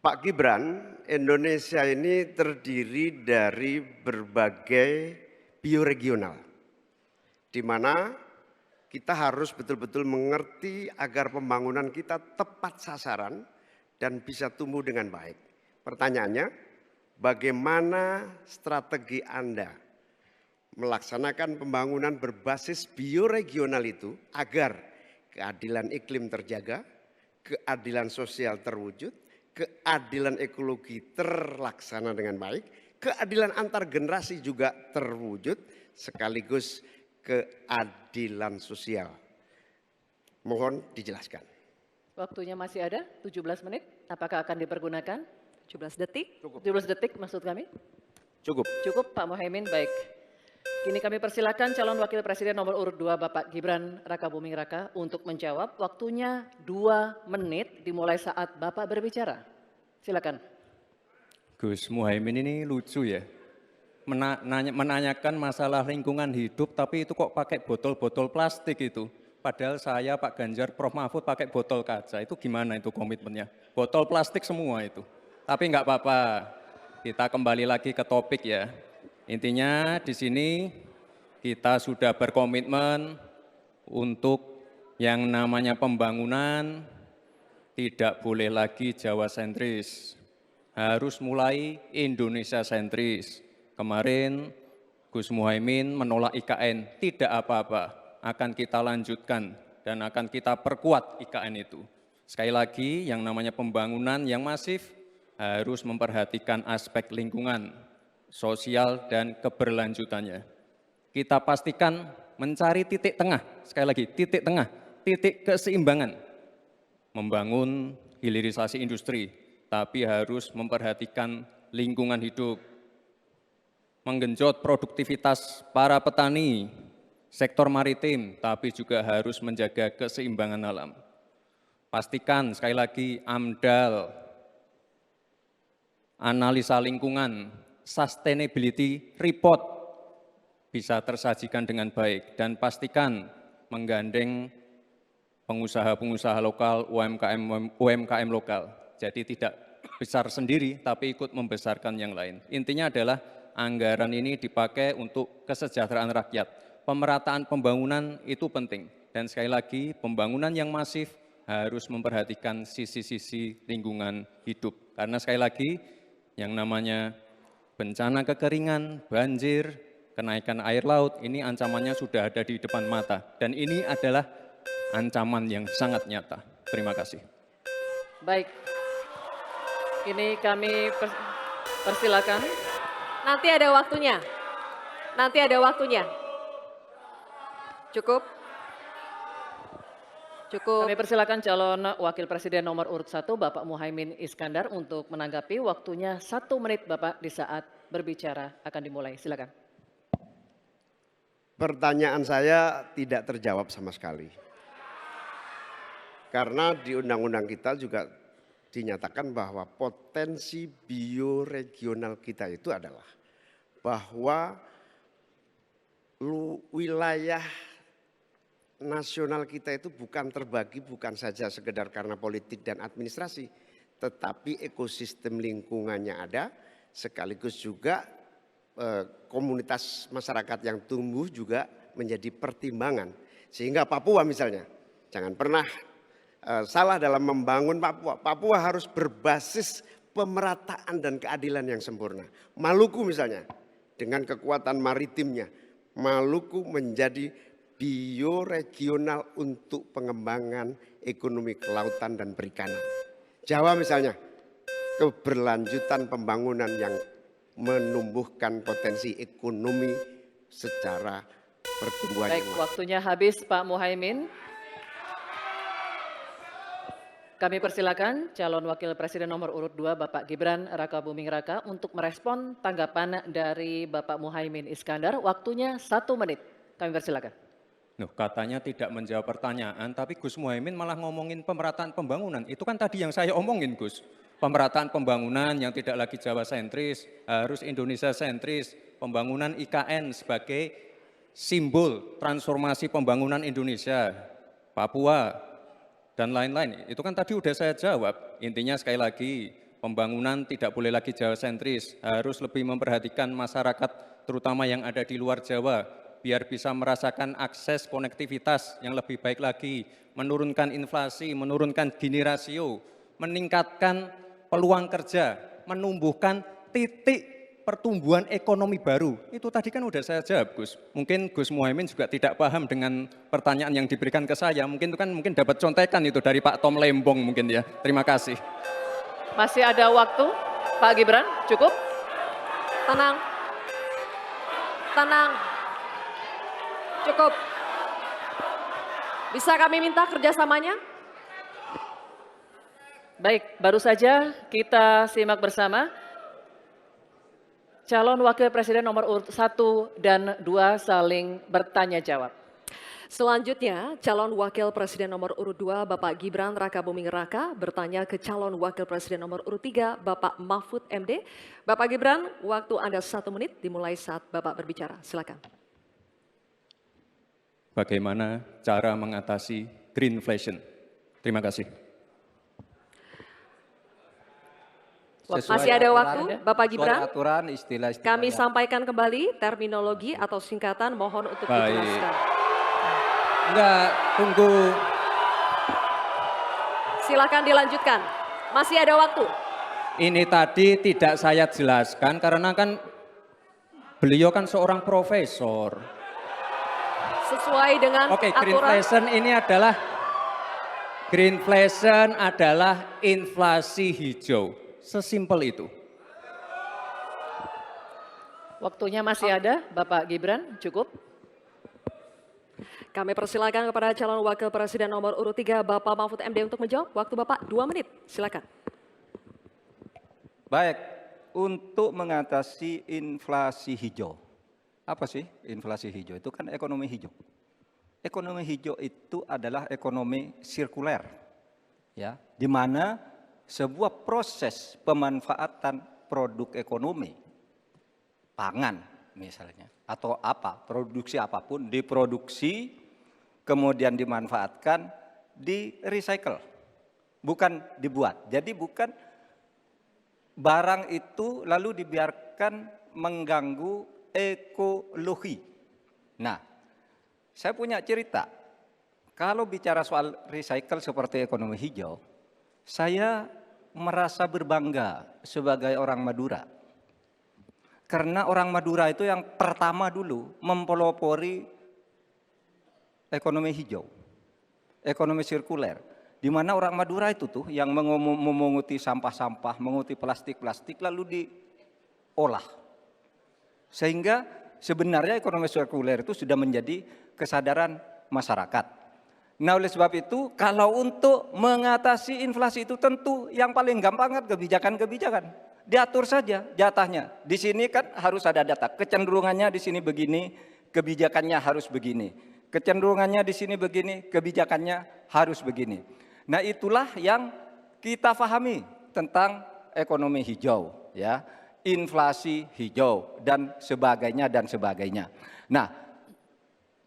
Speaker 2: Pak Gibran, Indonesia ini terdiri dari berbagai bioregional, di mana kita harus betul-betul mengerti agar pembangunan kita tepat sasaran dan bisa tumbuh dengan baik. Pertanyaannya, bagaimana strategi Anda melaksanakan pembangunan berbasis bioregional itu agar keadilan iklim terjaga, keadilan sosial terwujud, keadilan ekologi terlaksana dengan baik, keadilan antar generasi juga terwujud, sekaligus keadilan sosial. Mohon dijelaskan.
Speaker 1: Waktunya masih ada 17 menit. Apakah akan dipergunakan?
Speaker 3: 17 detik.
Speaker 1: 17 detik maksud kami?
Speaker 2: Cukup.
Speaker 1: Cukup Pak Muhaimin, baik. Kini kami persilakan calon wakil presiden nomor urut 2 Bapak Gibran Rakabuming Raka untuk menjawab. Waktunya 2 menit dimulai saat Bapak berbicara. Silakan.
Speaker 4: Gus Muhaimin ini lucu ya. Menanyakan masalah lingkungan hidup tapi itu kok pakai botol-botol plastik itu. Padahal saya, Pak Ganjar, Prof. Mahfud pakai botol kaca. Itu gimana itu komitmennya? Botol plastik semua itu. Tapi enggak apa-apa. Kita kembali lagi ke topik ya. Intinya di sini kita sudah berkomitmen untuk yang namanya pembangunan tidak boleh lagi Jawa sentris. Harus mulai Indonesia sentris. Kemarin Gus Muhaimin menolak IKN, tidak apa-apa, akan kita lanjutkan dan akan kita perkuat IKN itu. Sekali lagi yang namanya pembangunan yang masif harus memperhatikan aspek lingkungan, sosial dan keberlanjutannya. Kita pastikan mencari titik tengah, sekali lagi titik tengah, titik keseimbangan. Membangun hilirisasi industri, tapi harus memperhatikan lingkungan hidup. Menggenjot produktivitas para petani, sektor maritim, tapi juga harus menjaga keseimbangan alam. Pastikan sekali lagi AMDAL, analisa lingkungan, sustainability report bisa tersajikan dengan baik dan pastikan menggandeng pengusaha-pengusaha lokal, UMKM lokal. Jadi tidak besar sendiri tapi ikut membesarkan yang lain. Intinya adalah anggaran ini dipakai untuk kesejahteraan rakyat. Pemerataan pembangunan itu penting. Dan sekali lagi, pembangunan yang masif harus memperhatikan sisi-sisi lingkungan hidup. Karena sekali lagi, yang namanya bencana kekeringan, banjir, kenaikan air laut, ini ancamannya sudah ada di depan mata. Dan ini adalah ancaman yang sangat nyata. Terima kasih.
Speaker 1: Baik. Ini kami persilakan.
Speaker 3: Nanti ada waktunya. Nanti ada waktunya. Cukup. Cukup.
Speaker 1: Kami persilakan calon wakil presiden nomor urut 1 Bapak Muhaimin Iskandar untuk menanggapi. Waktunya 1 menit Bapak di saat berbicara akan dimulai. Silakan.
Speaker 2: Pertanyaan saya tidak terjawab sama sekali. Karena di undang-undang kita juga dinyatakan bahwa potensi bioregional kita itu adalah bahwa wilayah nasional kita itu bukan terbagi bukan saja sekedar karena politik dan administrasi, tetapi ekosistem lingkungannya ada, sekaligus juga komunitas masyarakat yang tumbuh juga menjadi pertimbangan. Sehingga Papua misalnya, jangan pernah salah dalam membangun Papua. Papua harus berbasis pemerataan dan keadilan yang sempurna. Maluku misalnya, dengan kekuatan maritimnya, Maluku menjadi bioregional untuk pengembangan ekonomi kelautan dan perikanan. Jawa misalnya, keberlanjutan pembangunan yang menumbuhkan potensi ekonomi secara pertumbuhan.
Speaker 1: Baik, waktunya habis Pak Muhaimin. Kami persilakan calon wakil presiden nomor urut 2 Bapak Gibran Rakabuming Raka untuk merespon tanggapan dari Bapak Muhaimin Iskandar. Waktunya 1 menit. Kami persilakan.
Speaker 4: Loh, katanya tidak menjawab pertanyaan, tapi Gus Muhaimin malah ngomongin pemerataan pembangunan. Itu kan tadi yang saya omongin, Gus. Pemerataan pembangunan yang tidak lagi Jawa sentris, harus Indonesia sentris. Pembangunan IKN sebagai simbol transformasi pembangunan Indonesia, Papua, dan lain-lain. Itu kan tadi udah saya jawab. Intinya sekali lagi, pembangunan tidak boleh lagi Jawa sentris, harus lebih memperhatikan masyarakat terutama yang ada di luar Jawa, biar bisa merasakan akses konektivitas yang lebih baik lagi, menurunkan inflasi, menurunkan Gini rasio, meningkatkan peluang kerja, menumbuhkan titik pertumbuhan ekonomi baru. Itu tadi kan udah saya jawab, Gus. Mungkin Gus Muhaimin juga tidak paham dengan pertanyaan yang diberikan ke saya. Mungkin itu kan dapat contekan itu dari Pak Tom Lembong mungkin ya. Terima kasih.
Speaker 1: Masih ada waktu, Pak Gibran, cukup?
Speaker 3: Tenang. Tenang. Cukup. Bisa kami minta kerjasamanya?
Speaker 1: Baik, baru saja kita simak bersama. Calon wakil presiden nomor urut 1 dan 2 saling bertanya jawab.
Speaker 3: Selanjutnya, calon wakil presiden nomor urut 2 Bapak Gibran Rakabuming Raka bertanya ke calon wakil presiden nomor urut 3 Bapak Mahfud MD. Bapak Gibran, waktu Anda 1 menit dimulai saat Bapak berbicara. Silakan.
Speaker 4: Bagaimana cara mengatasi greenflation? Terima kasih.
Speaker 3: Masih ada waktu, Bapak Gibran.
Speaker 6: Aturan, istilah-istilah
Speaker 3: Kami
Speaker 6: yang-
Speaker 3: sampaikan kembali terminologi atau singkatan, mohon untuk dijelaskan.
Speaker 4: Enggak, tunggu.
Speaker 3: Silakan dilanjutkan. Masih ada waktu.
Speaker 4: Ini tadi tidak saya jelaskan karena kan beliau kan seorang profesor.
Speaker 3: Sesuai dengan
Speaker 4: Oke,
Speaker 3: aturan.
Speaker 4: greenflation adalah inflasi hijau. Sesimpel itu.
Speaker 1: Waktunya masih ada, Bapak Gibran, cukup?
Speaker 3: Kami persilakan kepada calon wakil presiden nomor urut 3 Bapak Mahfud MD untuk menjawab. Waktu Bapak 2 menit, silakan.
Speaker 6: Baik, untuk mengatasi inflasi hijau. Apa sih inflasi hijau? Itu kan ekonomi hijau. Ekonomi hijau itu adalah ekonomi sirkuler, ya, di mana sebuah proses pemanfaatan produk ekonomi, pangan misalnya, atau apa, produksi apapun, diproduksi, kemudian dimanfaatkan, di recycle, bukan dibuat. Jadi bukan barang itu lalu dibiarkan mengganggu ekologi. Nah, saya punya cerita, kalau bicara soal recycle seperti ekonomi hijau, saya merasa berbangga sebagai orang Madura. Karena orang Madura itu yang pertama dulu mempelopori ekonomi hijau, ekonomi sirkuler. Di mana orang Madura itu tuh yang memunguti sampah-sampah, menguti plastik-plastik lalu diolah. Sehingga sebenarnya ekonomi sirkuler itu sudah menjadi kesadaran masyarakat. Nah, oleh sebab itu, kalau untuk mengatasi inflasi itu tentu yang paling gampang kan kebijakan-kebijakan. Diatur saja jatahnya. Di sini kan harus ada data. Kecenderungannya di sini begini, kebijakannya harus begini. Kecenderungannya di sini begini, kebijakannya harus begini. Nah, itulah yang kita pahami tentang ekonomi hijau, ya, inflasi hijau dan sebagainya dan sebagainya. Nah,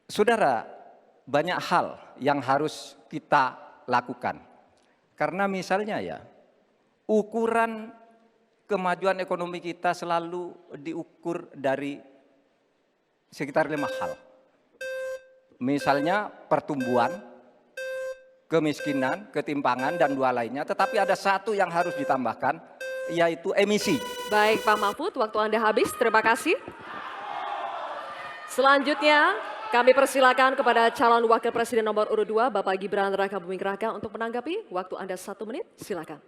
Speaker 6: saudara, banyak hal yang harus kita lakukan. Karena misalnya ya, ukuran kemajuan ekonomi kita selalu diukur dari sekitar 5 hal. Misalnya pertumbuhan, kemiskinan, ketimpangan, dan 2 lainnya. Tetapi ada 1 yang harus ditambahkan, yaitu emisi.
Speaker 3: Baik Pak Mahfud, waktu Anda habis. Terima kasih. Selanjutnya kami persilakan kepada calon wakil presiden nomor urut 2, Bapak Gibran Rakabuming Raka untuk menanggapi. Waktu Anda 1 menit, silakan.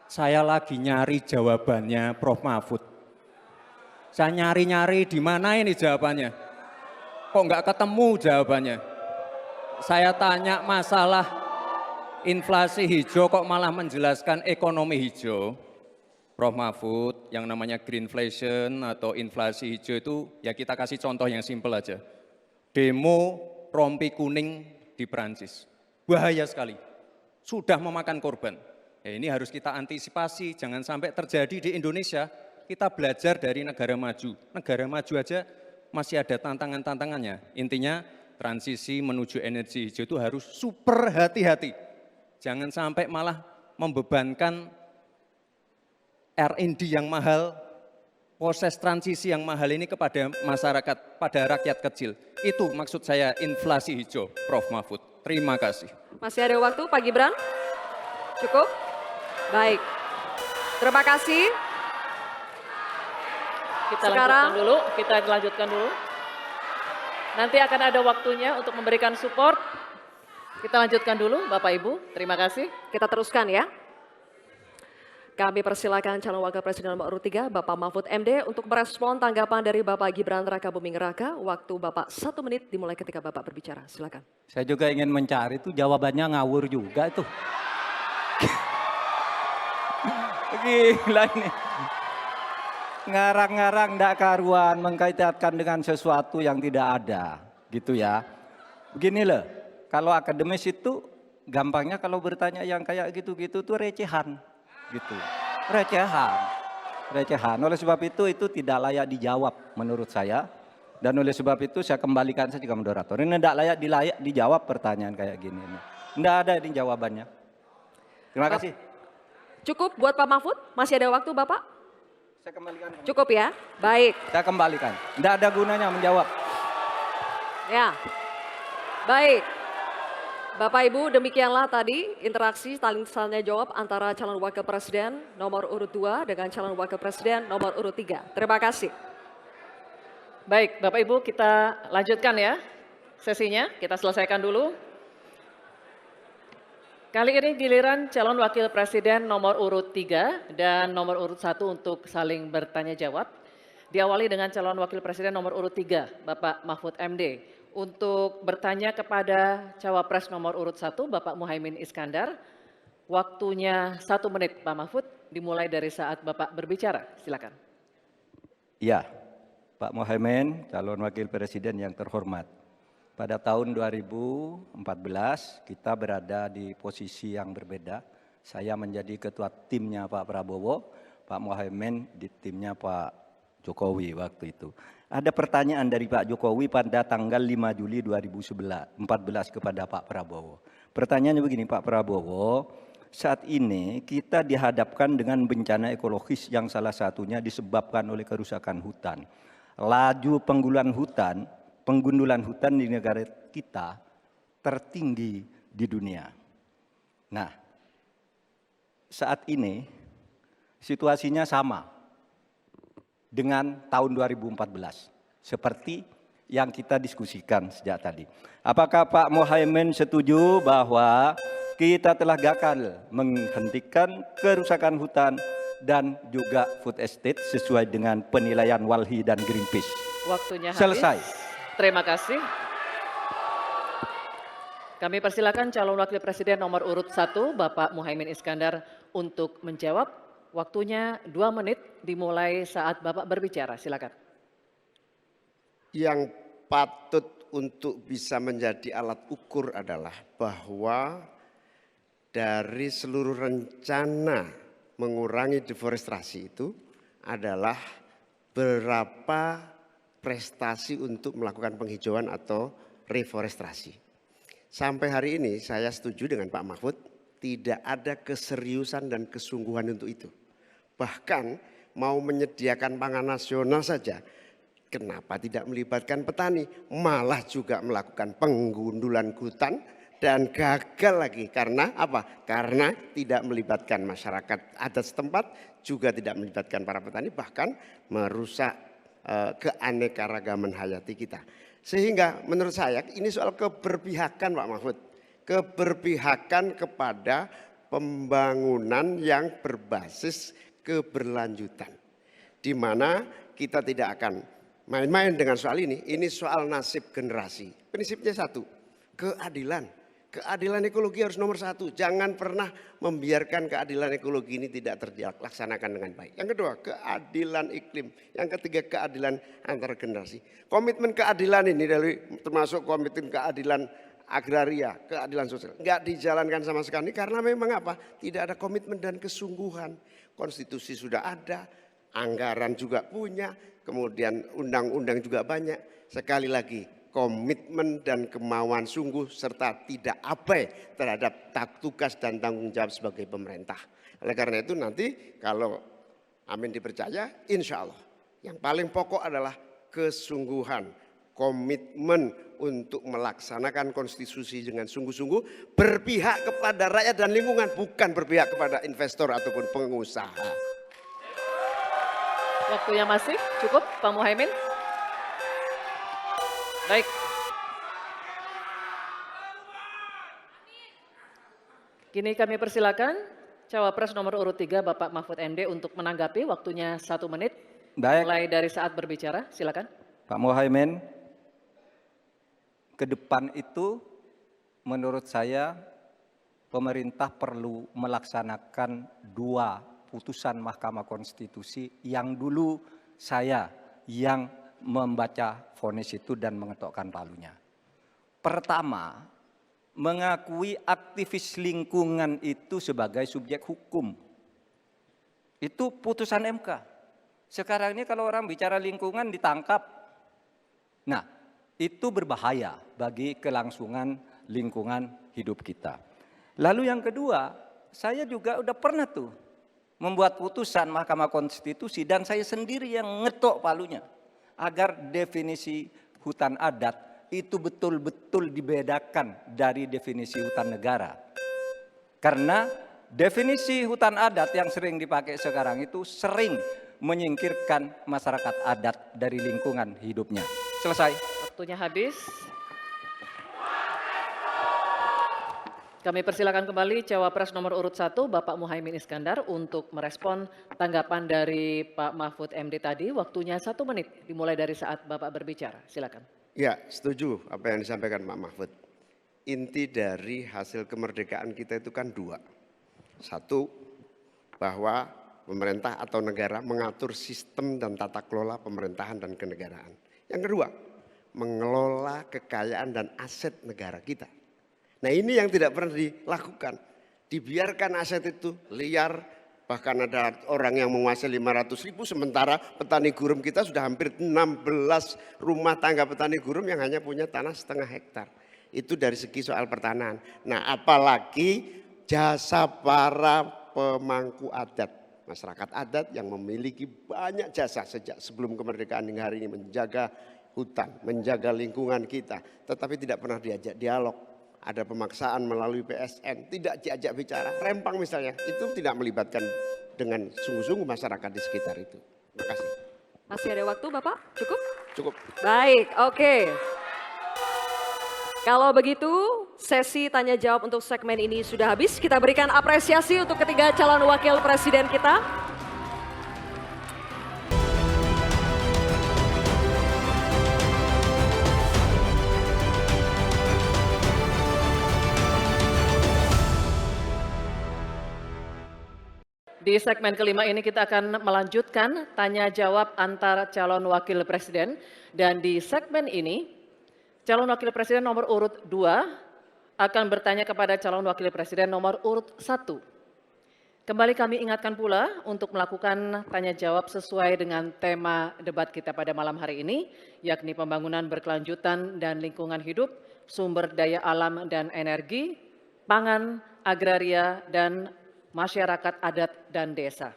Speaker 7: Saya lagi nyari jawabannya Prof. Mahfud. Saya nyari-nyari di mana ini jawabannya. Kok nggak ketemu jawabannya. Saya tanya masalah inflasi hijau kok malah menjelaskan ekonomi hijau. Prof. Mahfud, yang namanya greenflation atau inflasi hijau itu ya kita kasih contoh yang simpel aja. Demo rompi kuning di Perancis. Bahaya sekali. Sudah memakan korban. Ya, ini harus kita antisipasi, jangan sampai terjadi di Indonesia. Kita belajar dari negara maju. Negara maju aja masih ada tantangan-tantangannya. Intinya transisi menuju energi hijau itu harus super hati-hati. Jangan sampai malah membebankan R&D yang mahal, proses transisi yang mahal ini kepada masyarakat, pada rakyat kecil. Itu maksud saya inflasi hijau, Prof. Mahfud. Terima kasih.
Speaker 3: Masih ada waktu Pak Gibran? Cukup? Baik. Terima kasih.
Speaker 1: Kita
Speaker 3: Sekarang-
Speaker 1: lanjutkan dulu. Nanti akan ada waktunya untuk memberikan support. Kita lanjutkan dulu Bapak Ibu, terima kasih.
Speaker 3: Kita teruskan ya. Kami persilakan calon wakil presiden nomor urut 3, Bapak Mahfud MD untuk merespon tanggapan dari Bapak Gibran Rakabuming Raka. Waktu Bapak 1 menit dimulai ketika Bapak berbicara. Silakan.
Speaker 6: Saya juga ingin mencari itu jawabannya ngawur juga itu. Gila ini. Ngarang-ngarang ndak karuan mengkaitkan dengan sesuatu yang tidak ada. Gitu ya. Begini loh, kalau akademis itu gampangnya kalau bertanya yang kayak gitu-gitu tuh recehan. Gitu. Recehan. Oleh sebab itu tidak layak dijawab menurut saya. Dan oleh sebab itu saya kembalikan saja ke moderator. Ini tidak layak dijawab pertanyaan kayak gini. Tidak ada ini jawabannya. Terima kasih.
Speaker 3: Cukup buat Pak Mahfud? Masih ada waktu Bapak?
Speaker 6: Saya kembalikan.
Speaker 3: Cukup ya? Baik.
Speaker 6: Saya kembalikan. Tidak ada gunanya menjawab.
Speaker 3: Ya. Baik. Bapak Ibu, demikianlah tadi interaksi saling tanya jawab antara calon wakil presiden nomor urut 2 dengan calon wakil presiden nomor urut 3. Terima kasih.
Speaker 1: Baik, Bapak Ibu kita lanjutkan ya sesinya, kita selesaikan dulu. Kali ini giliran calon wakil presiden nomor urut 3 dan nomor urut 1 untuk saling bertanya jawab. Diawali dengan calon wakil presiden nomor urut 3, Bapak Mahfud MD. Untuk bertanya kepada cawapres nomor urut 1, Bapak Muhaimin Iskandar. Waktunya 1 menit, Pak Mahfud, dimulai dari saat Bapak berbicara. Silakan.
Speaker 6: Ya, Pak Muhaimin, calon wakil presiden yang terhormat. Pada tahun 2014 kita berada di posisi yang berbeda. Saya menjadi ketua timnya Pak Prabowo, Pak Muhaimin di timnya Pak Jokowi waktu itu. Ada pertanyaan dari Pak Jokowi pada tanggal 5 Juli 2014 kepada Pak Prabowo. Pertanyaannya begini, Pak Prabowo, saat ini kita dihadapkan dengan bencana ekologis yang salah satunya disebabkan oleh kerusakan hutan. Laju penggundulan hutan di negara kita tertinggi di dunia. Nah, saat ini situasinya sama dengan tahun 2014 seperti yang kita diskusikan sejak tadi. Apakah Pak Muhaimin setuju bahwa kita telah gagal menghentikan kerusakan hutan dan juga food estate sesuai dengan penilaian Walhi dan Greenpeace?
Speaker 1: Waktunya habis.
Speaker 6: Selesai.
Speaker 1: Terima kasih. Kami persilakan calon wakil presiden nomor urut 1, Bapak Muhaimin Iskandar untuk menjawab. Waktunya 2 menit dimulai saat Bapak berbicara. Silakan.
Speaker 2: Yang patut untuk bisa menjadi alat ukur adalah bahwa dari seluruh rencana mengurangi deforestasi itu adalah berapa prestasi untuk melakukan penghijauan atau reforestasi. Sampai hari ini saya setuju dengan Pak Mahfud, tidak ada keseriusan dan kesungguhan untuk itu. Bahkan mau menyediakan pangan nasional saja, kenapa tidak melibatkan petani? Malah juga melakukan penggundulan hutan dan gagal lagi. Karena apa? Karena tidak melibatkan masyarakat adat setempat, juga tidak melibatkan para petani, bahkan merusak keanekaragaman hayati kita. Sehingga menurut saya ini soal keberpihakan Pak Mahfud. Keberpihakan kepada pembangunan yang berbasis keberlanjutan. Di mana kita tidak akan main-main dengan soal ini soal nasib generasi. Prinsipnya satu, keadilan. Keadilan ekologi harus nomor satu. Jangan pernah membiarkan keadilan ekologi ini tidak terlaksanakan dengan baik. Yang kedua, keadilan iklim. Yang ketiga, keadilan antar generasi. Komitmen keadilan ini termasuk komitmen keadilan agraria, keadilan sosial. Enggak dijalankan sama sekali karena memang apa? Tidak ada komitmen dan kesungguhan. Konstitusi sudah ada, anggaran juga punya, kemudian undang-undang juga banyak. Sekali lagi, komitmen dan kemauan sungguh serta tidak abai terhadap tugas dan tanggung jawab sebagai pemerintah. Oleh karena itu nanti kalau amin dipercaya, insya Allah yang paling pokok adalah kesungguhan, komitmen untuk melaksanakan konstitusi dengan sungguh-sungguh, berpihak kepada rakyat dan lingkungan, bukan berpihak kepada investor ataupun pengusaha.
Speaker 1: Waktunya masih cukup, Pak Muhaimin. Baik. Kini kami persilakan Cawapres nomor urut 3 Bapak Mahfud MD untuk menanggapi, waktunya 1 menit.
Speaker 6: Baik.
Speaker 1: Mulai dari saat berbicara, silakan.
Speaker 6: Pak Muhaimin, ke depan itu menurut saya pemerintah perlu melaksanakan 2 putusan Mahkamah Konstitusi yang dulu saya yang membaca vonis itu dan mengetokkan palunya. Pertama, mengakui aktivis lingkungan itu sebagai subjek hukum. Itu putusan MK. Sekarang ini kalau orang bicara lingkungan ditangkap. Nah, itu berbahaya bagi kelangsungan lingkungan hidup kita. Lalu yang kedua, saya juga udah pernah tuh membuat putusan Mahkamah Konstitusi dan saya sendiri yang ngetok palunya. Agar definisi hutan adat itu betul-betul dibedakan dari definisi hutan negara. Karena definisi hutan adat yang sering dipakai sekarang itu sering menyingkirkan masyarakat adat dari lingkungan hidupnya. Selesai.
Speaker 1: Waktunya habis. Kami persilakan kembali Cawapres nomor urut 1 Bapak Muhaimin Iskandar untuk merespon tanggapan dari Pak Mahfud MD tadi. Waktunya 1 menit dimulai dari saat Bapak berbicara. Silakan.
Speaker 2: Ya, setuju apa yang disampaikan Pak Mahfud. Inti dari hasil kemerdekaan kita itu kan 2. Satu, bahwa pemerintah atau negara mengatur sistem dan tata kelola pemerintahan dan kenegaraan. Yang kedua, mengelola kekayaan dan aset negara kita. Nah ini yang tidak pernah dilakukan. Dibiarkan aset itu liar, bahkan ada orang yang menguasai 500.000 sementara petani gurem kita sudah hampir 16 rumah tangga petani gurem yang hanya punya tanah 0,5 hektar. Itu dari segi soal pertanahan. Nah apalagi jasa para pemangku adat. Masyarakat adat yang memiliki banyak jasa sejak sebelum kemerdekaan hingga hari ini menjaga hutan, menjaga lingkungan kita. Tetapi tidak pernah diajak dialog. Ada pemaksaan melalui PSN, tidak diajak bicara, rempang misalnya, itu tidak melibatkan dengan sungguh-sungguh masyarakat di sekitar itu. Terima kasih.
Speaker 3: Masih ada waktu Bapak? Cukup?
Speaker 2: Cukup.
Speaker 3: Baik, oke. Kalau begitu, sesi tanya jawab untuk segmen ini sudah habis. Kita berikan apresiasi untuk ketiga calon wakil presiden kita.
Speaker 1: Di segmen kelima ini kita akan melanjutkan tanya jawab antar calon wakil presiden. Dan di segmen ini, calon wakil presiden nomor urut 2 akan bertanya kepada calon wakil presiden nomor urut 1. Kembali kami ingatkan pula untuk melakukan tanya jawab sesuai dengan tema debat kita pada malam hari ini, yakni pembangunan berkelanjutan dan lingkungan hidup, sumber daya alam dan energi, pangan, agraria, dan masyarakat adat dan desa.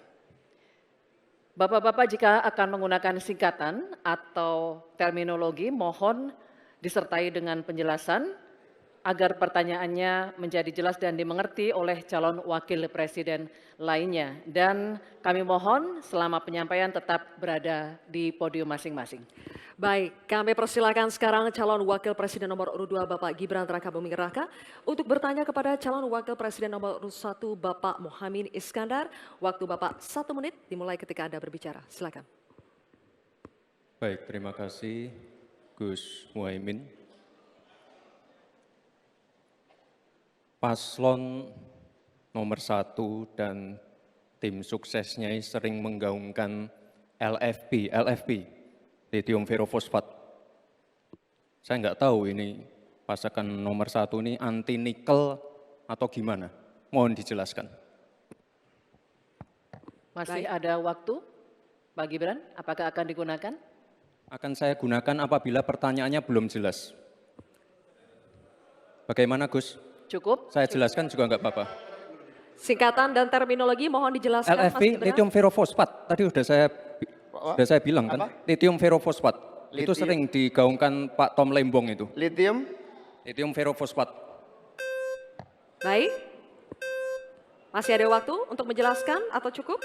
Speaker 1: Bapak-bapak jika akan menggunakan singkatan atau terminologi mohon disertai dengan penjelasan agar pertanyaannya menjadi jelas dan dimengerti oleh calon wakil presiden lainnya. Dan kami mohon selama penyampaian tetap berada di podium masing-masing.
Speaker 3: Baik, kami persilakan sekarang calon wakil presiden nomor urut 2 Bapak Gibran Rakabuming Raka untuk bertanya kepada calon wakil presiden nomor urut 1 Bapak Muhaimin Iskandar. Waktu Bapak 1 menit dimulai ketika Anda berbicara. Silakan.
Speaker 4: Baik, terima kasih Gus Muhaimin. Paslon nomor 1 dan tim suksesnya sering menggaungkan LFP, lithium ferrofosfat. Saya nggak tahu ini pasangan nomor 1 ini anti nikel atau gimana. Mohon dijelaskan.
Speaker 1: Masih ada waktu, Pak Gibran, apakah akan digunakan?
Speaker 4: Akan saya gunakan apabila pertanyaannya belum jelas. Bagaimana Gus?
Speaker 1: Cukup?
Speaker 4: Saya jelaskan juga nggak apa-apa.
Speaker 3: Singkatan dan terminologi mohon dijelaskan. Mas
Speaker 4: LFP,
Speaker 3: Gibran.
Speaker 4: lithium ferrofosfat. Tadi sudah saya bilang kan, lithium ferrofosfat. Itu sering digaungkan Pak Tom Lembong itu.
Speaker 2: Lithium?
Speaker 4: Lithium ferrofosfat.
Speaker 3: Baik. Masih ada waktu untuk menjelaskan atau cukup?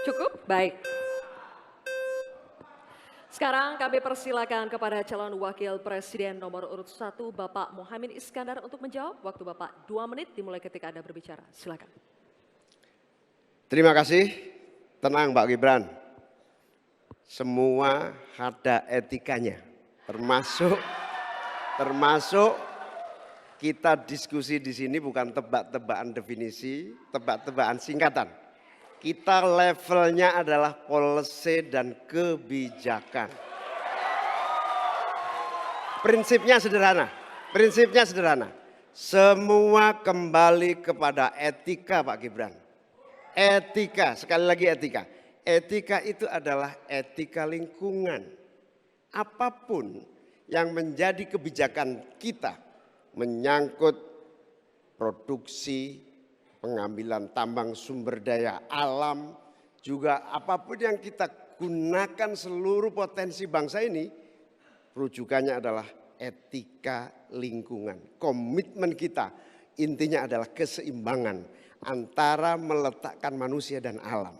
Speaker 3: Cukup? Baik. Sekarang kami persilakan kepada calon wakil presiden nomor urut 1 Bapak Muhaimin Iskandar untuk menjawab. Waktu Bapak 2 menit dimulai ketika Anda berbicara. Silakan.
Speaker 2: Terima kasih. Tenang Pak Gibran. Semua ada etikanya. Termasuk kita diskusi di sini bukan tebak-tebakan definisi, tebak-tebakan singkatan. Kita levelnya adalah policy dan kebijakan. Prinsipnya sederhana. Semua kembali kepada etika Pak Gibran. Etika, sekali lagi etika. Etika itu adalah etika lingkungan. Apapun yang menjadi kebijakan kita menyangkut produksi, pengambilan tambang sumber daya alam, juga apapun yang kita gunakan seluruh potensi bangsa ini, rujukannya adalah etika lingkungan. Komitmen kita intinya adalah keseimbangan antara meletakkan manusia dan alam.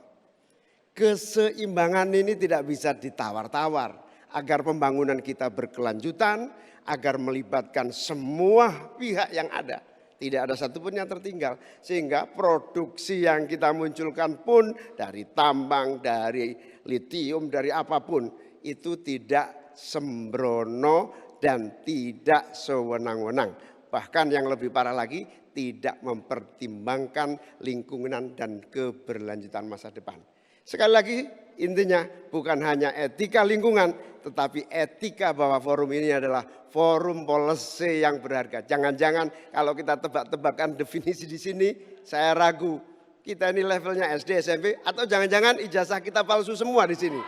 Speaker 2: Keseimbangan ini tidak bisa ditawar-tawar agar pembangunan kita berkelanjutan, agar melibatkan semua pihak yang ada. Tidak ada satupun yang tertinggal. Sehingga produksi yang kita munculkan pun dari tambang, dari litium, dari apapun. Itu tidak sembrono dan tidak sewenang-wenang. Bahkan yang lebih parah lagi tidak mempertimbangkan lingkungan dan keberlanjutan masa depan. Sekali lagi intinya bukan hanya etika lingkungan, tetapi etika bahwa forum ini adalah forum policy yang berharga. Jangan-jangan kalau kita tebak-tebakan definisi di sini, saya ragu kita ini levelnya SD, SMP, atau jangan-jangan ijazah kita palsu semua di sini.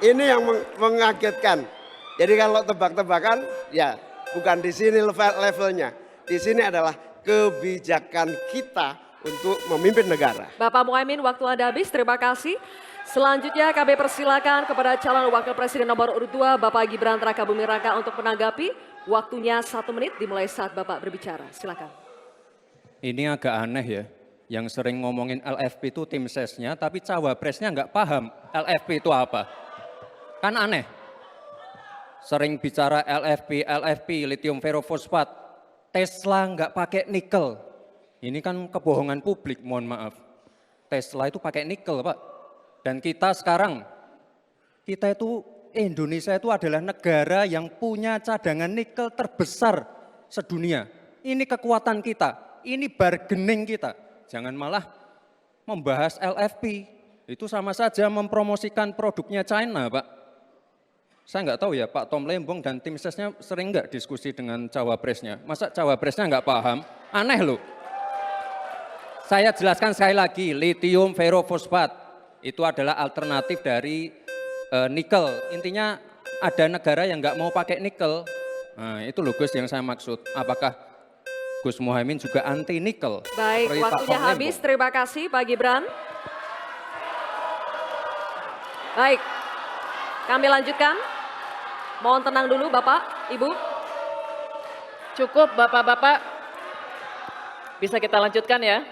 Speaker 2: Ini yang mengagetkan. Jadi kalau tebak-tebakan, ya bukan di sini levelnya. Di sini adalah kebijakan kita untuk memimpin negara.
Speaker 3: Bapak Muhaimin, waktu Anda habis. Terima kasih. Selanjutnya kami persilakan kepada calon wakil presiden nomor urut 2 Bapak Gibran Rakabuming Raka untuk menanggapi. Waktunya 1 menit dimulai saat Bapak berbicara. Silakan.
Speaker 4: Ini agak aneh ya, yang sering ngomongin LFP itu tim sesnya, tapi cawapresnya nggak paham LFP itu apa. Kan aneh. Sering bicara LFP, lithium ferrofosfat, Tesla nggak pakai nikel. Ini kan kebohongan publik, mohon maaf. Tesla itu pakai nikel, Pak. Dan kita sekarang, Indonesia itu adalah negara yang punya cadangan nikel terbesar sedunia. Ini kekuatan kita, ini bargaining kita. Jangan malah membahas LFP. Itu sama saja mempromosikan produknya China, Pak. Saya nggak tahu ya, Pak Tom Lembong dan tim sesnya sering nggak diskusi dengan cawapresnya. Masa cawapresnya nggak paham? Aneh loh.
Speaker 7: Saya jelaskan sekali lagi, litium ferrofosfat itu adalah alternatif dari nikel. Intinya ada negara yang nggak mau pakai nikel. Nah, itu loh Gus yang saya maksud. Apakah Gus Muhaimin juga anti nikel?
Speaker 3: Baik,
Speaker 7: Seperti Pak
Speaker 3: waktunya
Speaker 7: Pong
Speaker 3: habis.
Speaker 7: Lembong.
Speaker 3: Terima kasih Pak Gibran. Baik, kami lanjutkan. Mohon tenang dulu Bapak, Ibu.
Speaker 1: Cukup Bapak-Bapak, bisa kita lanjutkan ya.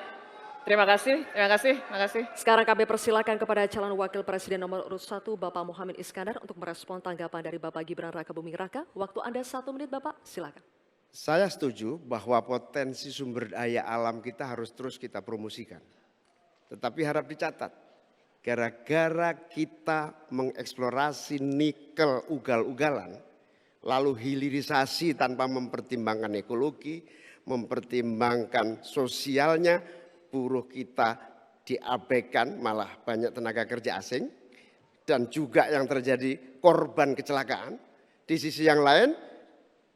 Speaker 1: Terima kasih, terima kasih, terima kasih.
Speaker 3: Sekarang kami persilakan kepada calon wakil presiden nomor urut 1 Bapak Muhaimin Iskandar untuk merespon tanggapan dari Bapak Gibran Rakabuming Raka. Waktu Anda 1 menit Bapak, silakan.
Speaker 2: Saya setuju bahwa potensi sumber daya alam kita harus terus kita promosikan. Tetapi harap dicatat, gara-gara kita mengeksplorasi nikel ugal-ugalan, lalu hilirisasi tanpa mempertimbangkan ekologi, mempertimbangkan sosialnya, buruh kita diabaikan, malah banyak tenaga kerja asing, dan juga yang terjadi korban kecelakaan. Di sisi yang lain,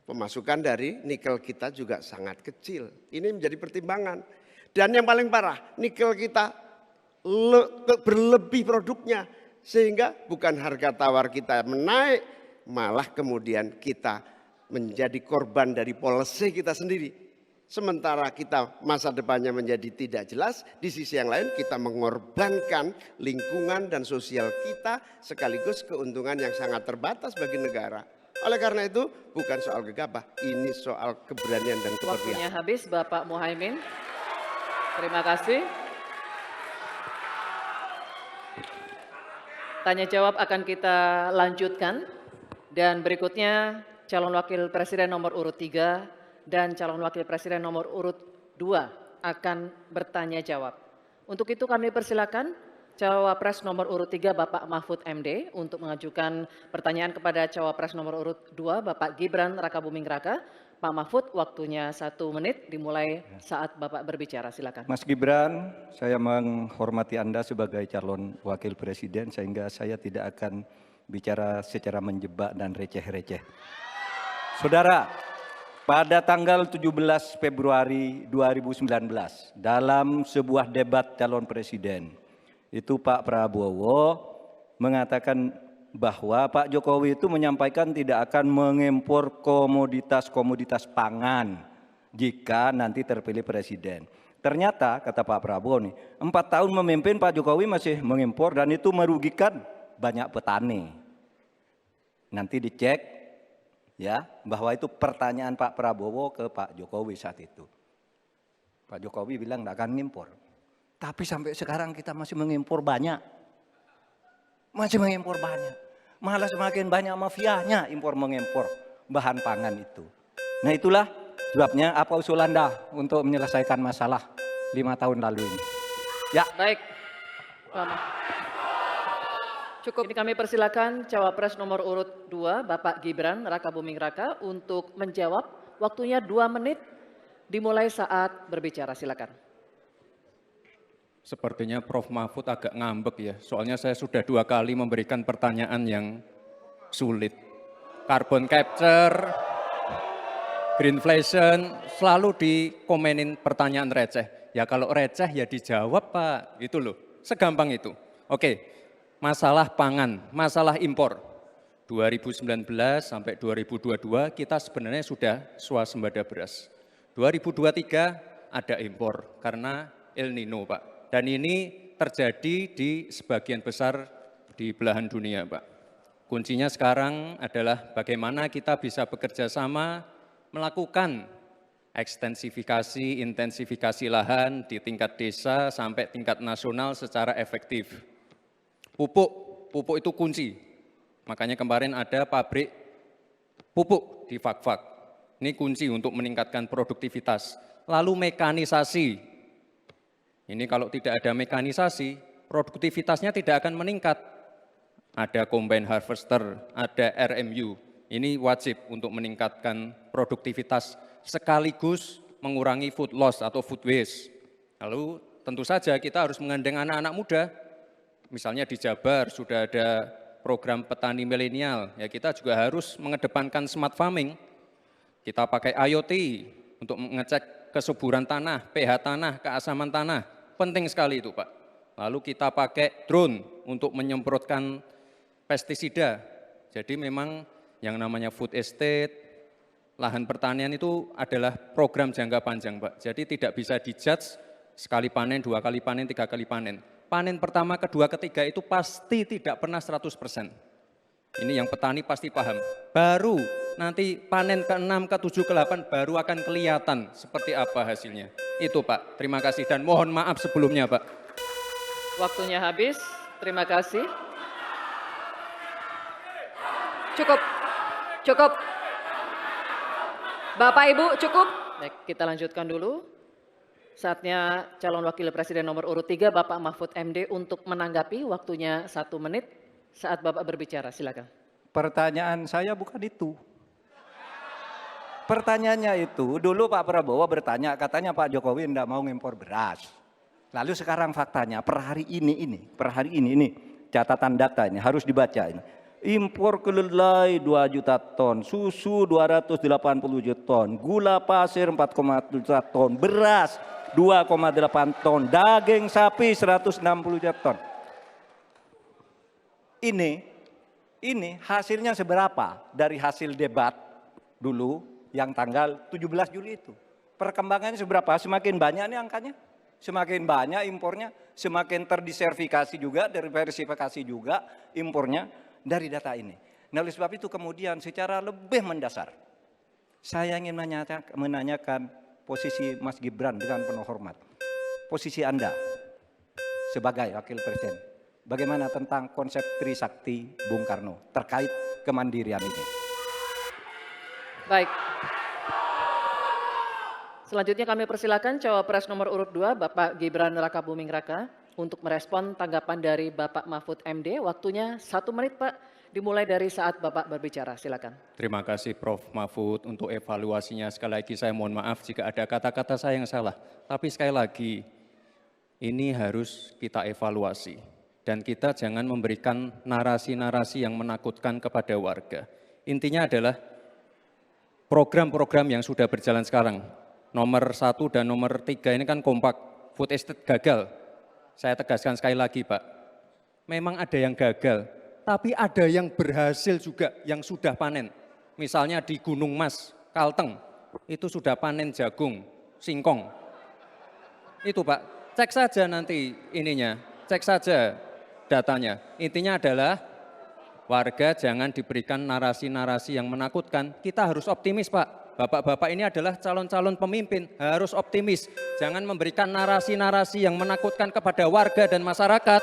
Speaker 2: pemasukan dari nikel kita juga sangat kecil. Ini menjadi pertimbangan. Dan yang paling parah, nikel kita berlebih produknya. Sehingga bukan harga tawar kita menaik, malah kemudian kita menjadi korban dari policy kita sendiri. Sementara kita masa depannya menjadi tidak jelas, di sisi yang lain kita mengorbankan lingkungan dan sosial kita sekaligus keuntungan yang sangat terbatas bagi negara. Oleh karena itu bukan soal gegabah, ini soal keberanian dan keberpihakan.
Speaker 1: Waktunya habis Bapak Muhaimin. Terima kasih. Tanya jawab akan kita lanjutkan dan berikutnya calon wakil presiden nomor urut 3 dan calon wakil presiden nomor urut 2 akan bertanya jawab. Untuk itu kami persilakan Cawapres nomor urut 3 Bapak Mahfud MD untuk mengajukan pertanyaan kepada Cawapres nomor urut 2 Bapak Gibran Rakabuming Raka. Pak Mahfud, waktunya 1 menit dimulai saat Bapak berbicara. Silakan.
Speaker 6: Mas Gibran, saya menghormati Anda sebagai calon wakil presiden sehingga saya tidak akan bicara secara menjebak dan receh-receh. Saudara, pada tanggal 17 Februari 2019 dalam sebuah debat calon presiden, itu Pak Prabowo mengatakan bahwa Pak Jokowi itu menyampaikan tidak akan mengimpor komoditas-komoditas pangan jika nanti terpilih presiden. Ternyata kata Pak Prabowo nih, 4 tahun memimpin Pak Jokowi masih mengimpor dan itu merugikan banyak petani. Nanti dicek ya bahwa itu pertanyaan Pak Prabowo ke Pak Jokowi saat itu. Pak Jokowi bilang tidak akan ngimpor. Tapi sampai sekarang kita masih mengimpor banyak. Masih mengimpor banyak. Malah semakin banyak mafianya impor mengimpor bahan pangan itu. Nah itulah sebabnya apa usul Anda untuk menyelesaikan masalah 5 tahun lalu ini. Ya.
Speaker 1: Baik. Cukup. Ini kami persilakan Cawapres nomor urut 2 Bapak Gibran Rakabuming Raka untuk menjawab. Waktunya 2 menit dimulai saat berbicara. Silakan.
Speaker 4: Sepertinya Prof. Mahfud agak ngambek ya, soalnya saya sudah 2 kali memberikan pertanyaan yang sulit. Carbon capture, greenflation, selalu dikomenin pertanyaan receh. Ya kalau receh ya dijawab Pak, itu loh, segampang itu. Oke, masalah pangan, masalah impor. 2019 sampai 2022 kita sebenarnya sudah swasembada beras. 2023 ada impor karena El Nino Pak. Dan ini terjadi di sebagian besar di belahan dunia Pak. Kuncinya sekarang adalah bagaimana kita bisa bekerja sama melakukan ekstensifikasi, intensifikasi lahan di tingkat desa sampai tingkat nasional secara efektif. Pupuk itu kunci. Makanya kemarin ada pabrik pupuk di Fak-Fak. Ini kunci untuk meningkatkan produktivitas. Lalu mekanisasi. Ini kalau tidak ada mekanisasi, produktivitasnya tidak akan meningkat. Ada combine harvester, ada RMU. Ini wajib untuk meningkatkan produktivitas sekaligus mengurangi food loss atau food waste. Lalu tentu saja kita harus menggandeng anak-anak muda. Misalnya di Jabar sudah ada program petani milenial. Ya kita juga harus mengedepankan smart farming. Kita pakai IoT untuk mengecek
Speaker 7: kesuburan tanah, pH tanah, keasaman tanah. Penting sekali itu Pak. Lalu kita pakai drone untuk menyemprotkan pestisida. Jadi memang yang namanya food estate, lahan pertanian itu adalah program jangka panjang Pak. Jadi tidak bisa dijudge sekali panen, 2 kali panen, 3 kali panen. Panen pertama, kedua, ketiga itu pasti tidak pernah 100%. Ini yang petani pasti paham. Baru nanti panen ke-6, ke-7, ke-8 baru akan kelihatan seperti apa hasilnya. Itu Pak, terima kasih dan mohon maaf sebelumnya Pak.
Speaker 1: Waktunya habis, terima kasih.
Speaker 3: Cukup, cukup. Bapak Ibu cukup.
Speaker 1: Baik, kita lanjutkan dulu. Saatnya calon wakil presiden nomor urut 3 Bapak Mahfud MD untuk menanggapi, waktunya 1 menit saat Bapak berbicara, silakan.
Speaker 6: Pertanyaan saya bukan itu. Pertanyaannya itu, dulu Pak Prabowo bertanya, katanya Pak Jokowi tidak mau ngimpor beras. Lalu sekarang faktanya, per hari ini, catatan data ini harus dibaca ini. Impor kedelai 2 juta ton, susu 280 juta ton, gula pasir 4,1 juta ton, beras 2,8 ton, daging sapi 160 juta ton. Ini hasilnya seberapa dari hasil debat dulu yang tanggal 17 Juli itu. Perkembangannya seberapa? Semakin banyak nih angkanya, semakin banyak impornya, semakin terdiversifikasi juga, diversifikasi juga impornya dari data ini. Nah, oleh sebab itu kemudian secara lebih mendasar, saya ingin menanyakan posisi Mas Gibran dengan penuh hormat. Posisi Anda sebagai wakil presiden, bagaimana tentang konsep Trisakti Bung Karno terkait kemandirian ini?
Speaker 1: Baik. Selanjutnya kami persilakan cawapres nomor urut 2 Bapak Gibran Rakabuming Raka untuk merespon tanggapan dari Bapak Mahfud MD. Waktunya 1 menit Pak, dimulai dari saat Bapak berbicara, silakan.
Speaker 7: Terima kasih Prof. Mahfud untuk evaluasinya. Sekali lagi saya mohon maaf jika ada kata-kata saya yang salah. Tapi sekali lagi, ini harus kita evaluasi. Dan kita jangan memberikan narasi-narasi yang menakutkan kepada warga. Intinya adalah program-program yang sudah berjalan sekarang. Nomor 1 dan nomor 3 ini kan kompak, food estate gagal. Saya tegaskan sekali lagi Pak, memang ada yang gagal, tapi ada yang berhasil juga yang sudah panen. Misalnya di Gunung Mas, Kalteng, itu sudah panen jagung, singkong. Itu Pak, cek saja nanti ininya, cek saja datanya. Intinya adalah warga jangan diberikan narasi-narasi yang menakutkan, kita harus optimis Pak. Bapak-bapak ini adalah calon-calon pemimpin, harus optimis. Jangan memberikan narasi-narasi yang menakutkan kepada warga dan masyarakat.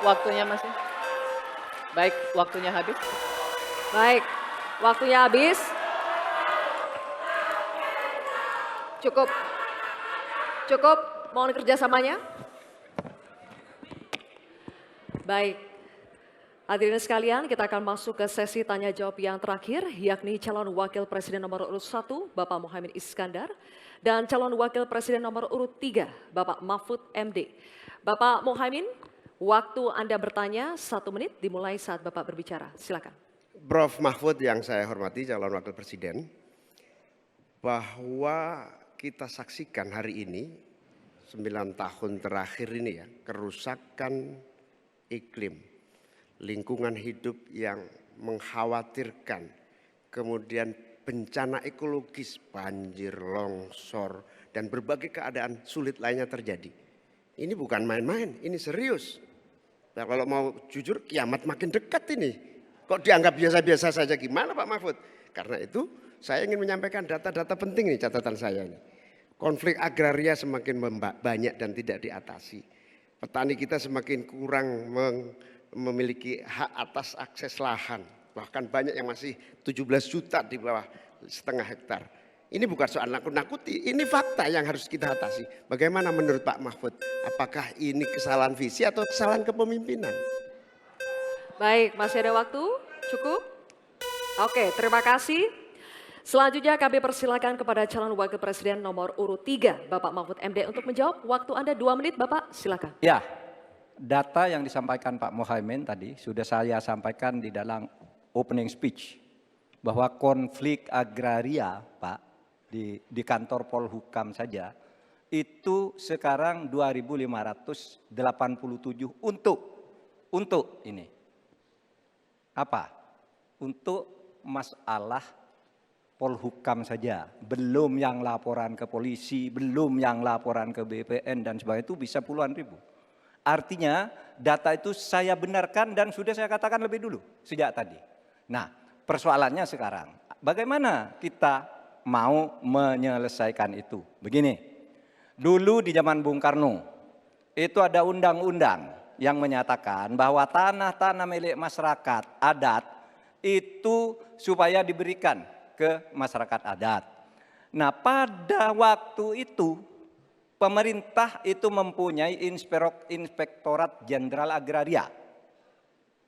Speaker 1: Waktunya masih. Baik, waktunya habis.
Speaker 3: Baik, waktunya habis. Cukup. Cukup, mohon kerjasamanya. Baik. Hadirin sekalian, kita akan masuk ke sesi tanya jawab yang terakhir, yakni calon wakil presiden nomor urut 1, Bapak Muhaimin Iskandar, dan calon wakil presiden nomor urut 3, Bapak Mahfud MD. Bapak Muhaimin, waktu Anda bertanya 1 menit dimulai saat Bapak berbicara. Silakan.
Speaker 2: Prof. Mahfud yang saya hormati, calon wakil presiden, bahwa kita saksikan hari ini, 9 tahun terakhir ini ya, kerusakan iklim, lingkungan hidup yang mengkhawatirkan, kemudian bencana ekologis, banjir, longsor, dan berbagai keadaan sulit lainnya terjadi. Ini bukan main-main, ini serius. Nah, kalau mau jujur, kiamat makin dekat ini. Kok dianggap biasa-biasa saja, gimana Pak Mahfud? Karena itu saya ingin menyampaikan data-data penting nih, catatan saya ini. Konflik agraria semakin banyak dan tidak diatasi. Petani kita semakin kurang memiliki hak atas akses lahan. Bahkan banyak yang masih 17 juta di bawah setengah hektar. Ini bukan soal nakut-nakuti, ini fakta yang harus kita atasi. Bagaimana menurut Pak Mahfud? Apakah ini kesalahan visi atau kesalahan kepemimpinan?
Speaker 3: Baik, masih ada waktu? Cukup? Oke, terima kasih. Selanjutnya kami persilakan kepada calon wakil presiden nomor urut 3, Bapak Mahfud MD untuk menjawab. Waktu Anda 2 menit, Bapak, silakan.
Speaker 6: Ya. Data yang disampaikan Pak Muhaimin tadi sudah saya sampaikan di dalam opening speech. bahwa konflik agraria, Pak, di kantor Polhukam saja, itu sekarang 2.587 untuk ini. Apa? Untuk masalah Polhukam saja, belum yang laporan ke polisi, belum yang laporan ke BPN dan sebagainya, itu bisa puluhan ribu. Artinya data itu saya benarkan dan sudah saya katakan lebih dulu, sejak tadi. Nah, persoalannya sekarang, bagaimana kita mau menyelesaikan itu? Begini, dulu di zaman Bung Karno, itu ada undang-undang yang menyatakan bahwa tanah-tanah milik masyarakat adat itu supaya diberikan ke masyarakat adat. Nah, pada waktu itu pemerintah itu mempunyai Inspektorat Jenderal Agraria.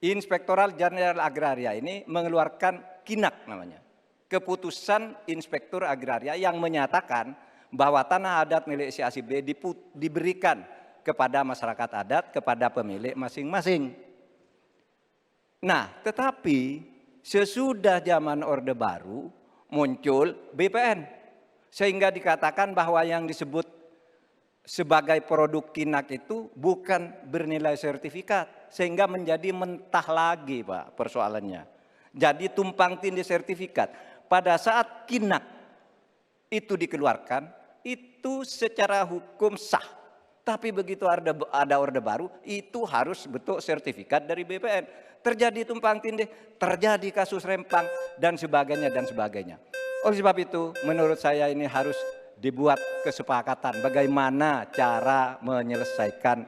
Speaker 6: Inspektorat Jenderal Agraria ini mengeluarkan KINAK namanya. Keputusan Inspektur Agraria yang menyatakan bahwa tanah adat milik si A si B diberikan kepada masyarakat adat, kepada pemilik masing-masing. Nah, tetapi sesudah zaman Orde Baru muncul BPN. Sehingga dikatakan bahwa yang disebut sebagai produk KINAK itu bukan bernilai sertifikat. Sehingga menjadi mentah lagi, Pak, persoalannya. Jadi tumpang tindih sertifikat. Pada saat KINAK itu dikeluarkan, itu secara hukum sah. Tapi begitu ada Orde Baru, itu harus bentuk sertifikat dari BPN. Terjadi tumpang tindih, terjadi kasus rempang, dan sebagainya, dan sebagainya. Oleh sebab itu, menurut saya ini harus dibuat kesepakatan bagaimana cara menyelesaikan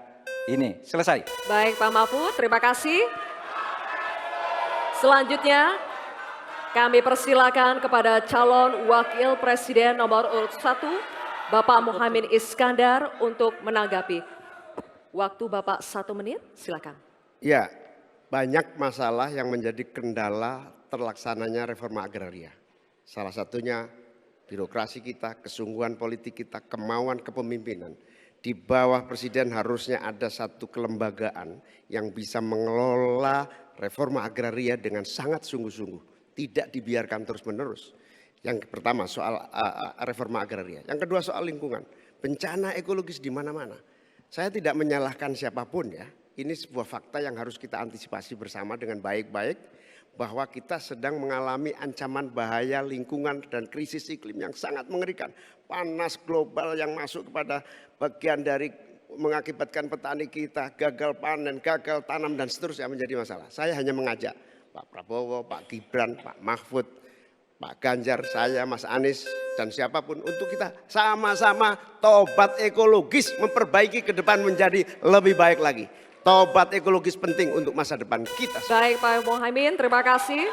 Speaker 6: ini. Selesai.
Speaker 3: Baik Pak Mahfud, terima kasih. Selanjutnya, kami persilakan kepada calon wakil presiden nomor urut 1, Bapak Muhaimin Iskandar untuk menanggapi. Waktu Bapak 1 menit, silakan.
Speaker 2: Ya, banyak masalah yang menjadi kendala terlaksananya reforma agraria. Salah satunya birokrasi kita, kesungguhan politik kita, kemauan kepemimpinan. Di bawah presiden harusnya ada satu kelembagaan yang bisa mengelola reforma agraria dengan sangat sungguh-sungguh. Tidak dibiarkan terus-menerus. Yang pertama soal reforma agraria. Yang kedua soal lingkungan. Bencana ekologis di mana-mana. Saya tidak menyalahkan siapapun ya. Ini sebuah fakta yang harus kita antisipasi bersama dengan baik-baik. Bahwa kita sedang mengalami ancaman bahaya lingkungan dan krisis iklim yang sangat mengerikan. Panas global yang masuk kepada bagian dari mengakibatkan petani kita gagal panen, gagal tanam dan seterusnya menjadi masalah. Saya hanya mengajak Pak Prabowo, Pak Gibran, Pak Mahfud, Pak Ganjar, saya, Mas Anies dan siapapun untuk kita sama-sama tobat ekologis memperbaiki ke depan menjadi lebih baik lagi. Tobat ekologis penting untuk masa depan kita.
Speaker 3: Baik Pak Muhaimin, terima kasih.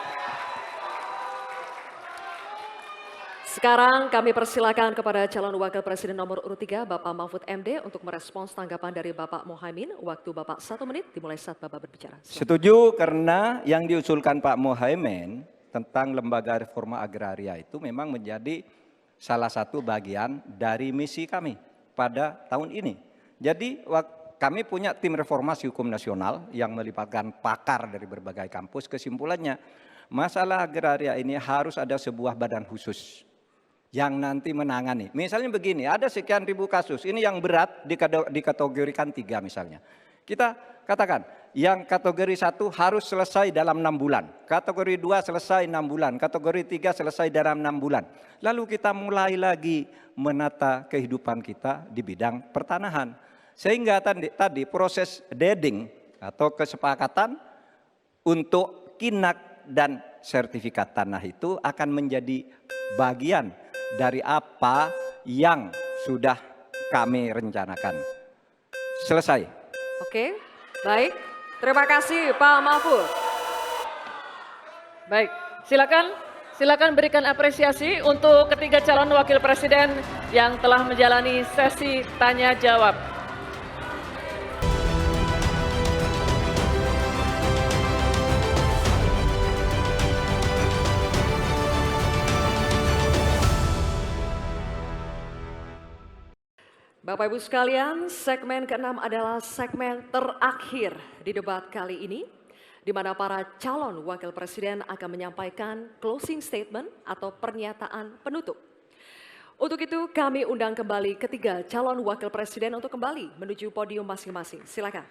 Speaker 3: Sekarang kami persilakan kepada calon wakil presiden nomor urut 3, Bapak Mahfud MD untuk merespons tanggapan dari Bapak Muhaimin. Waktu Bapak 1 menit dimulai saat Bapak berbicara. Silakan.
Speaker 6: Setuju karena yang diusulkan Pak Muhaimin tentang lembaga reforma agraria itu memang menjadi salah satu bagian dari misi kami pada tahun ini. Jadi kami punya tim reformasi hukum nasional yang melibatkan pakar dari berbagai kampus. Kesimpulannya, masalah agraria ini harus ada sebuah badan khusus yang nanti menangani. Misalnya begini, ada sekian ribu kasus. Ini yang berat dikategorikan 3 misalnya. Kita katakan, yang kategori 1 harus selesai dalam 6 bulan. Kategori 2 selesai 6 bulan. Kategori 3 selesai dalam 6 bulan. Lalu kita mulai lagi menata kehidupan kita di bidang pertanahan. Sehingga tadi proses deeding atau kesepakatan untuk KINAK dan sertifikat tanah itu akan menjadi bagian dari apa yang sudah kami rencanakan. Selesai.
Speaker 3: Oke, baik. Terima kasih Pak Mahfud.
Speaker 1: Baik, silakan berikan apresiasi untuk ketiga calon wakil presiden yang telah menjalani sesi tanya jawab.
Speaker 3: Bapak Ibu sekalian, segmen ke-6 adalah segmen terakhir di debat kali ini. di mana para calon wakil presiden akan menyampaikan closing statement atau pernyataan penutup. Untuk itu kami undang kembali ketiga calon wakil presiden untuk kembali menuju podium masing-masing. Silakan.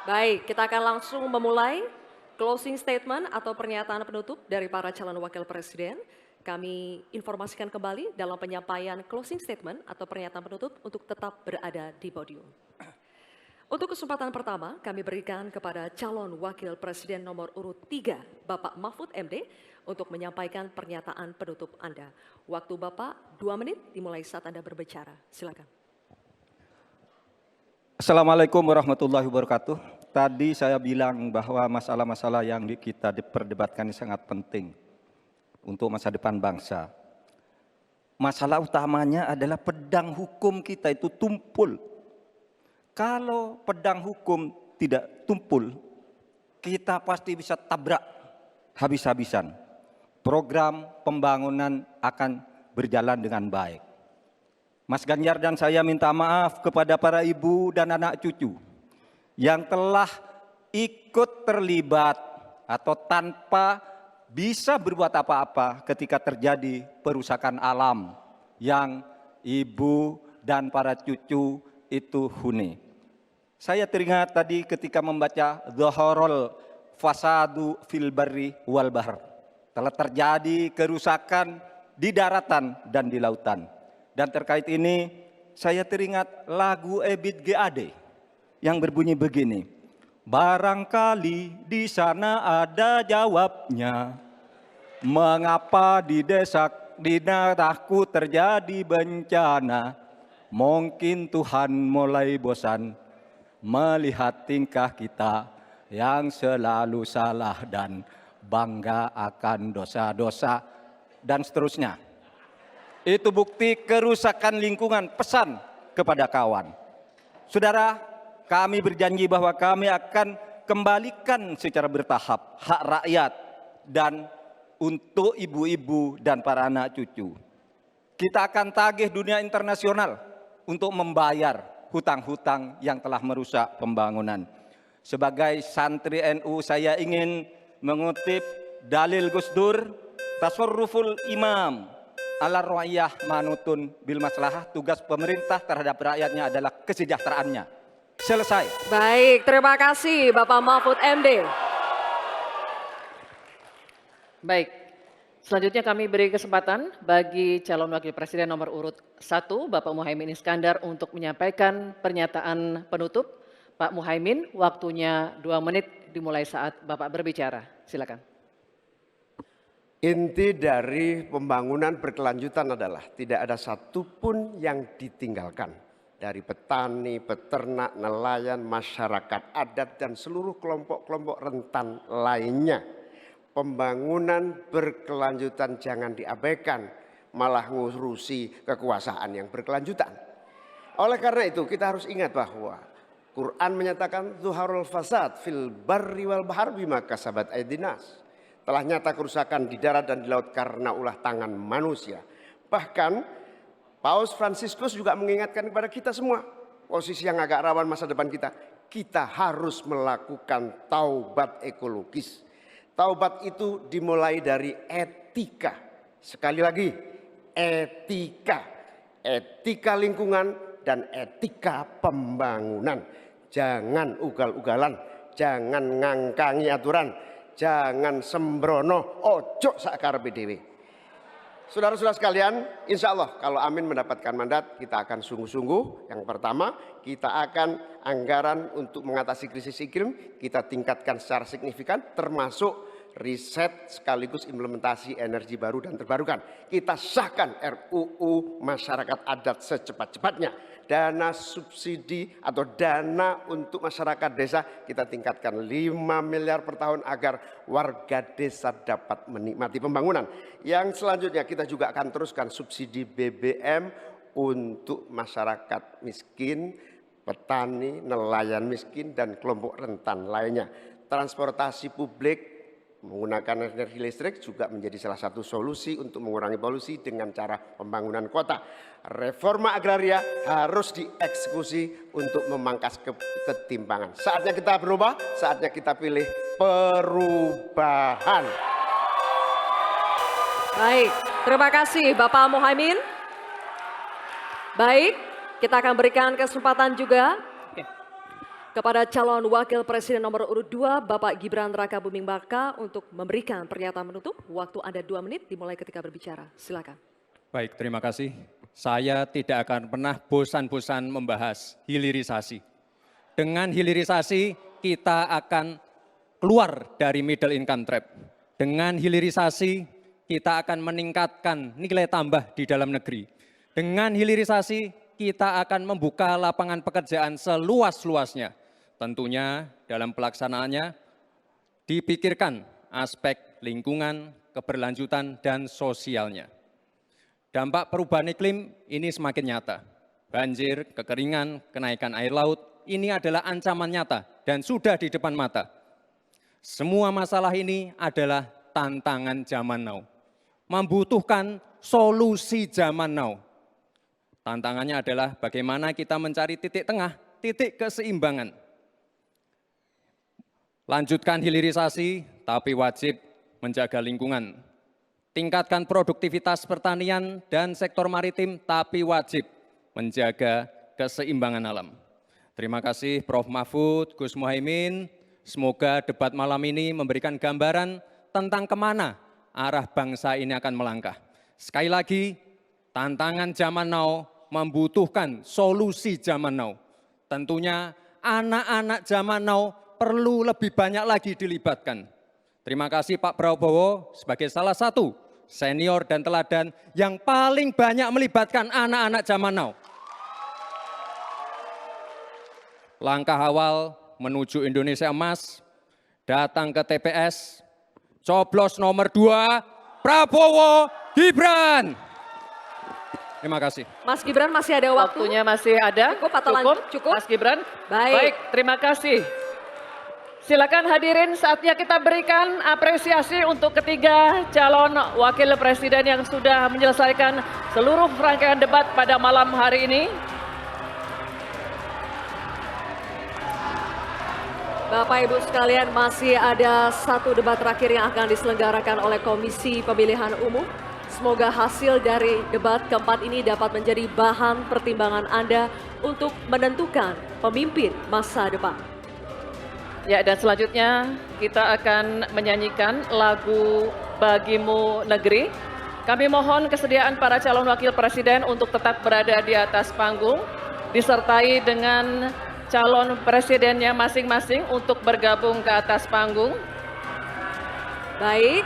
Speaker 3: Baik, kita akan langsung memulai closing statement atau pernyataan penutup dari para calon wakil presiden. Kami informasikan kembali dalam penyampaian closing statement atau pernyataan penutup untuk tetap berada di podium. Untuk kesempatan pertama, kami berikan kepada calon wakil presiden nomor urut 3, Bapak Mahfud MD, untuk menyampaikan pernyataan penutup Anda. Waktu Bapak 2 menit dimulai saat Anda berbicara. Silakan.
Speaker 6: Assalamualaikum warahmatullahi wabarakatuh. Tadi saya bilang bahwa masalah-masalah yang kita diperdebatkan ini sangat penting untuk masa depan bangsa. Masalah utamanya adalah pedang hukum kita itu tumpul. Kalau pedang hukum tidak tumpul, kita pasti bisa tabrak habis-habisan. Program pembangunan akan berjalan dengan baik. Mas Ganjar dan saya minta maaf kepada para ibu dan anak cucu yang telah ikut terlibat atau tanpa bisa berbuat apa-apa ketika terjadi perusakan alam yang ibu dan para cucu itu huni. Saya teringat tadi ketika membaca Dhaharul Fasadu fil Barri wal Bahr. Telah terjadi kerusakan di daratan dan di lautan. Dan terkait ini saya teringat lagu Ebit GAD yang berbunyi begini. Barangkali di sana ada jawabnya. Mengapa di daerahku terjadi bencana? Mungkin Tuhan mulai bosan melihat tingkah kita yang selalu salah dan bangga akan dosa-dosa dan seterusnya. Itu bukti kerusakan lingkungan, pesan kepada kawan. Saudara, kami berjanji bahwa kami akan kembalikan secara bertahap hak rakyat dan untuk ibu-ibu dan para anak cucu. Kita akan tagih dunia internasional untuk membayar hutang-hutang yang telah merusak pembangunan. Sebagai santri NU saya ingin mengutip dalil Gus Dur, tasarruful imam ala ru'yah manutun bil maslahah, tugas pemerintah terhadap rakyatnya adalah kesejahteraannya. Selesai.
Speaker 3: Baik, terima kasih Bapak Mahfud MD.
Speaker 1: Baik, selanjutnya kami beri kesempatan bagi calon wakil presiden nomor urut 1, Bapak Muhaimin Iskandar untuk menyampaikan pernyataan penutup. Pak Muhaimin, waktunya 2 menit dimulai saat Bapak berbicara. Silakan.
Speaker 2: Inti dari pembangunan berkelanjutan adalah tidak ada satupun yang ditinggalkan. Dari petani, peternak, nelayan, masyarakat adat, dan seluruh kelompok-kelompok rentan lainnya. Pembangunan berkelanjutan jangan diabaikan, malah ngurusi kekuasaan yang berkelanjutan. Oleh karena itu kita harus ingat bahwa Quran menyatakan Dhaharul Fasad fil Barri wal Bahr bima kasabat aydinas. Telah nyata kerusakan di darat dan di laut karena ulah tangan manusia. Bahkan Paus Fransiskus juga mengingatkan kepada kita semua, posisi yang agak rawan masa depan kita. Kita harus melakukan taubat ekologis. Taubat itu dimulai dari etika. Sekali lagi, etika. Etika lingkungan dan etika pembangunan. Jangan ugal-ugalan, jangan ngangkangi aturan, jangan sembrono, ojo sakarepe dhewe. Saudara-saudara sekalian, insya Allah kalau Amin mendapatkan mandat, kita akan sungguh-sungguh. Yang pertama, kita akan anggaran untuk mengatasi krisis iklim, kita tingkatkan secara signifikan, termasuk riset sekaligus implementasi energi baru dan terbarukan. Kita sahkan RUU masyarakat adat secepat-cepatnya. Dana subsidi atau dana untuk masyarakat desa kita tingkatkan 5 miliar per tahun agar warga desa dapat menikmati pembangunan. Yang selanjutnya kita juga akan teruskan subsidi BBM untuk masyarakat miskin, petani, nelayan miskin, dan kelompok rentan lainnya. transportasi publik menggunakan energi listrik juga menjadi salah satu solusi untuk mengurangi polusi dengan cara pembangunan kota. Reforma agraria harus dieksekusi untuk memangkas ketimpangan. Saatnya kita berubah, saatnya kita pilih perubahan.
Speaker 3: Baik, terima kasih Bapak Muhaimin. Baik, kita akan berikan kesempatan juga kepada calon wakil presiden nomor urut 2 Bapak Gibran Rakabuming Raka untuk memberikan pernyataan menutup. Waktu Anda 2 menit dimulai ketika berbicara. Silakan.
Speaker 7: Baik, terima kasih. Saya tidak akan pernah bosan-bosan membahas hilirisasi. Dengan hilirisasi kita akan keluar dari middle income trap. Dengan hilirisasi kita akan meningkatkan nilai tambah di dalam negeri. Dengan hilirisasi kita akan membuka lapangan pekerjaan seluas-luasnya. Tentunya dalam pelaksanaannya dipikirkan aspek lingkungan, keberlanjutan, dan sosialnya. Dampak perubahan iklim ini semakin nyata. Banjir, kekeringan, kenaikan air laut, ini adalah ancaman nyata dan sudah di depan mata. Semua masalah ini adalah tantangan zaman now. Membutuhkan solusi zaman now. Tantangannya adalah bagaimana kita mencari titik tengah, titik keseimbangan. Lanjutkan hilirisasi, tapi wajib menjaga lingkungan. Tingkatkan produktivitas pertanian dan sektor maritim, tapi wajib menjaga keseimbangan alam. Terima kasih Prof. Mahfud, Gus Muhaimin. Semoga debat malam ini memberikan gambaran tentang kemana arah bangsa ini akan melangkah. Sekali lagi, tantangan zaman now membutuhkan solusi zaman now. Tentunya anak-anak zaman now perlu lebih banyak lagi dilibatkan. Terima kasih Pak Prabowo sebagai salah satu senior dan teladan yang paling banyak melibatkan anak-anak zaman now. Langkah awal menuju Indonesia Emas, datang ke TPS, coblos nomor 2, Prabowo Gibran. Terima kasih.
Speaker 3: Mas Gibran masih ada waktu?
Speaker 1: Waktunya masih ada.
Speaker 3: Cukup atau lanjut? Cukup?
Speaker 1: Mas Gibran?
Speaker 3: Baik.
Speaker 1: Terima kasih. Silakan hadirin, saatnya kita berikan apresiasi untuk ketiga calon wakil presiden yang sudah menyelesaikan seluruh rangkaian debat pada malam hari ini.
Speaker 3: Bapak Ibu sekalian, masih ada satu debat terakhir yang akan diselenggarakan oleh Komisi Pemilihan Umum. Semoga hasil dari debat keempat ini dapat menjadi bahan pertimbangan Anda untuk menentukan pemimpin masa depan.
Speaker 1: Ya, dan selanjutnya kita akan menyanyikan lagu Bagimu Negeri. Kami mohon kesediaan para calon wakil presiden untuk tetap berada di atas panggung, disertai dengan calon presidennya masing-masing untuk bergabung ke atas panggung.
Speaker 3: Baik,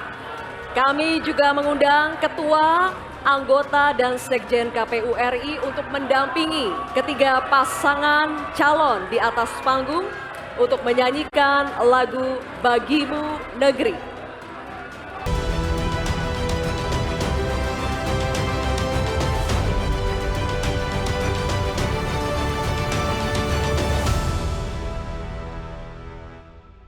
Speaker 3: kami juga mengundang ketua, anggota, dan sekjen KPU RI untuk mendampingi ketiga pasangan calon di atas panggung untuk menyanyikan lagu Bagimu Negeri.